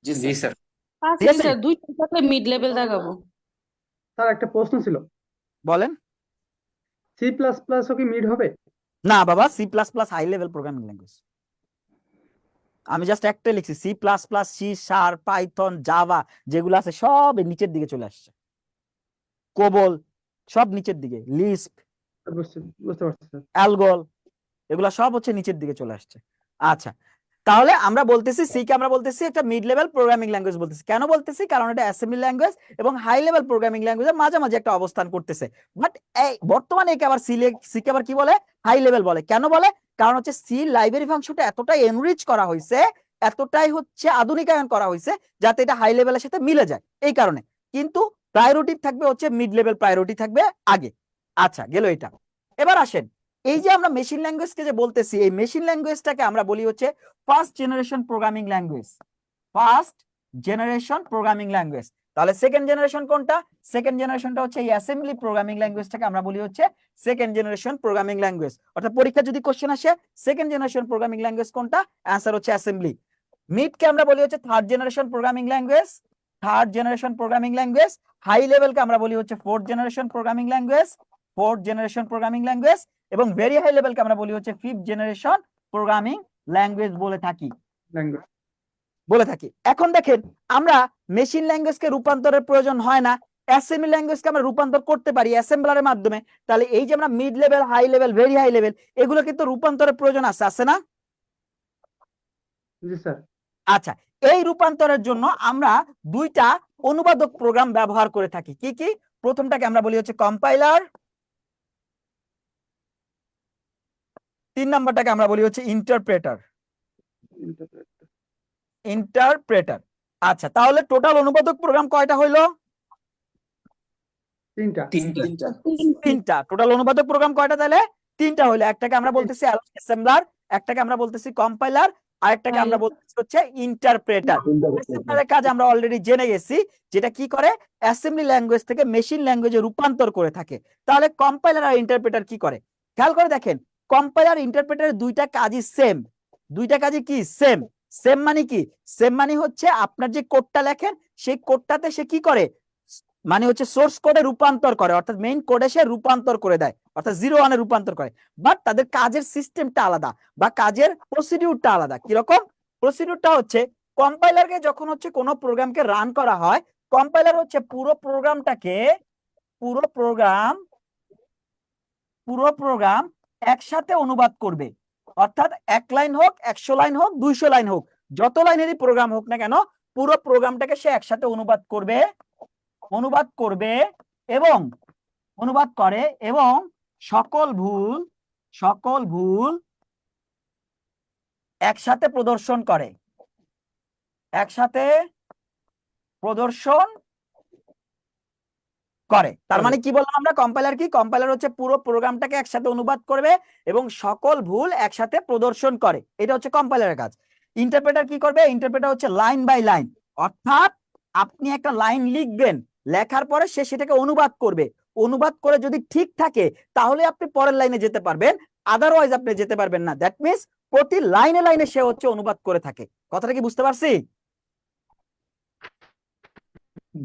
Speaker 10: জি স্যার।
Speaker 1: ঠিক আছে,
Speaker 9: স্যার দুইটা থাকলে মিড লেভেল দেখাবো।
Speaker 7: স্যার একটা প্রশ্ন ছিল,
Speaker 1: বলেন।
Speaker 7: C++ ও কি মিড হবে?
Speaker 1: না বাবা, C plus plus high level programming language. আমি জাস্ট একটাই লিখছি, C plus plus, C sharp, Python, Java যেগুলো আছে সব নিচের দিকে চলে আসছে। কোবল সব নিচের দিকে, লিস্প,
Speaker 7: বুঝতে পারছি স্যার।
Speaker 1: অ্যালগল, এগুলা সব হচ্ছে নিচের দিকে চলে আসছে। আচ্ছা, তাহলে আমরা বলতেছি সি কে আমরা বলতেছি একটা মিড লেভেল প্রোগ্রামিং ল্যাঙ্গুয়েজ বলতেছি। কেন বলতেছি? কারণ এটা অ্যাসেম্বলি ল্যাঙ্গুয়েজ এবং হাই লেভেল প্রোগ্রামিং ল্যাঙ্গুয়েজের মাঝামাঝি একটা অবস্থান করতেছে। বাট এই বর্তমানে একে আবার সি কে আবার কি বলে? হাই লেভেল বলে। কেন বলে? কারণ হচ্ছে সি লাইব্রেরি ফাংশনটা এতটাই এনরিচ করা হয়েছে, এতটাই হচ্ছে আধুনিকায়ন করা হয়েছে, যাতে এটা হাই লেভেলের সাথে মিলে যায়, এই কারণে। কিন্তু প্রায়োরিটি থাকবে হচ্ছে মিড লেভেল, প্রায়োরিটি থাকবে আগে। আচ্ছা, গেল এটা। এবার আসেন, এই যে আমরা মেশিন ল্যাঙ্গুয়েজকে যে বলতেছি, এই মেশিন ল্যাঙ্গুয়েজটাকে আমরা বলি হচ্ছে first generation programming language. First generation programming language. তাহলে সেকেন্ড জেনারেশন কোনটা? সেকেন্ড জেনারেশনটা হচ্ছে এই অ্যাসেম্বলি প্রোগ্রামিং ল্যাঙ্গুয়েজটাকে আমরা বলি হচ্ছে সেকেন্ড জেনারেশন প্রোগ্রামিং ল্যাঙ্গুয়েজ। অর্থাৎ পরীক্ষা যদি কোশ্চেন আসে সেকেন্ড জেনারেশন প্রোগ্রামিং ল্যাঙ্গুয়েজ কোনটা, অ্যান্সার হচ্ছে অ্যাসেম্বলি। মিডকে আমরা বলি হচ্ছে third generation programming language, third generation programming language. High লেভেলকে আমরা বলি হচ্ছে fourth generation programming language, fourth generation programming language. এবং ভেরি হাই লেভেলকে আমরা বলি হচ্ছে ফিফথ জেনারেশন প্রোগ্রামিং ল্যাঙ্গুয়েজ বলে থাকি। এখন দেখেন, আমরা মেশিন ল্যাঙ্গুয়েজকে রূপান্তরের প্রয়োজন হয় না, অ্যাসেম্বলি ল্যাঙ্গুয়েজকে আমরা রূপান্তর করতে পারি অ্যাসেম্বলারের মাধ্যমে। তাহলে এই যে আমরা mid level, high level, very high level, এগুলো কিন্তু রূপান্তরের প্রয়োজন আছে না?
Speaker 7: জি স্যার।
Speaker 1: আচ্ছা, এই রূপান্তরের জন্য আমরা দুইটা অনুবাদক প্রোগ্রাম ব্যবহার করে থাকি। কি কি? প্রথমটাকে আমরা বলি হচ্ছে কম্পাইলার, 3 নাম্বারটাকে আমরা বলি হচ্ছে ইন্টারপ্রেটার। আচ্ছা, তাহলে টোটাল অনুবাদক প্রোগ্রাম কয়টা হইলো? তিনটা। টোটাল অনুবাদক প্রোগ্রাম কয়টা তাহলে? 3টা হইলো। একটাকে আমরা বলতেছি অ্যাসেম্বলার, একটাকে আমরা বলতেছি কম্পাইলার, আরেকটাকে আমরা বলতেছি হচ্ছে ইন্টারপ্রেটার। অ্যাসেম্বলারের কাজ আমরা অলরেডি জেনে গেছি, যেটা কি করে অ্যাসেম্বলি ল্যাঙ্গুয়েজ থেকে মেশিন ল্যাঙ্গুয়েজে রূপান্তর করে থাকে। তাহলে কম্পাইলার আর ইন্টারপ্রেটার কি করে? খেয়াল করে দেখেন কম্পাইলার ইন্টারপ্রেটারের দুইটা কাজই সেম, দুইটা কাজই কি সেম। সেম মানে কি? সেম মানে হচ্ছে আপনার যে কোডটা লেখেন সেই কোডটাতে সে কি করে, মানে হচ্ছে সোর্স কোডে রূপান্তর করে, অর্থাৎ মেইন কোডে সে রূপান্তর করে দেয়, অর্থাৎ 0 1 রূপান্তর করে। বাট তাদের কাজের সিস্টেমটা আলাদা বা কাজের প্রসিডিউরটা আলাদা। কিরকম? প্রসিডিউরটা হচ্ছে কম্পাইলারকে যখন হচ্ছে কোনো প্রোগ্রামকে রান করা হয়, কম্পাইলার হচ্ছে পুরো প্রোগ্রাম একসাথে অনুবাদ করবে, অর্থাৎ 1 লাইন হোক, 100 লাইন হোক, 200 লাইন হোক, যত লাইনেরই প্রোগ্রাম হোক না কেন, পুরো প্রোগ্রামটাকে সে একসাথে অনুবাদ করে এবং সকল ভুল একসাথে প্রদর্শন করে, তার মানে কি বললাম আমরা? কম্পাইলার কি? কম্পাইলার হচ্ছে পুরো প্রোগ্রামটাকে একসাথে অনুবাদ করবে এবং সকল ভুল একসাথে প্রদর্শন করে, এটা হচ্ছে কম্পাইলারের কাজ। ইন্টারপ্রেটার কি করবে? ইন্টারপ্রেটার হচ্ছে লাইন বাই লাইন, অর্থাৎ আপনি একটা লাইন লিখবেন, লেখার পরে সে সেটাকে অনুবাদ করবে, অনুবাদ করে যদি ঠিক থাকে তাহলে আপনি পরের লাইনে যেতে পারবেন, আদারওয়াইজ আপনি যেতে পারবেন না। দ্যাট মিনস প্রতি লাইনে লাইনে সে হচ্ছে অনুবাদ করে থাকে। কথাটা কি বুঝতে পারছি?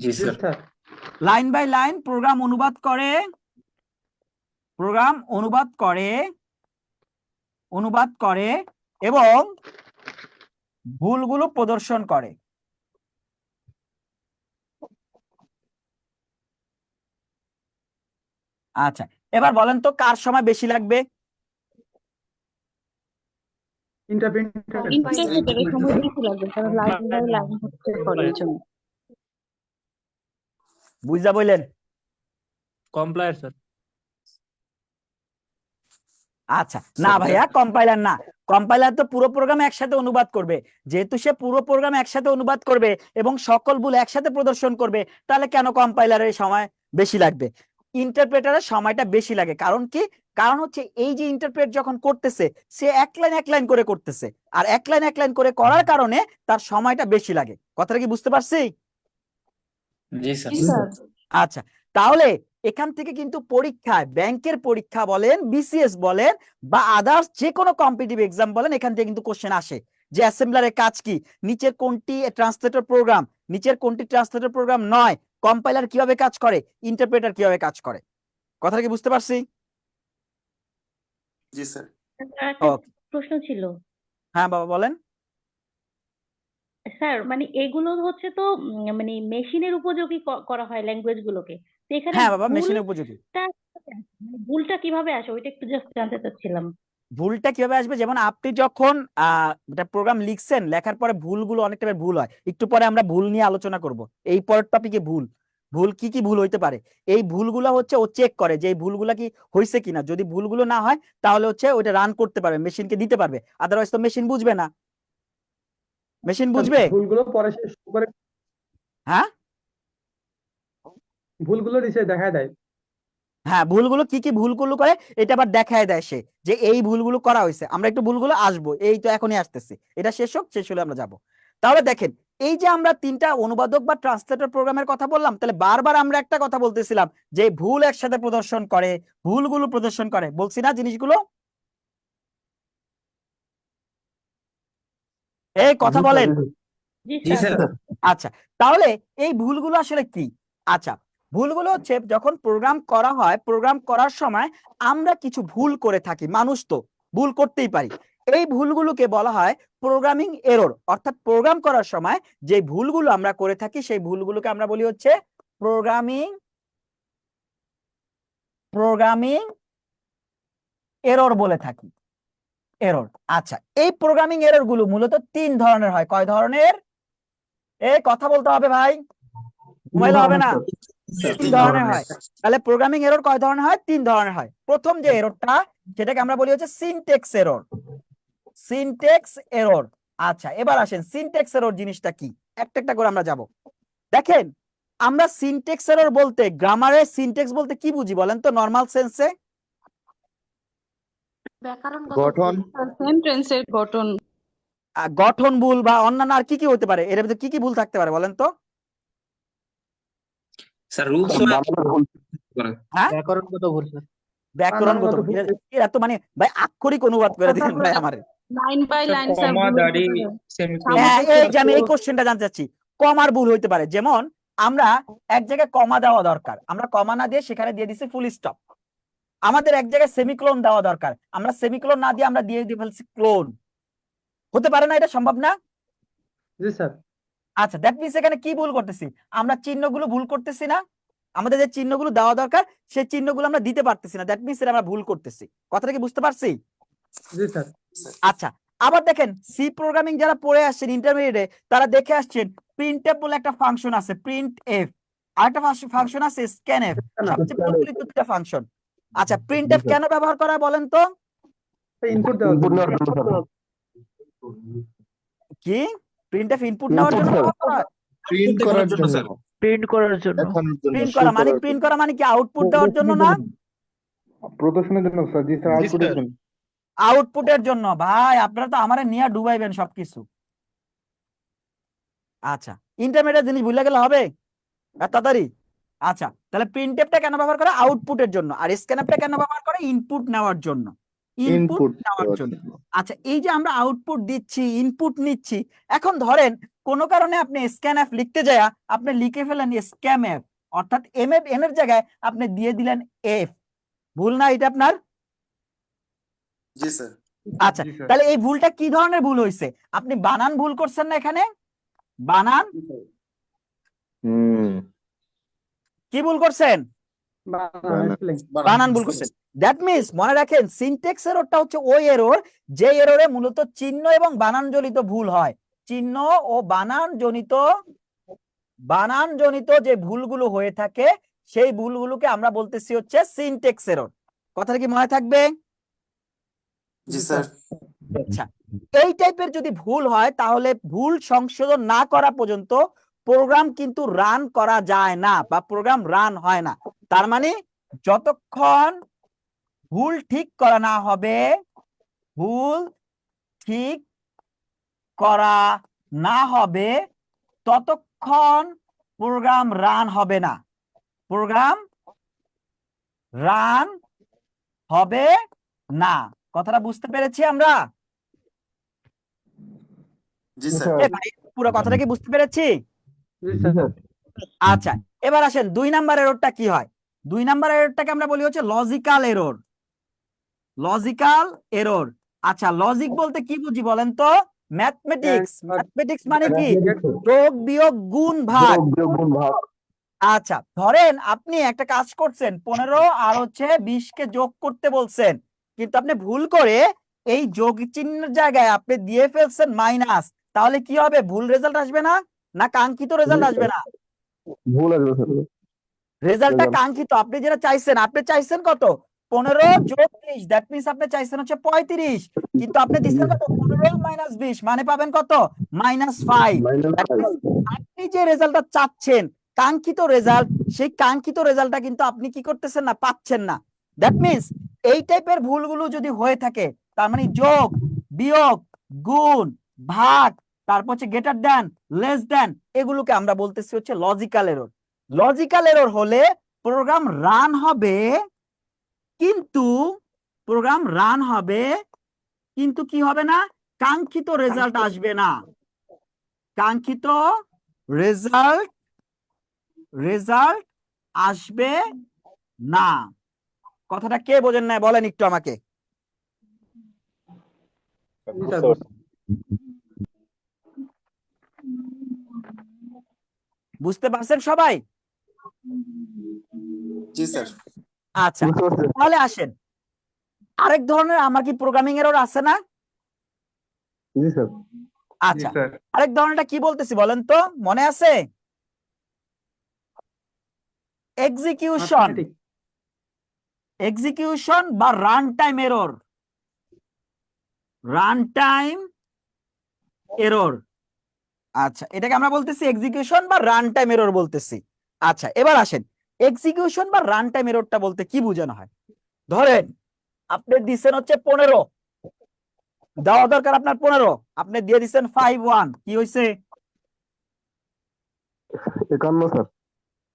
Speaker 10: জি sir.
Speaker 7: Sir
Speaker 1: line by line program অনুবাদ করে এবং ভুলগুলো প্রদর্শন করে। আচ্ছা, এবার বলেন তো কার সময় বেশি লাগবে?
Speaker 9: ইন্টারপ্রেটারের সময় বেশি লাগবে, কারণ লাইন বাই লাইন হচ্ছে করে এই জন্য।
Speaker 1: বুঝা বললেন?
Speaker 6: কমপ্লায়ার স্যার।
Speaker 1: আচ্ছা, না ভাইয়া, কম্পাইলার না। কম্পাইলার তো পুরো প্রোগ্রাম একসাথে অনুবাদ করবে, যেহেতু সে পুরো প্রোগ্রাম একসাথে অনুবাদ করবে এবং সকল ভুল একসাথে প্রদর্শন করবে, তাহলে কেন কম্পাইলারের সময় বেশি লাগবে? ইন্টারপ্রেটারের সময়টা বেশি লাগে। কারণ কি? কারণ হচ্ছে এই যে ইন্টারপ্রেট যখন করতেছে, সে এক লাইন করে করতেছে, আর এক লাইন করে করার কারণে তার সময়টা বেশি লাগে। কথাটা কি বুঝতে পারছি?
Speaker 10: জি স্যার।
Speaker 1: আচ্ছা, তাহলে এখান থেকে কিন্তু পরীক্ষায়, ব্যাংকের পরীক্ষা বলেন, বিসিএস বলেন বা আদার্স যে কোনো কম্পিটিটিভ এক্সাম বলেন, এখান থেকে কিন্তু কোশ্চেন আসে যে অ্যাসেম্বলারের কাজ কি, নিচের কোনটি ট্রান্সলেটর প্রোগ্রাম নয়, কম্পাইলার কিভাবে কাজ করে, ইন্টারপ্রেটার কিভাবে কাজ করে। কথাটা কি বুঝতে পারছি?
Speaker 11: জি স্যার।
Speaker 9: একটা প্রশ্ন ছিল
Speaker 1: হ্যাঁ বাবা বলেন।
Speaker 9: স্যার, মানে এগুলো হচ্ছে তো মানে মেশিনের উপযোগী করা হয় ল্যাঙ্গুয়েজ গুলোকে, তো এখানে
Speaker 1: হ্যাঁ বাবা, মেশিনের উপযোগী।
Speaker 9: ভুলটা কিভাবে আসে ওইটা একটু জাস্ট জানতে চাচ্ছিলাম।
Speaker 1: ভুলটা কিভাবে আসবে? যেমন আপনি যখন প্রোগ্রাম লিখছেন, লেখার পরে ভুলগুলো অনেক টাইপের ভুল হয়, একটু পরে আমরা ভুল নিয়ে আলোচনা করব এই পরের টপিকে। ভুল কি ভুল হইতে পারে, এই ভুলগুলো হচ্ছে ও চেক করে যে এই ভুলগুলো কি হয়েছে কিনা। যদি ভুলগুলো না হয় তাহলে হচ্ছে ওইটা রান করতে পারবে, মেশিনকে দিতে পারবে, আদারওয়াইজ তো মেশিন বুঝবে না। মেশিন বুঝবে?
Speaker 7: ভুলগুলো পরে শেষ করে,
Speaker 1: হ্যাঁ
Speaker 7: ভুলগুলো নিচে দেখায় দেয়।
Speaker 1: হ্যাঁ, ভুলগুলো কি ভুলগুলো করে এটা আবার দেখায় দেয় সে, যে এই ভুলগুলো করা হয়েছে। আমরা একটু ভুলগুলো আসবো, এই তো এখনই আসতেছি, এটা শেষ হোক, শেষ হলে আমরা যাব। তাহলে দেখেন, এই যে আমরা 3টা অনুবাদক বা ট্রান্সলেটর প্রোগ্রামের কথা বললাম, তাহলে বারবার আমরা একটা কথা বলতেছিলাম যে ভুল একসাথে প্রদর্শন করে, ভুলগুলো প্রদর্শন করে, বলছি না জিনিসগুলো? এই কথা বলেন।
Speaker 10: জি স্যার।
Speaker 1: আচ্ছা, তাহলে এই ভুলগুলো আসলে কি? আচ্ছা, ভুলগুলো হচ্ছে যখন প্রোগ্রাম করা হয়, প্রোগ্রাম করার সময় আমরা কিছু ভুল করে থাকি, মানুষ তো ভুল করতেই পারি। এই ভুলগুলোকে বলা হয় প্রোগ্রামিং এরর, অর্থাৎ প্রোগ্রাম করার সময় যে ভুলগুলো আমরা করে থাকি সেই ভুলগুলোকে আমরা বলি হচ্ছে প্রোগ্রামিং এরর বলে থাকি, এরর। আচ্ছা, এই প্রোগ্রামিং এরর গুলো মূলত 3 ধরনের হয়। কয় ধরনের? কথা বলতে হবে ভাই, ঘুমাইলে হবে না। 3 ধরনের হয়। তাহলে প্রোগ্রামিং এরর কয় ধরনের হয়? 3 ধরনের হয়। প্রথম যে এররটা, সেটাকে আমরা বলি হচ্ছে সিনট্যাক্স এরর। আচ্ছা, এবার আসেন সিনট্যাক্স এরর জিনিসটা কি, একটা একটা করে আমরা যাব। দেখেন, আমরা সিনট্যাক্স এরর বলতে, গ্রামারের সিনট্যাক্স বলতে কি বুঝি বলেন তো নরমাল সেন্সে?
Speaker 9: গঠন, সেন্টেন্সের গঠন,
Speaker 1: গঠন ভুল বা অন্যান্য আর কি হতে পারে, এর ভিতরে কি ভুল থাকতে পারে বলেন তো?
Speaker 10: স্যার রুলস
Speaker 1: হ্যাঁ,
Speaker 6: ব্যাকরণগত ভুল স্যার।
Speaker 1: ব্যাকরণগত
Speaker 7: বানানগত
Speaker 1: ভুল।
Speaker 7: ভুল।
Speaker 1: এরা তো মানে ভাই আক্ষরিক অনুবাদ করে দিলেন ভাই আমারে।
Speaker 9: Line by
Speaker 4: sir
Speaker 9: line sir
Speaker 4: comma
Speaker 9: ভুল হইতে
Speaker 4: দাড়ি
Speaker 9: পারে।
Speaker 4: সেমিকোলন
Speaker 1: হ্যাঁ,
Speaker 9: সামঞ্জস্য
Speaker 1: এই যে আমি এই কোশ্চেনটা জানতে চাচ্ছি, কমার ভুল হইতে পারে। যেমন আমরা এক জায়গায় কমা দেওয়া দরকার, আমরা কমা না দিয়ে সেখানে দিয়ে দিছি ফুল স্টপ। আমাদের এক জায়গায় সেমিকোলন দেওয়া দরকার, আমরা সেমিকোলন না দিয়ে আমরা দিয়ে ফেলছি ক্লোন। হতে পারে না? এটা সম্ভব না?
Speaker 7: জি স্যার।
Speaker 1: আচ্ছা, দ্যাট মিনস এখানে কি ভুল করতেছি? আমরা চিহ্নগুলো ভুল করতেছি না? আমাদের যে চিহ্নগুলো দেওয়া দরকার সেই চিহ্নগুলো আমরা দিতে পারতেছি না, দ্যাট মিনস আমরা ভুল করতেছি। কথাটা কি বুঝতে পারছি?
Speaker 7: জি স্যার।
Speaker 1: আচ্ছা, আবার দেখেন সি প্রোগ্রামিং যারা পড়ে আসছেন ইন্টারমিডিয়েটে, তারা দেখে আসছেন প্রিন্টএফ বলে একটা ফাংশন আছে, প্রিন্ট এফ, আরেকটা ফাংশন আছে স্ক্যানএফ, সবচেয়ে প্রচলিত দুটা ফাংশন। আচ্ছা, প্রিন্টএফ কেন ব্যবহার করা হয় বলেন তো?
Speaker 7: ইনপুট দেওয়ার
Speaker 11: ইনপুট
Speaker 7: জন্য।
Speaker 11: নেওয়ার জন্য স্যার।
Speaker 1: কি প্রিন্টএফ ইনপুট নেওয়ার জন্য
Speaker 11: স্যার।
Speaker 1: ব্যবহার করা হয়?
Speaker 10: প্রিন্ট করার জন্য স্যার,
Speaker 5: প্রিন্ট করার জন্য।
Speaker 10: দেখানোর জন্য,
Speaker 1: প্রিন্ট
Speaker 10: শো
Speaker 1: করা মানে
Speaker 10: করার
Speaker 1: প্রিন্ট
Speaker 10: জন্য।
Speaker 1: করা মানে কি আউটপুট দেওয়ার জন্য না?
Speaker 7: প্রদর্শনের জন্য স্যার। জি স্যার,
Speaker 4: জি
Speaker 7: আউটপুটের
Speaker 4: স্যার।
Speaker 7: জন্য।
Speaker 1: আউটপুটের জন্য। ভাই আপনারা তো আমারে নিয়ে ডুবাইবেন সবকিছু। আচ্ছা, ইন্টারমিডিয়েট জিনিস ভুলে গেলে হবে এত তাড়াতাড়ি? আচ্ছা, তাহলে প্রিন্টএফটা কেন ব্যবহার করে? আউটপুটের জন্য। আর স্ক্যানএফটা কেন ব্যবহার করে? ইনপুট নেওয়ার জন্য। ইনপুট
Speaker 10: ইনপুট
Speaker 1: নেওয়ার
Speaker 10: দেওয়ার
Speaker 1: জন্য।
Speaker 10: জন্য।
Speaker 1: আচ্ছা, এই যে আমরা আউটপুট দিচ্ছি, ইনপুট নিচ্ছি, এখন ধরেন কোনো কারণে আপনি স্ক্যানএফ লিখতে যায় আপনি লিখে ফেলেন স্ক্যামএফ, অর্থাৎ এম এর জায়গায় আপনি দিয়ে দিলেন এফ। ভুল না এটা আপনার?
Speaker 10: জি স্যার।
Speaker 1: আচ্ছা,
Speaker 7: জি স্যার।
Speaker 1: তাহলে এই ভুলটা কি ধরনের ভুল হয়েছে? আপনি বানান ভুল করছেন না এখানে? বানান কি ভুল করছেন?
Speaker 7: বানান স্পেলিং।
Speaker 1: বানান ভুল করছেন। দ্যাট মিনস মনে রাখেন সিনট্যাক্স এররটা হচ্ছে ওই এরর যে এররে মূলত চিহ্ন এবং বানান জনিত ভুল হয়। চিহ্ন ও বানান জনিত যে ভুলগুলো হয়ে থাকে সেই ভুলগুলোকে আমরা বলতেছি হচ্ছে সিনট্যাক্স এরর। কথাটা কি মনে থাকবে?
Speaker 10: জি স্যার।
Speaker 1: আচ্ছা, এই টাইপের যদি ভুল হয় তাহলে ভুল সংশোধন না করা পর্যন্ত প্রোগ্রাম কিন্তু রান করা যায় না বা প্রোগ্রাম রান হয় না। তার মানে যতক্ষণ ভুল ঠিক করা না হবে, ভুল ঠিক করা না হবে ততক্ষণ প্রোগ্রাম রান হবে না। প্রোগ্রাম রান হবে না। কথাটা বুঝতে পেরেছি আমরা?
Speaker 10: জি স্যার।
Speaker 1: ভাই পুরো কথাটা কি বুঝতে পেরেছি?
Speaker 7: জি স্যার।
Speaker 1: আচ্ছা, এবার আসেন 2 নাম্বার এররটা কি হয়? 2 নাম্বার এররটাকে আমরা বলি হচ্ছে লজিক্যাল এরর। Logical error. আচ্ছা, লজিক বলতে কি বুঝি বলেন তো? ম্যাথমেটিক্স। ম্যাথমেটিক্স মানে কি? যোগ বিয়োগ গুণ ভাগ। আচ্ছা, ধরেন আপনি একটা কাজ করছেন, 15 আর হচ্ছে 20 কে যোগ করতে বলছেন, কিন্তু আপনি ভুল করে এই যোগ চিহ্নের জায়গায় আপনি দিয়ে ফেলছেন মাইনাস। তাহলে কি হবে? ভুল রেজাল্ট আসবে না? না কাঙ্ক্ষিত রেজাল্ট আসবে না?
Speaker 11: ভুল আসবে স্যার।
Speaker 1: রেজাল্টটা
Speaker 11: Result।
Speaker 1: কাঙ্ক্ষিত। আপনি যেটা চাইছেন, আপনি চাইছেন কত? 15 যোগ 20, দ্যাট মিন্স আপনি চাইছেন হচ্ছে 35, কিন্তু আপনি দিচ্ছেন কত? 15 মাইনাস 20 মানে পাবেন কত? -5। দ্যাট মিন্স আপনি যে রেজাল্টটা চাচ্ছেন কাঙ্ক্ষিত রেজাল্ট, সেই কাঙ্ক্ষিত রেজাল্টটা কিন্তু আপনি কি করতেছেন না, পাচ্ছেন না। দ্যাট মিন্স এই টাইপের ভুলগুলো যদি হয়ে থাকে, তার মানে যোগ বিয়োগ গুণ ভাগ, তারপর হচ্ছে গ্রেটার দ্যান লেস দ্যান, এগুলোকে আমরা বলতেছি হচ্ছে লজিক্যাল এরর। লজিক্যাল এরর হলে প্রোগ্রাম রান হবে, কিন্তু প্রোগ্রাম রান হবে কিন্তু কি হবে না? কাঙ্ক্ষিত রেজাল্ট আসবে না। কাঙ্ক্ষিত রেজাল্ট আসবে না। কথাটা কে বোঝেন না বলেন একটু আমাকে।
Speaker 7: জি স্যার।
Speaker 1: বুঝতে পারছেন সবাই?
Speaker 10: জি স্যার।
Speaker 1: আচ্ছা, তাহলে আসেন আরেক ধরনের আমার কি প্রোগ্রামিং এরর আছে না?
Speaker 11: জি স্যার।
Speaker 1: আচ্ছা, আরেক ধরনেরটা কি বলতেছি বলেন তো, মনে আছে? এক্সিকিউশন বা run time error. Run time error. আচ্ছা, এটাকে আমরা বলতেছি এক্সিকিউশন বা রান টাইম এরর বলতেছি। আচ্ছা, এবার আসেন এক্সিকিউশন বা রান টাইম এররটা বলতে কি বোঝানো হয়? ধরেন আপনি দিচ্ছেন হচ্ছে 15, দেওয়া দরকার আপনার 15, আপনি দিয়ে দিচ্ছেন 51, কি হয়েছে?
Speaker 11: 51 স্যার।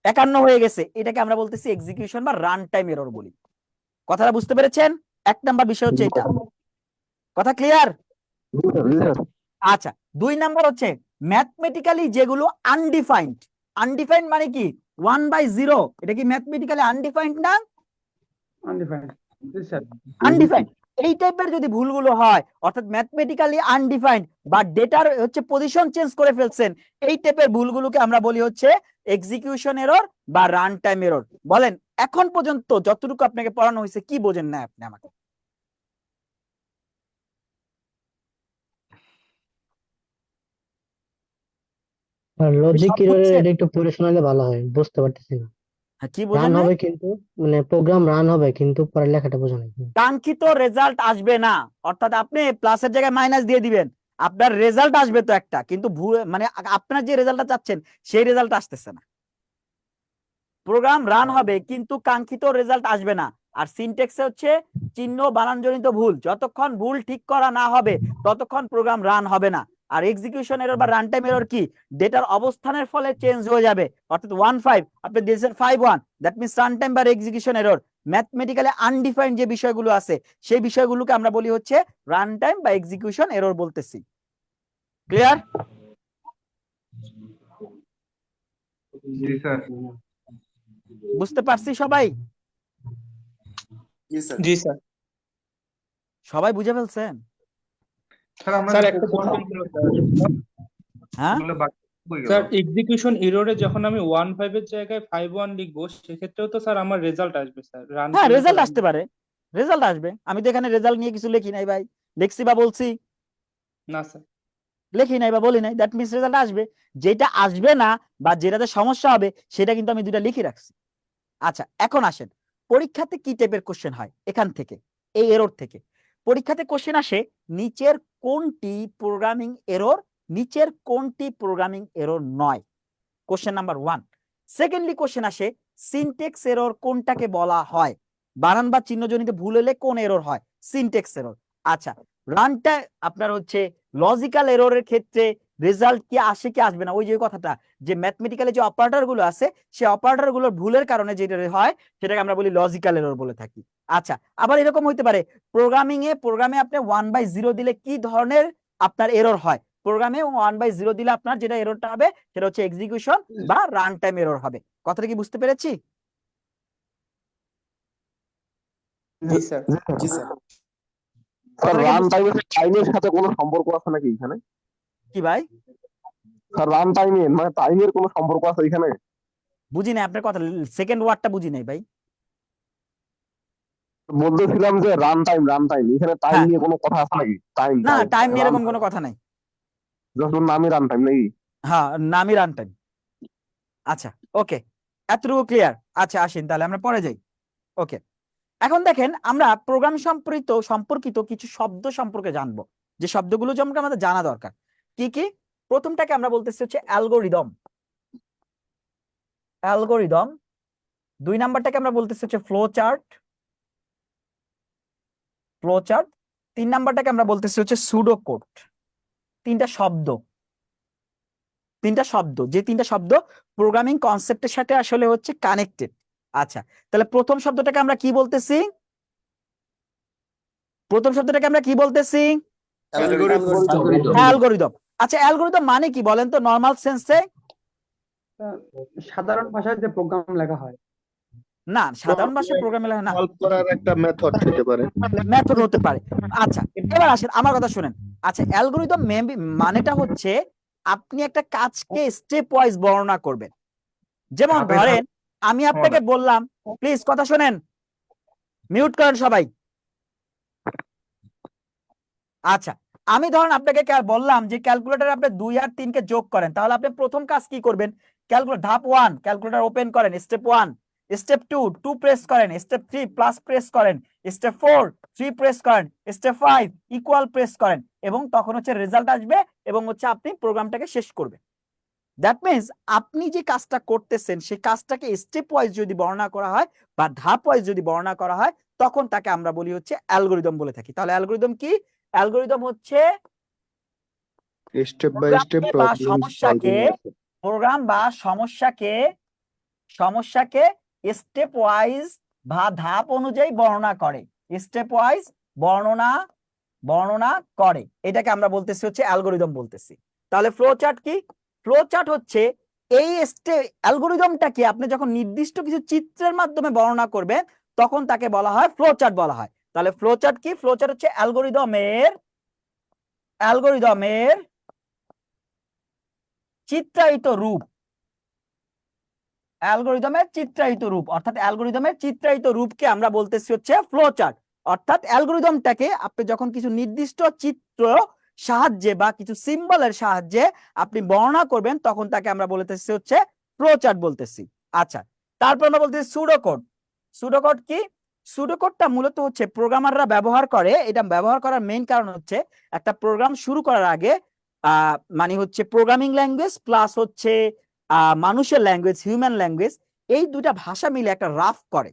Speaker 1: 51 হয়ে গেছে। এটাকে আমরা বলতেছি এক্সিকিউশন বা রান টাইম এরর বলি। কথাটা বুঝতে পেরেছেন? 1 নাম্বার বিষয় হচ্ছে এটা। কথা ক্লিয়ার?
Speaker 11: জি স্যার
Speaker 1: আচ্ছা, 2 নাম্বার হচ্ছে ম্যাথমেটিক্যালি যেগুলো আনডিফাইন্ড। আনডিফাইন্ড মানে কি? 1/0 এটা কি ম্যাথমেটিক্যালি আনডিফাইন্ড না?
Speaker 7: আনডিফাইন্ড জি স্যার
Speaker 1: আনডিফাইন্ড এই টাইপের যদি ভুলগুলো হয়, অর্থাৎ ম্যাথমেটিক্যালি আনডিফাইন্ড বা ডেটার হচ্ছে পজিশন চেঞ্জ করে ফেলছেন, এই টাইপের ভুলগুলোকে আমরা বলি হচ্ছে এক্সিকিউশন এরর বা রান টাইম এরর। বলেন এখন পর্যন্ত যতটুকু আপনাকে পড়ানো হয়েছে কি বোঝেন না আপনি আমাকে?
Speaker 12: আর লজিক
Speaker 1: সব
Speaker 12: এরর
Speaker 1: বুঝছেন?
Speaker 12: এটা একটু পড়ে শোনালে ভালো হয়, বুঝতে পারতেছি না।
Speaker 1: হ্যাঁ, কি
Speaker 12: রান
Speaker 1: বোঝেন না?
Speaker 12: হবে কিন্তু, মানে প্রোগ্রাম রান হবে কিন্তু পরে লেখাটা বোঝা নাই।
Speaker 1: কাঙ্ক্ষিত রেজাল্ট আসবে না, অর্থাৎ আপনি প্লাসের জায়গায় মাইনাস দিয়ে দিবেন, আপনার রেজাল্ট আসবে তো একটা, কিন্তু ভুল মানে আপনার যে রেজাল্টটা চাচ্ছেন সেই রেজাল্ট আসতেছে না। প্রোগ্রাম রান হবে কিন্তু কাঙ্ক্ষিত রেজাল্ট আসবে না। আর সিনট্যাক্সে হচ্ছে চিহ্ন বানানজনিত ভুল, যতক্ষণ ভুল ঠিক করা না হবে ততক্ষণ প্রোগ্রাম রান হবে না। আর এক্সিকিউশন এরর বা রান টাইম এরর কি? ডেটার অবস্থানের ফলে চেঞ্জ হয়ে যাবে, অর্থাৎ 1.5 আপনি দিয়েছেন 5.1, দ্যাট মিন্স রান টাইম বা এক্সিকিউশন এরর। ম্যাথমেটিক্যালি আনডিফাইন্ড যে বিষয়গুলো আছে সেই বিষয়গুলোকে আমরা বলি হচ্ছে রান টাইম বা এক্সিকিউশন এরর বলতেছি। ক্লিয়ার?
Speaker 7: জি স্যার
Speaker 1: বুঝতে পারছি সবাই?
Speaker 10: জি স্যার
Speaker 4: জি স্যার।
Speaker 1: সবাই বুঝে ফেলছেন?
Speaker 7: স্যার আমরা
Speaker 4: স্যার একটা কোশ্চেন ছিল
Speaker 1: হ্যাঁ,
Speaker 4: স্যার, এক্সিকিউশন এররে যখন আমি 1.5 এর জায়গায় 5.1 লিখবো সেক্ষেত্রেও তো স্যার আমার রেজাল্ট আসবে স্যার, রান
Speaker 1: হ্যাঁ
Speaker 4: করলে তো
Speaker 1: রেজাল্ট
Speaker 4: রান।
Speaker 1: আসতে পারে, রেজাল্ট আসবে। আমি তো এখানে রেজাল্ট নিয়ে কিছু লিখি নাই ভাই, লিখছি বা বলছি?
Speaker 4: না স্যার।
Speaker 1: লিখি নাই বা বলি নাই, দ্যাট মিন্স রেজাল্ট আসবে। যেটা আসবে না বা যেটাতে সমস্যা হবে সেটা কিন্তু আমি 2টা লিখে রাখছি। আচ্ছা, এখন আসেন পরীক্ষাতে কি টাইপের কোশ্চেন হয় এখান থেকে, এই এরর থেকে। পরীক্ষাতে কোশ্চেন আসে নিচের কোনটি প্রোগ্রামিং এরর, নিচের কোনটি প্রোগ্রামিং এরর নয়, কোশ্চেন নাম্বার 1। সেকেন্ডলি কোশ্চেন আসে সিনট্যাক্স এরর কোনটাকে বলা হয়, বানান বা চিহ্নজনিত ভুল হলে কোন এরর হয়? Syntax error. আচ্ছা, রানটা আপনার হচ্ছে লজিক্যাল এররের ক্ষেত্রে রেজাল্ট কি আসে কি আসবে না, ওই যে কথাটা যে ম্যাথমেটিক্যালি যে অপারেটর গুলো আছে সেই অপারেটর গুলোর ভুলের কারণে যেটা হয় সেটাকে আমরা বলি লজিক্যাল এরর বলে থাকি। আচ্ছা, আবার এরকম হইতে পারে প্রোগ্রামে আপনি 1/0 দিলে কি ধরনের আপনার এরর হয়, প্রোগ্রামে 1/0 দিলে আপনার যেটা এররটা হবে সেটা হচ্ছে এক্সিকিউশন বা রান টাইম এরর হবে। কথাটা কি বুঝতে পেরেছি?
Speaker 4: জি স্যার।
Speaker 10: জি স্যার
Speaker 11: স্যার
Speaker 1: কথাটা কি
Speaker 11: রান টাইমের সাথে কোনো সম্পর্ক আছে নাকি এখানে?
Speaker 1: কি ভাই?
Speaker 11: স্যার রান টাইমের মানে টাইমের কোনো সম্পর্ক আছে এখানে?
Speaker 1: বুঝি নাই আপনার কথা, সেকেন্ড ওয়ার্ডটা বুঝি নাই ভাই।
Speaker 11: বলতেছিলাম যে রান টাইম এখানে টাইম
Speaker 1: হ্যাঁ,
Speaker 11: নিয়ে কোনো কথা আছে নাকি? টাইম
Speaker 1: না
Speaker 11: টাইম
Speaker 1: টাইম নিয়ে
Speaker 11: রান
Speaker 1: এরকম কোনো কথা নাই।
Speaker 11: জাস্ট নামই রান টাইম নাকি?
Speaker 1: হ্যাঁ, নামই রান টাইম। আচ্ছা, ওকে, এতটুকু ক্লিয়ার। আচ্ছা আসেন তাহলে আমরা পরে যাই। ওকে, এখন দেখেন আমরা প্রোগ্রাম সম্পর্কিত কিছু শব্দ সম্পর্কে জানবো, যে শব্দগুলো যেমন আমাদের জানা দরকার। কি কি? প্রথমটাকে আমরা বলতেছি হচ্ছে অ্যালগোরিদম। অ্যালগোরিদম। 2 নাম্বারটাকে আমরা বলতেছি হচ্ছে ফ্লো চার্ট। 3 নাম্বারটাকে আমরা বলতেছি হচ্ছে সুডো কোড। তিনটা শব্দ, যে 3টা শব্দ প্রোগ্রামিং কনসেপ্টের সাথে আসলে হচ্ছে কানেক্টেড। আচ্ছা, তাহলে প্রথম শব্দটাকে আমরা কি বলতেছি? অ্যালগোরিদম। আচ্ছা, অ্যালগোরিদম মানে কি বলেন তো নরমাল সেন্সে?
Speaker 7: সাধারণ ভাষায় যে প্রোগ্রাম লেখা হয়।
Speaker 1: না, সাধারণ ভাষায় প্রোগ্রামে লেখা না,
Speaker 11: সলভ করার একটা মেথড হতে পারে।
Speaker 1: মেথড হতে পারে। আচ্ছা, এবার আসেন আমার কথা শুনেন। আচ্ছা, অ্যালগোরিদম মানেটা হচ্ছে আপনি একটা কাজকে স্টেপ ওয়াইজ বর্ণনা করবেন। যেমন ধরেন আমি আপনাকে বললাম, প্লিজ কথা শুনেন, মিউট করেন সবাই। আচ্ছা, আমি ধরেন আপনাকে বললাম যে ক্যালকুলেটরে আপনি 2 আর 3 কে যোগ করেন, তাহলে আপনি প্রথম কাজ কি করবেন? ধাপ 1 ক্যালকুলেটর ওপেন করেন, স্টেপ 1। স্টেপ 2 প্রেস করেন। স্টেপ 3 প্লাস প্রেস করেন। স্টেপ 4 3 প্রেস করেন। স্টেপ 5 ইকুয়াল প্রেস করেন, এবং তখন হচ্ছে রেজাল্ট আসবে এবং হচ্ছে আপনি প্রোগ্রামটাকে শেষ করবেন। দ্যাট মিন্স আপনি যে কাজটা করতেছেন সেই কাজটাকে স্টেপ ওয়াইজ যদি বর্ণনা করা হয় বা ধাপ ওয়াইজ যদি বর্ণনা করা হয় তখন তাকে আমরা বলি হচ্ছে অ্যালগোরিদম বলে থাকি। তাহলে অ্যালগোরিদম কি? অ্যালগোরিদম হচ্ছে
Speaker 11: স্টেপ বাই স্টেপ
Speaker 1: প্রোগ্রাম বা সমস্যাকে স্টেপ ওয়াইজ ধাপ অনুযায়ী বর্ণনা করে, স্টেপ ওয়াইজ বর্ণনা করে, এটাকে আমরা বলতেছি হচ্ছে অ্যালগোরিদম বলতেছি। তাহলে ফ্লো চার্ট কি? ফ্লো চার্ট হচ্ছে এই অ্যালগোরিদমটাকে আপনি যখন নির্দিষ্ট কিছু চিত্রের মাধ্যমে বর্ণনা করবেন তখন তাকে বলা হয় ফ্লো চার্ট বলা হয়। তাহলে ফ্লো চার্ট কি? ফ্লো চার্ট হচ্ছে অ্যালগোরিদমের চিত্রায়িত রূপ, অর্থাৎ অ্যালগোরিদমের চিত্রায়িত রূপকে আমরা বলতেছি হচ্ছে ফ্লো চার্ট। অর্থাৎ অ্যালগোরিদমটাকে আপনি যখন কিছু নির্দিষ্ট চিত্র সাহায্যে বা কিছু সিম্বলের সাহায্যে আপনি বর্ণনা করবেন তখন তাকে আমরা বলতেছি হচ্ছে ফ্লো চার্ট বলতেছি। আচ্ছা, তারপর আমরা বলতেছি সুডোকোড। সুডোকোড কি? সুডোকোডটা মূলত হচ্ছে প্রোগ্রামাররা ব্যবহার করে। এটা ব্যবহার করার মেইন কারণ হচ্ছে একটা প্রোগ্রাম শুরু করার আগে মানে হচ্ছে প্রোগ্রামিং ল্যাঙ্গুয়েজ প্লাস হচ্ছে মানুষের ল্যাঙ্গুয়েজ, হিউম্যান ল্যাঙ্গুয়েজ, এই দুটা ভাষা মিলে একটা রাফ করে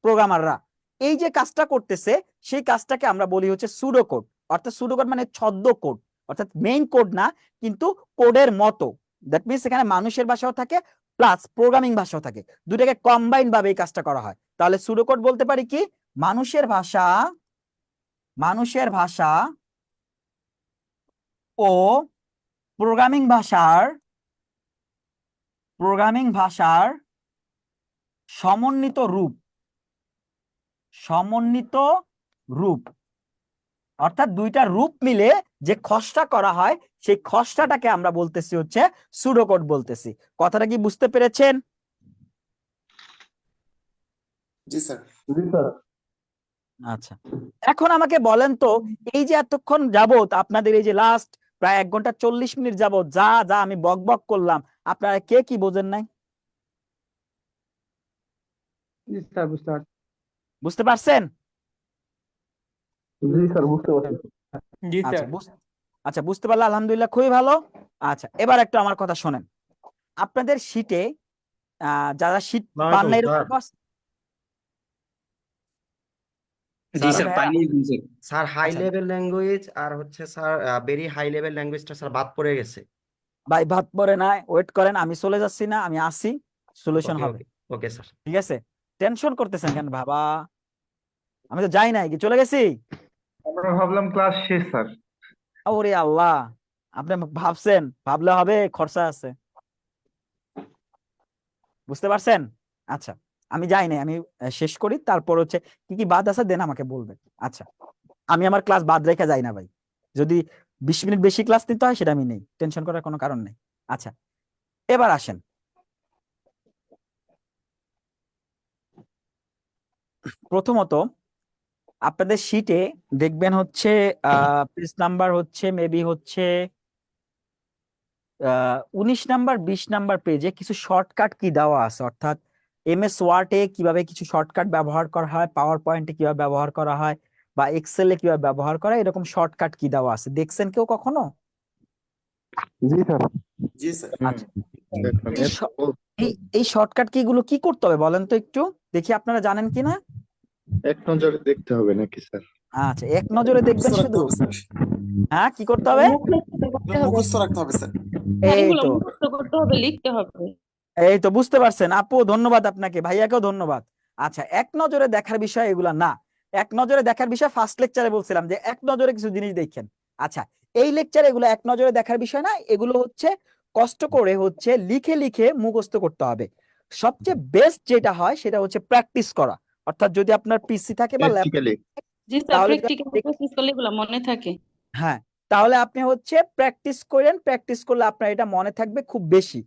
Speaker 1: প্রোগ্রামাররা। এই যে কাজটা করতেছে সেই কাজটাকে আমরা বলি হচ্ছে সুডোকোড। অর্থাৎ সুডোকোড মানে ছদ্ম কোড, অর্থাৎ মেইন কোড না কিন্তু কোডের মতো। দ্যাট মিনস এখানে মানুষের ভাষাও থাকে প্লাস প্রোগ্রামিং ভাষাও থাকে, দুটাকে কম্বাইন ভাবে এই কাজটা করা হয়। তাহলে সুডোকোড বলতে পারি কি? মানুষের ভাষা ও প্রোগ্রামিং ভাষার সমন্বিত রূপ, অর্থাৎ দুইটা রূপ মিলে যে খসড়া করা হয় সেই খসড়াটাকে আমরা বলতেছি হচ্ছে সুডোকোড বলতেছি। কথাটা কি বুঝতে পেরেছেন?
Speaker 10: জি স্যার।
Speaker 1: আচ্ছা, এখন আমাকে বলেন তো, এই যে এতক্ষণ যাবত আপনাদের এই যে লাস্ট প্রায় 1 ঘন্টা 40 মিনিট যাবত যা আমি বক করলাম, আপনারা কে কি বোঝেন নাই?
Speaker 7: জি স্যার, বুঝতে পারছি।
Speaker 1: বুঝতে পারছেন?
Speaker 11: জি স্যার, বুঝতে পারছি।
Speaker 6: জি
Speaker 1: আচ্ছা
Speaker 6: স্যার।
Speaker 1: আচ্ছা, বুঝতে পারলে আলহামদুলিল্লাহ, খুবই ভালো। আচ্ছা, এবার একটু আমার কথা শোনেন। আপনাদের শীটে যারা শীট পান নাই
Speaker 13: জি স্যার,
Speaker 1: ভাইয়া,
Speaker 13: পাইনি স্যার।
Speaker 14: স্যার হাই
Speaker 1: আচ্ছা
Speaker 14: লেভেল ল্যাঙ্গুয়েজ আর হচ্ছে স্যার ভেরি হাই লেভেল ল্যাঙ্গুয়েজটা স্যার বাদ পড়ে গেছে।
Speaker 1: ভাই, ভাত পরে নাই, ওয়েট করেন, আমি চলে যাচ্ছি না, আমি আসি, সলিউশন
Speaker 14: ওকে
Speaker 1: হবে।
Speaker 14: ওকে ওকে স্যার।
Speaker 1: ঠিক আছে, টেনশন করতেছেন কেন বাবা? আমি তো যাই নাই, কি চলে গেছি?
Speaker 7: আমরা ভাবলাম ক্লাস শেষ স্যার।
Speaker 1: ওরে আল্লাহ, আপনি ভাবছেন, ভাবলে হবে, খরচা আছে, বুঝতে পারছেন? আচ্ছা, আমি যাই নাই, আমি শেষ করি, তারপর হচ্ছে কি কি বাদ আছে দেন আমাকে বলবেন। আচ্ছা, আমি আমার ক্লাস বাদ রেখে যাই না ভাই, যদি 20 মিনিট বেশি ক্লাস নিতে হয় সেটা আমি নেই, টেনশন করার কোনো কারণ নেই। আচ্ছা, এবার আসেন, প্রথমত আপনাদের শীটে দেখবেন হচ্ছে পেজ নাম্বার হচ্ছে মেবি হচ্ছে 19 নাম্বার 20 নাম্বার পেজে কিছু শর্টকাট কি দেওয়া আছে, অর্থাৎ এমএস ওয়ার্ডে কিভাবে কিছু শর্টকাট ব্যবহার করা হয়, পাওয়ার পয়েন্টে কিভাবে ব্যবহার করা হয়, বা এক্সেলে কিভাবে ব্যবহার করা হয়, এরকম শর্টকাট কি দেওয়া আছে, দেখছেন কেউ কখনো?
Speaker 11: জি স্যার।
Speaker 10: জি স্যার।
Speaker 1: আচ্ছা, এই শর্টকাট কি গুলো কি করতে হবে বলেন তো একটু, দেখি আপনারা জানেন কিনা।
Speaker 11: এক নজরে দেখতে হবে নাকি স্যার?
Speaker 1: আচ্ছা, এক নজরে দেখবেন
Speaker 10: মুখস্থ রাখতে
Speaker 1: শুধু?
Speaker 10: হবে স্যার।
Speaker 1: হ্যাঁ, কি করতে হবে?
Speaker 10: মুখস্থ রাখতে হবে স্যার।
Speaker 1: এই
Speaker 9: এগুলো
Speaker 1: তো,
Speaker 9: মুখস্থ করতে হবে, লিখতে হবে।
Speaker 1: এই তো বুঝতে পারছেন আপু, ধন্যবাদ আপনাকে, ভাইয়াকেও ধন্যবাদ। আচ্ছা, এক নজরে দেখার বিষয় এগুলা না। এক নজরে দেখার বিষয় ফার্স্ট লেকচারে বলছিলাম যে এক নজরে কিছু জিনিস দেখেন। আচ্ছা, এই লেকচারে এগুলো এক নজরে দেখার বিষয় না, এগুলো হচ্ছে কষ্ট করে হচ্ছে লিখে লিখে মুখস্থ করতে হবে। সবচেয়ে বেস্ট যেটা হয় সেটা হচ্ছে প্র্যাকটিস করা, অর্থাৎ যদি আপনার পিসি থাকে বা ল্যাপটপ,
Speaker 9: জি স্যার,
Speaker 1: তাহলে
Speaker 9: প্র্যাকটিক্যাল প্র্যাকটিস করলে এগুলো মনে থাকে।
Speaker 1: হ্যাঁ, তাহলে আপনি হচ্ছে প্র্যাকটিস করেন, প্র্যাকটিস করলে আপনার এটা মনে থাকবে খুব বেশি।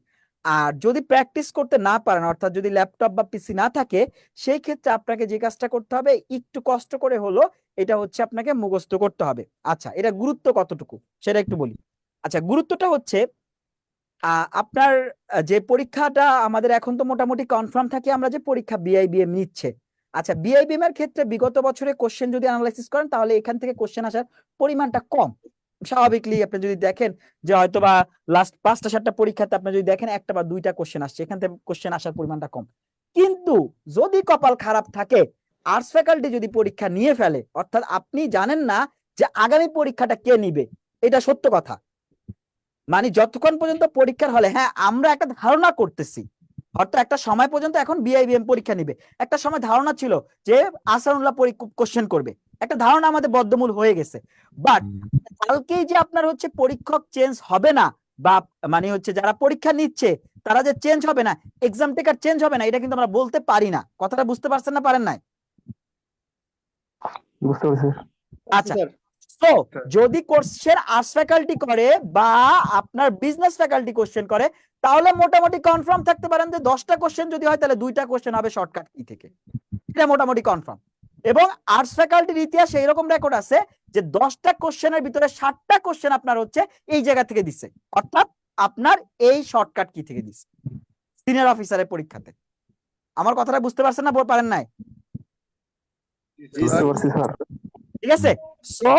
Speaker 1: আর যদি প্র্যাকটিস করতে না পারেন, অর্থাৎ যদি ল্যাপটপ বা পিসি না থাকে, সেই ক্ষেত্রে আপনাকে যে কাজটা করতে হবে, একটু কষ্ট করে হলো এটা হচ্ছে আপনাকে মুখস্থ করতে হবে। আচ্ছা, এটা গুরুত্ব কতটুকু সেটা একটু বলি। আচ্ছা, গুরুত্বটা হচ্ছে আপনার যে পরীক্ষাটা আমাদের এখন তো মোটামুটি কনফার্ম থাকে আমরা যে পরীক্ষা বিআইবিএম নিচ্ছে। আচ্ছা, বিআইবিএম এর ক্ষেত্রে বিগত বছরে কোশ্চেন যদি অ্যানালাইসিস করেন তাহলে এখান থেকে কোশ্চেন আসার পরিমাণটা কম। স্বাভাবিকলি আপনি যদি দেখেন যে হয়তো বা লাস্ট 5টা 7টা পরীক্ষাতে আপনি যদি দেখেন 1টা বা 2টা কোশ্চেন আসছে, এখান থেকে কোশ্চেন আসার পরিমাণটা কম। কিন্তু যদি কপাল খারাপ থাকে, আর্টস ফ্যাকাল্টি যদি পরীক্ষা নিয়ে ফেলে, অর্থাৎ আপনি জানেন না যে আগামী পরীক্ষাটা কে নিবে, এটা সত্য কথা। মানে যতক্ষণ পর্যন্ত পরীক্ষার হলে হ্যাঁ আমরা একটা ধারণা করতেছি অর্থাৎ একটা সময় পর্যন্ত এখন বিআইবিএম পরীক্ষা নিবে, একটা সময় ধারণা ছিল যে আহসানুল্লাহ কোশ্চেন করবে, একটা ধারণা আমাদের বদ্ধমূল হয়ে গেছে। বাট কালকেই যে আপনার হচ্ছে পরীক্ষক চেঞ্জ হবে না, বা মানে হচ্ছে যারা পরীক্ষা নিচ্ছে তারা যে চেঞ্জ হবে না, এক্সাম টেকার চেঞ্জ হবে না, এটা কিন্তু আমরা বলতে পারি না। কথাটা বুঝতে পারছেন না পারেন নাই?
Speaker 11: বুঝতে পারছি।
Speaker 1: আচ্ছা, তো যদি কোর্সের আর্টস ফ্যাকাল্টি করে বা আপনার বিজনেস ফ্যাকাল্টি কোশ্চেন করে, তাহলে মোটামুটি কনফার্ম থাকতে পারেন যে 10টা কোশ্চেন যদি হয় তাহলে 2টা কোশ্চেন হবে শর্টকাট কি থেকে, এটা মোটামুটি কনফার্ম। এবং আর্টস ফ্যাকাল্টির ইতিহাসে এরকম রেকর্ড আছে যে 10টা কোশ্চেনের ভিতরে 7টা কোশ্চেন আপনার হচ্ছে এই জায়গা থেকে দিছে, অর্থাৎ আপনার এই শর্টকাট কি থেকে দিছে সিনিয়র অফিসারের পরীক্ষাতে। আমার কথাটা বুঝতে পারছেন না পারেন নাই?
Speaker 11: বুঝতে পারছি স্যার।
Speaker 1: ঠিক আছে, সো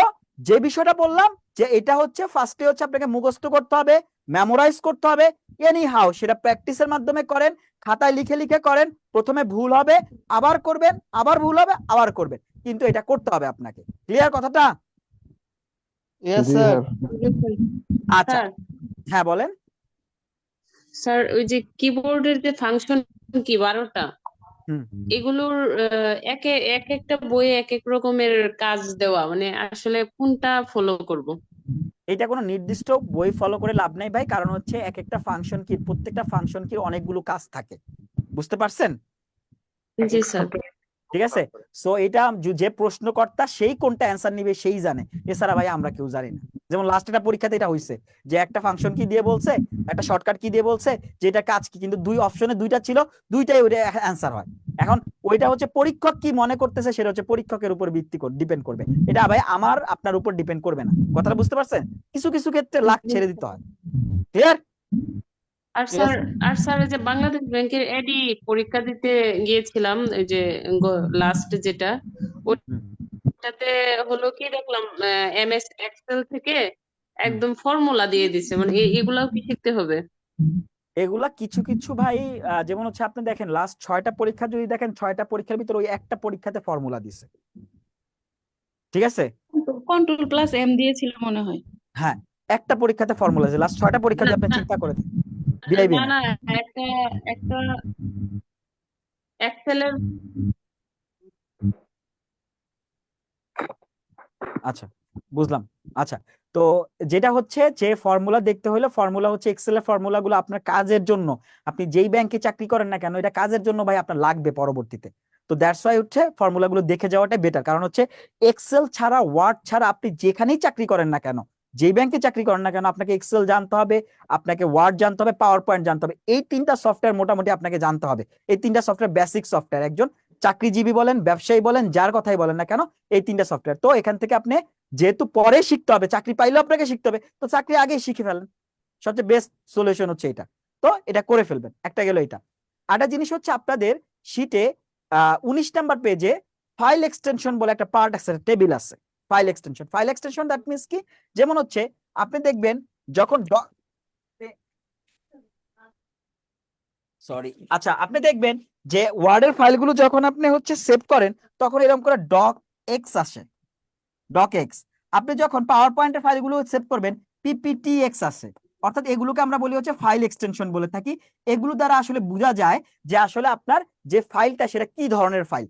Speaker 1: যে বিষয়টা বললাম যে এটা হচ্ছে ফার্স্টে হচ্ছে আপনাকে মুখস্থ করতে হবে, মেমোরাইজ করতে হবে, এনি হাউ সেটা প্র্যাকটিসের মাধ্যমে করেন, খাতায় লিখে লিখে করেন, প্রথমে ভুল হবে আবার করবেন, আবার ভুল হবে আবার করবেন, কিন্তু এটা করতে হবে আপনাকে। ক্লিয়ার কথাটা?
Speaker 3: ইয়েস
Speaker 11: জি
Speaker 3: স্যার।
Speaker 11: স্যার।
Speaker 1: আচ্ছা,
Speaker 8: স্যার
Speaker 1: হ্যাঁ বলেন।
Speaker 8: স্যার ওই যে কিবোর্ডের যে ফাংশন কি 12টা,
Speaker 1: হুম,
Speaker 8: এগুলোর এক একটা বইয়ে এক এক রকমের কাজ দেওয়া, মানে আসলে কোনটা ফলো করব?
Speaker 1: এটা কোনো নির্দিষ্ট বই ফলো করে লাভ নাই ভাই, কারণ হচ্ছে এক একটা ফাংশন কি, প্রত্যেকটা ফাংশন কি অনেকগুলো কাজ থাকে, বুঝতে পারছেন?
Speaker 8: জি স্যার।
Speaker 1: ঠিক আছে, সো এটা যে প্রশ্নকর্তা সেই কোনটা অ্যান্সার নিবে সেই জানে, এছাড়া ভাই আমরা কেউ জানি না। যেমন লাস্ট একটা পরীক্ষাতে এটা হইছে যে একটা ফাংশন কি দিয়ে বলছে, একটা শর্টকাট কি দিয়ে বলছে যে এটা কাজ কি, কিন্তু দুই অপশনে দুইটা ছিল, দুইটাই ওইটা অ্যান্সার হয়। এখন ওইটা হচ্ছে পরীক্ষক কি মনে করতেছে, সেটা হচ্ছে পরীক্ষকের উপর ডিপেন্ড করবে, এটা ভাই আমার আপনার উপর ডিপেন্ড করবে না। কথাটা বুঝতে পারছেন? কিছু কিছু ক্ষেত্রে লাখ ছেড়ে দিতে হয়। ক্লিয়ার?
Speaker 8: আর স্যার এই যে বাংলাদেশ ব্যাংকের এডি পরীক্ষা দিতে গিয়েছিলাম, এই যে লাস্ট যেটা, ওটাতে হলো কি দেখলাম এমএস এক্সেল থেকে একদম ফর্মুলা দিয়ে দিছে, মানে এগুলাও কি শিখতে হবে?
Speaker 1: এগুলা কিছু কিছু ভাই যেমন হচ্ছে আপনি দেখেন লাস্ট 6টা পরীক্ষা যদি দেখেন, 6টা পরীক্ষার ভিতরে ওই একটা পরীক্ষাতে ফর্মুলা দিছে, ঠিক আছে?
Speaker 9: কন্ট্রোল প্লাস এম দিয়েছিল মনে হয়।
Speaker 1: হ্যাঁ, একটা পরীক্ষাতে ফর্মুলা আছে, লাস্ট 6টা পরীক্ষা যদি আপনি চিন্তা করে বিআইবি
Speaker 8: না না, একটা একটা এক্সেলের
Speaker 1: আচ্ছা, বুঝলাম। আচ্ছা, তো যেটা হচ্ছে যে ফর্মুলা দেখতে হলে, ফর্মুলা হচ্ছে এক্সেলের ফর্মুলাগুলো আপনার কাজের জন্য, আপনি যেই ব্যাংকে চাকরি করেন না কেন এটা কাজের জন্য ভাই আপনার লাগবে পরবর্তীতে। তো দ্যাটস ওয়াই হচ্ছে ফর্মুলাগুলো দেখে যাওয়াটা বেটার, কারণ হচ্ছে এক্সেল ছাড়া, ওয়ার্ড ছাড়া আপনি যেখানেই চাকরি করেন না কেন, যেই ব্যাংকে চাকরি করেন না কেন, আপনাকে এক্সেল জানতে হবে, আপনাকে ওয়ার্ড জানতে হবে, পাওয়ার পয়েন্ট জানতে হবে। এই 3টা সফটওয়্যার মোটামুটি আপনাকে জানতে হবে। এই 3টা সফটওয়্যার বেসিক সফটওয়্যার, একজন চাকরিজীবী বলেন, ব্যবসায়ী বলেন, যার কথাই বলেন না কেন, এই 3টা সফটওয়্যার। তো এখান থেকে আপনি যেহেতু পরে শিখতে হবে, চাকরি পাইলেও আপনাকে শিখতে হবে, তো চাকরি আগেই শিখে ফেলেন, সবচেয়ে বেস্ট সলিউশন হচ্ছে এটা। তো এটা করে ফেলবেন, একটা গেল এটা। আরেকটা জিনিস হচ্ছে আপনাদের শীটে 19 নাম্বার পেজে ফাইল এক্সটেনশন বলে একটা পার্ট আছে, টেবিল আছে, ফাইল এক্সটেনশন দ্যাট মিন্স কি, যেমন হচ্ছে আপনি দেখবেন যখন আচ্ছা আপনি দেখবেন যে ওয়ার্ডের ফাইলগুলো যখন আপনি হচ্ছে সেভ করেন, তখন এরকম করে ডক এক্স আসে, ডক এক্স। আপনি যখন পাওয়ার পয়েন্টের ফাইলগুলো সেভ করবেন, পিপিটিএক্স আসে, অর্থাৎ এগুলোকে আমরা বলি হচ্ছে ফাইল এক্সটেনশন বলে থাকি। এগুলো দ্বারা আসলে বোঝা যায় যে আসলে আপনার যে ফাইলটা সেটা কি ধরনের ফাইল।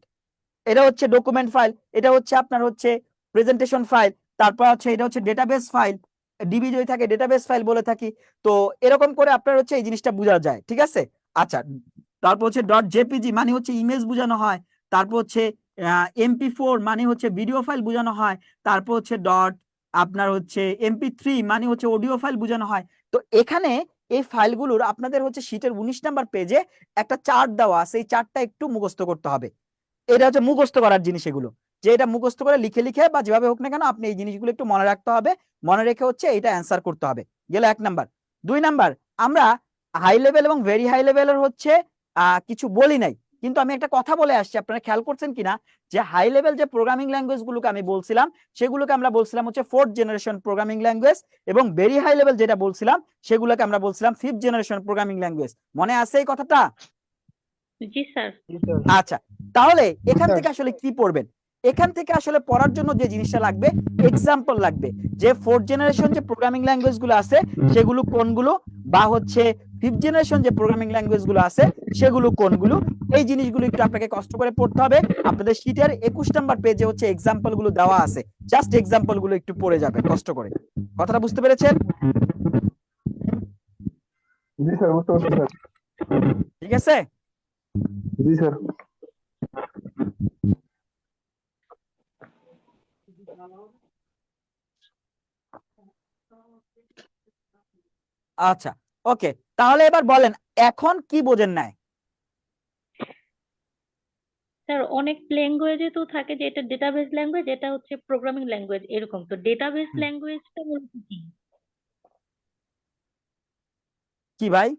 Speaker 1: এটা হচ্ছে ডকুমেন্ট ফাইল, এটা হচ্ছে আপনার হচ্ছে প্রেজেন্টেশন ফাইল, তারপর হচ্ছে এটা হচ্ছে ডেটাবেস ফাইল, ডিবি যদি থাকে ডেটাবেস ফাইল বলে থাকি। তো এরকম করে আপনার হচ্ছে এই জিনিসটা বোঝা যায়, ঠিক আছে? আচ্ছা, তারপর হচ্ছে ডট জেপিজি মানে হচ্ছে ইমেজ বোঝানো হয়, তারপর হচ্ছে MP4 মানে হচ্ছে ভিডিও ফাইল বোঝানো হয়, তারপর হচ্ছে ডট আপনার হচ্ছে MP3 মানে হচ্ছে অডিও ফাইল বোঝানো হয়। তো এখানে এই ফাইলগুলোর আপনাদের হচ্ছে শীটের 19 নাম্বার পেজে একটা চার্ট দেওয়া আছে, এই চার্টটা একটু মুখস্থ করতে হবে। এটা হচ্ছে মুখস্থ করার জিনিস, এগুলো যে এটা মুখস্থ করে লিখে লিখে বা যেভাবে হোক না কেন আপনি এই জিনিসগুলো একটু মনে রাখতে হবে, মনে রেখে হচ্ছে এটা অ্যান্সার করতে হবে। গেল 1 নাম্বার। 2 নাম্বার, আমরা হাই লেভেল এবং ভেরি হাই লেভেলের হচ্ছে কিছু বলি নাই, কিন্তু আমি একটা কথা বলে আসছি, আপনারা খেয়াল করছেন কিনা, যে হাই লেভেল যে প্রোগ্রামিং ল্যাঙ্গুয়েজ গুলোকে আমি বলছিলাম, সেগুলোকে আমরা বলছিলাম হচ্ছে 4th জেনারেশন প্রোগ্রামিং ল্যাঙ্গুয়েজ, এবং ভেরি হাই লেভেল যেটা বলছিলাম সেগুলোকে আমরা বলছিলাম 5th জেনারেশন প্রোগ্রামিং ল্যাঙ্গুয়েজ। মনে আছে এই কথাটা?
Speaker 8: জি স্যার।
Speaker 1: আচ্ছা, তাহলে এখান থেকে আসলে কি পড়বেন? এখান থেকে আসলে পড়ার জন্য যে জিনিসটা লাগবে, এক্সাম্পল লাগবে, যে 4th জেনারেশন যে প্রোগ্রামিং ল্যাঙ্গুয়েজ গুলো আছে সেগুলো কোনগুলো, বা হচ্ছে ফিফথ জেনারেশন যে প্রোগ্রামিং ল্যাঙ্গুয়েজ গুলো আছে সেগুলো কোনগুলো, এই জিনিসগুলো একটু আপনাকে কষ্ট করে পড়তে হবে। আপনাদের শীটের 21 নাম্বার পেজে হচ্ছে এক্সাম্পল গুলো দেওয়া আছে, জাস্ট এক্সাম্পল গুলো একটু পড়ে যাবেন কষ্ট করে। কথাটা বুঝতে পেরেছেন?
Speaker 11: জি স্যার, বুঝতে পারছি স্যার।
Speaker 1: ঠিক আছে।
Speaker 11: জি স্যার।
Speaker 1: আচ্ছা ওকে, তাহলে এবার বলেন এখন কি বোঝেন নাই?
Speaker 15: স্যার অনেক ল্যাঙ্গুয়েজে তো থাকে যে এটা ডেটাবেস ল্যাঙ্গুয়েজ, এটা হচ্ছে প্রোগ্রামিং ল্যাঙ্গুয়েজ, এরকম তো ডেটাবেস ল্যাঙ্গুয়েজটা মূলত কি?
Speaker 1: কি ভাই?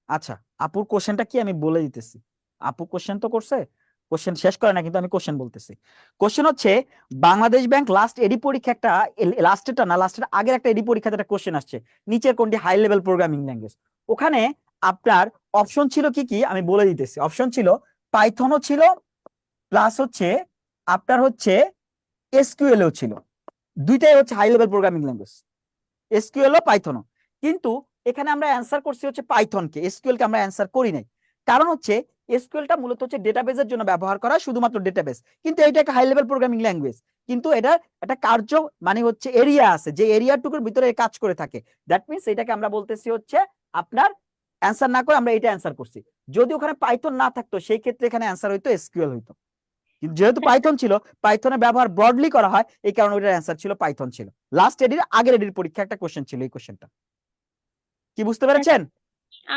Speaker 1: আচ্ছা আপুর কোশ্চেনটা কি আমি বলে দিতেছি। আপু কোশ্চেন তো করছে, কোশ্চেন শেষ করে না কিন্তু আমি কোশ্চেন বলতেছি। কোশ্চেন হচ্ছে বাংলাদেশ ব্যাংক লাস্ট এডি পরীক্ষা একটা, লাস্টেরটা না লাস্টের আগের একটা এডি পরীক্ষাতে একটা কোশ্চেন আসছে, নিচের কোনটি হাই লেভেল প্রোগ্রামিং ল্যাঙ্গুয়েজ। ওখানে আপনার অপশন ছিল কি কি আমি বলে দিতেছি। অপশন ছিল পাইথনও ছিল, প্লাস হচ্ছে আপনার হচ্ছে এসকিউএলও ছিল, দুইটাই হচ্ছে হাই লেভেল প্রোগ্রামিং ল্যাঙ্গুয়েজ, এসকিউএলও পাইথনও। কিন্তু এখানে আমরা অ্যান্সার করছি হচ্ছে পাইথনকে, এসকিউএল কে আমরা অ্যান্সার করি নাই। কারণ হচ্ছে এসকিউএলটা মূলত হচ্ছে ডেটাবেসের জন্য ব্যবহার করা, শুধুমাত্র ডেটাবেস, কিন্তু এটা একটা হাই লেভেল প্রোগ্রামিং ল্যাঙ্গুয়েজ, কিন্তু এটা একটা কার্য মানে হচ্ছে এরিয়া আছে, যে এরিয়াটুকুর ভিতরে কাজ করে থাকে। দ্যাট মিনস এটাকে আমরা বলতেছি হচ্ছে আপনার অ্যান্সার না করে আমরা এটা অ্যান্সার করছি। যদি ওখানে পাইথন না থাকতো সেই ক্ষেত্রে এখানে অ্যান্সার হইতো এসকিউএল হইতো, কিন্তু যেহেতু পাইথন ছিল, পাইথনের ব্যবহার ব্রডলি করা হয়, এই কারণে ওটার অ্যান্সার ছিল পাইথন ছিল। লাস্ট এডির আগের এডির পরীক্ষা একটা কোশ্চেন ছিল এই কোশ্চেনটা। কি বুঝতে পেরেছেন?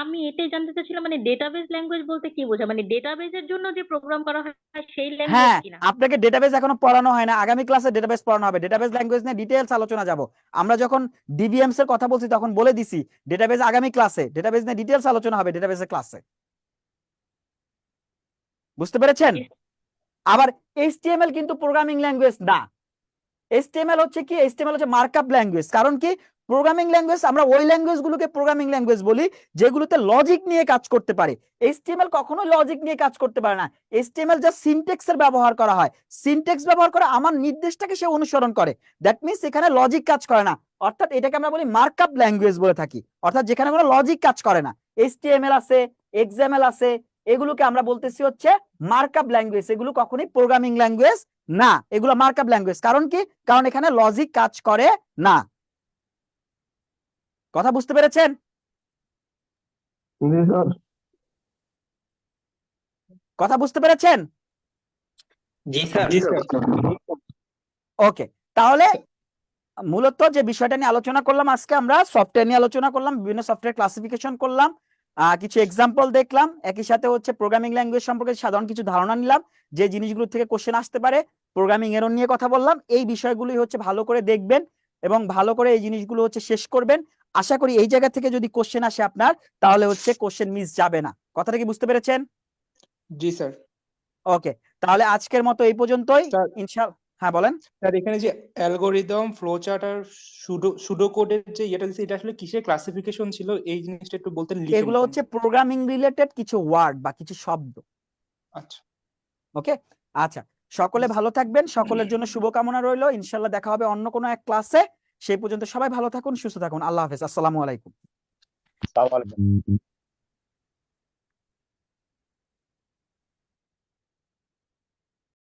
Speaker 15: আমি এটাই জানতে চাচ্ছিলাম, মানে ডেটাবেস ল্যাঙ্গুয়েজ বলতে কি বোঝায়, মানে ডেটাবেসের জন্য যে প্রোগ্রাম করা হয় সেই ল্যাঙ্গুয়েজ
Speaker 1: হ্যাঁ,
Speaker 15: কিনা?
Speaker 1: আপনাকে ডেটাবেস এখনো পড়ানো হয় না, আগামী ক্লাসে ডেটাবেস পড়ানো হবে। ডেটাবেস ল্যাঙ্গুয়েজ নিয়ে ডিটেইলস আলোচনা যাব। আমরা যখন ডিবিএমস এর কথা বলছি তখন বলে দিছি ডেটাবেস আগামী ক্লাসে, ডেটাবেস নিয়ে ডিটেইলস আলোচনা হবে ডেটাবেসের ক্লাসে। বুঝতে পেরেছেন? আবার এইচটিএমএল কিন্তু প্রোগ্রামিং ল্যাঙ্গুয়েজ না। এইচটিএমএল হচ্ছে কি, এইচটিএমএল হচ্ছে মার্কআপ ল্যাঙ্গুয়েজ। কারণ কি, প্রোগ্রামিং ল্যাঙ্গুয়েজ আমরা ওই ল্যাঙ্গুয়েজগুলোকে প্রোগ্রামিং ল্যাঙ্গুয়েজ বলি যেগুলোতে লজিক নিয়ে কাজ করতে পারে। এইচটিএমএল কখনোই লজিক নিয়ে কাজ করতে পারে না। এইচটিএমএল যা সিনট্যাক্সের ব্যবহার করা হয়, সিনট্যাক্স ব্যবহার করে আমার নির্দেশটাকে সে অনুসরণ করে, দ্যাট মিনস এখানে লজিক কাজ করে না। অর্থাৎ এটাকে আমরা বলি মার্কআপ ল্যাঙ্গুয়েজ বলে থাকি, অর্থাৎ যেখানে কোনো লজিক কাজ করে না। এইচটিএমএল আছে, এক্সএমএল আছে, এগুলোকে আমরা বলতেছি হচ্ছে মার্কআপ ল্যাঙ্গুয়েজ। এগুলো কখনোই প্রোগ্রামিং ল্যাঙ্গুয়েজ না, এগুলো মার্কআপ ল্যাঙ্গুয়েজ। কারণ কি, কারণ এখানে লজিক কাজ করে না। কথা বুঝতে পেরেছেন?
Speaker 11: জি স্যার।
Speaker 1: কথা বুঝতে পেরেছেন?
Speaker 13: জি স্যার।
Speaker 1: ওকে, তাহলে মূলত যে বিষয়টা নিয়ে আলোচনা করলাম আজকে, আমরা সফটওয়্যার নিয়ে আলোচনা করলাম, বিভিন্ন সফটওয়্যার ক্লাসিফিকেশন করলাম, কিছু এক্সাম্পল দেখলাম, একই সাথে হচ্ছে প্রোগ্রামিং ল্যাঙ্গুয়েজ সম্পর্কে সাধারণ কিছু ধারণা নিলাম, যে জিনিসগুলো থেকে কোশ্চেন আসতে পারে। প্রোগ্রামিং এরর নিয়ে কথা বললাম। এই বিষয়গুলোই হচ্ছে ভালো করে দেখবেন এবং ভালো করে এই জিনিসগুলো হচ্ছে শেষ করবেন। আশা করি এই জায়গা থেকে যদি কোশ্চেন আসে আপনার, তাহলে হচ্ছে কোশ্চেন মিস যাবে না। কথাটা কি বুঝতে পেরেছেন?
Speaker 4: জি স্যার।
Speaker 1: ওকে, তাহলে আজকের মতো এই পর্যন্তই
Speaker 4: স্যার,
Speaker 1: ইনশাআল্লাহ। হ্যাঁ বলেন।
Speaker 4: স্যার এখানে যে অ্যালগরিদম, ফ্লোচার্ট আর সুডো কোডের যে এটা দিছে, এটা আসলে কিসের ক্লাসিফিকেশন ছিল, এই জিনিসটা একটু বলতেন, লিখে
Speaker 1: এগুলো
Speaker 4: নিতাম।
Speaker 1: হচ্ছে প্রোগ্রামিং রিলেটেড কিছু ওয়ার্ড বা কিছু শব্দ।
Speaker 4: আচ্ছা।
Speaker 1: ওকে, আচ্ছা, সকলে ভালো থাকবেন, সকলের জন্য শুভকামনা রইলো। ইনশাআল্লাহ দেখা হবে অন্য কোনো এক ক্লাসে। সেই পর্যন্ত সবাই ভালো থাকুন, সুস্থ থাকুন। আল্লাহ হাফেজ, আসসালামু আলাইকুম।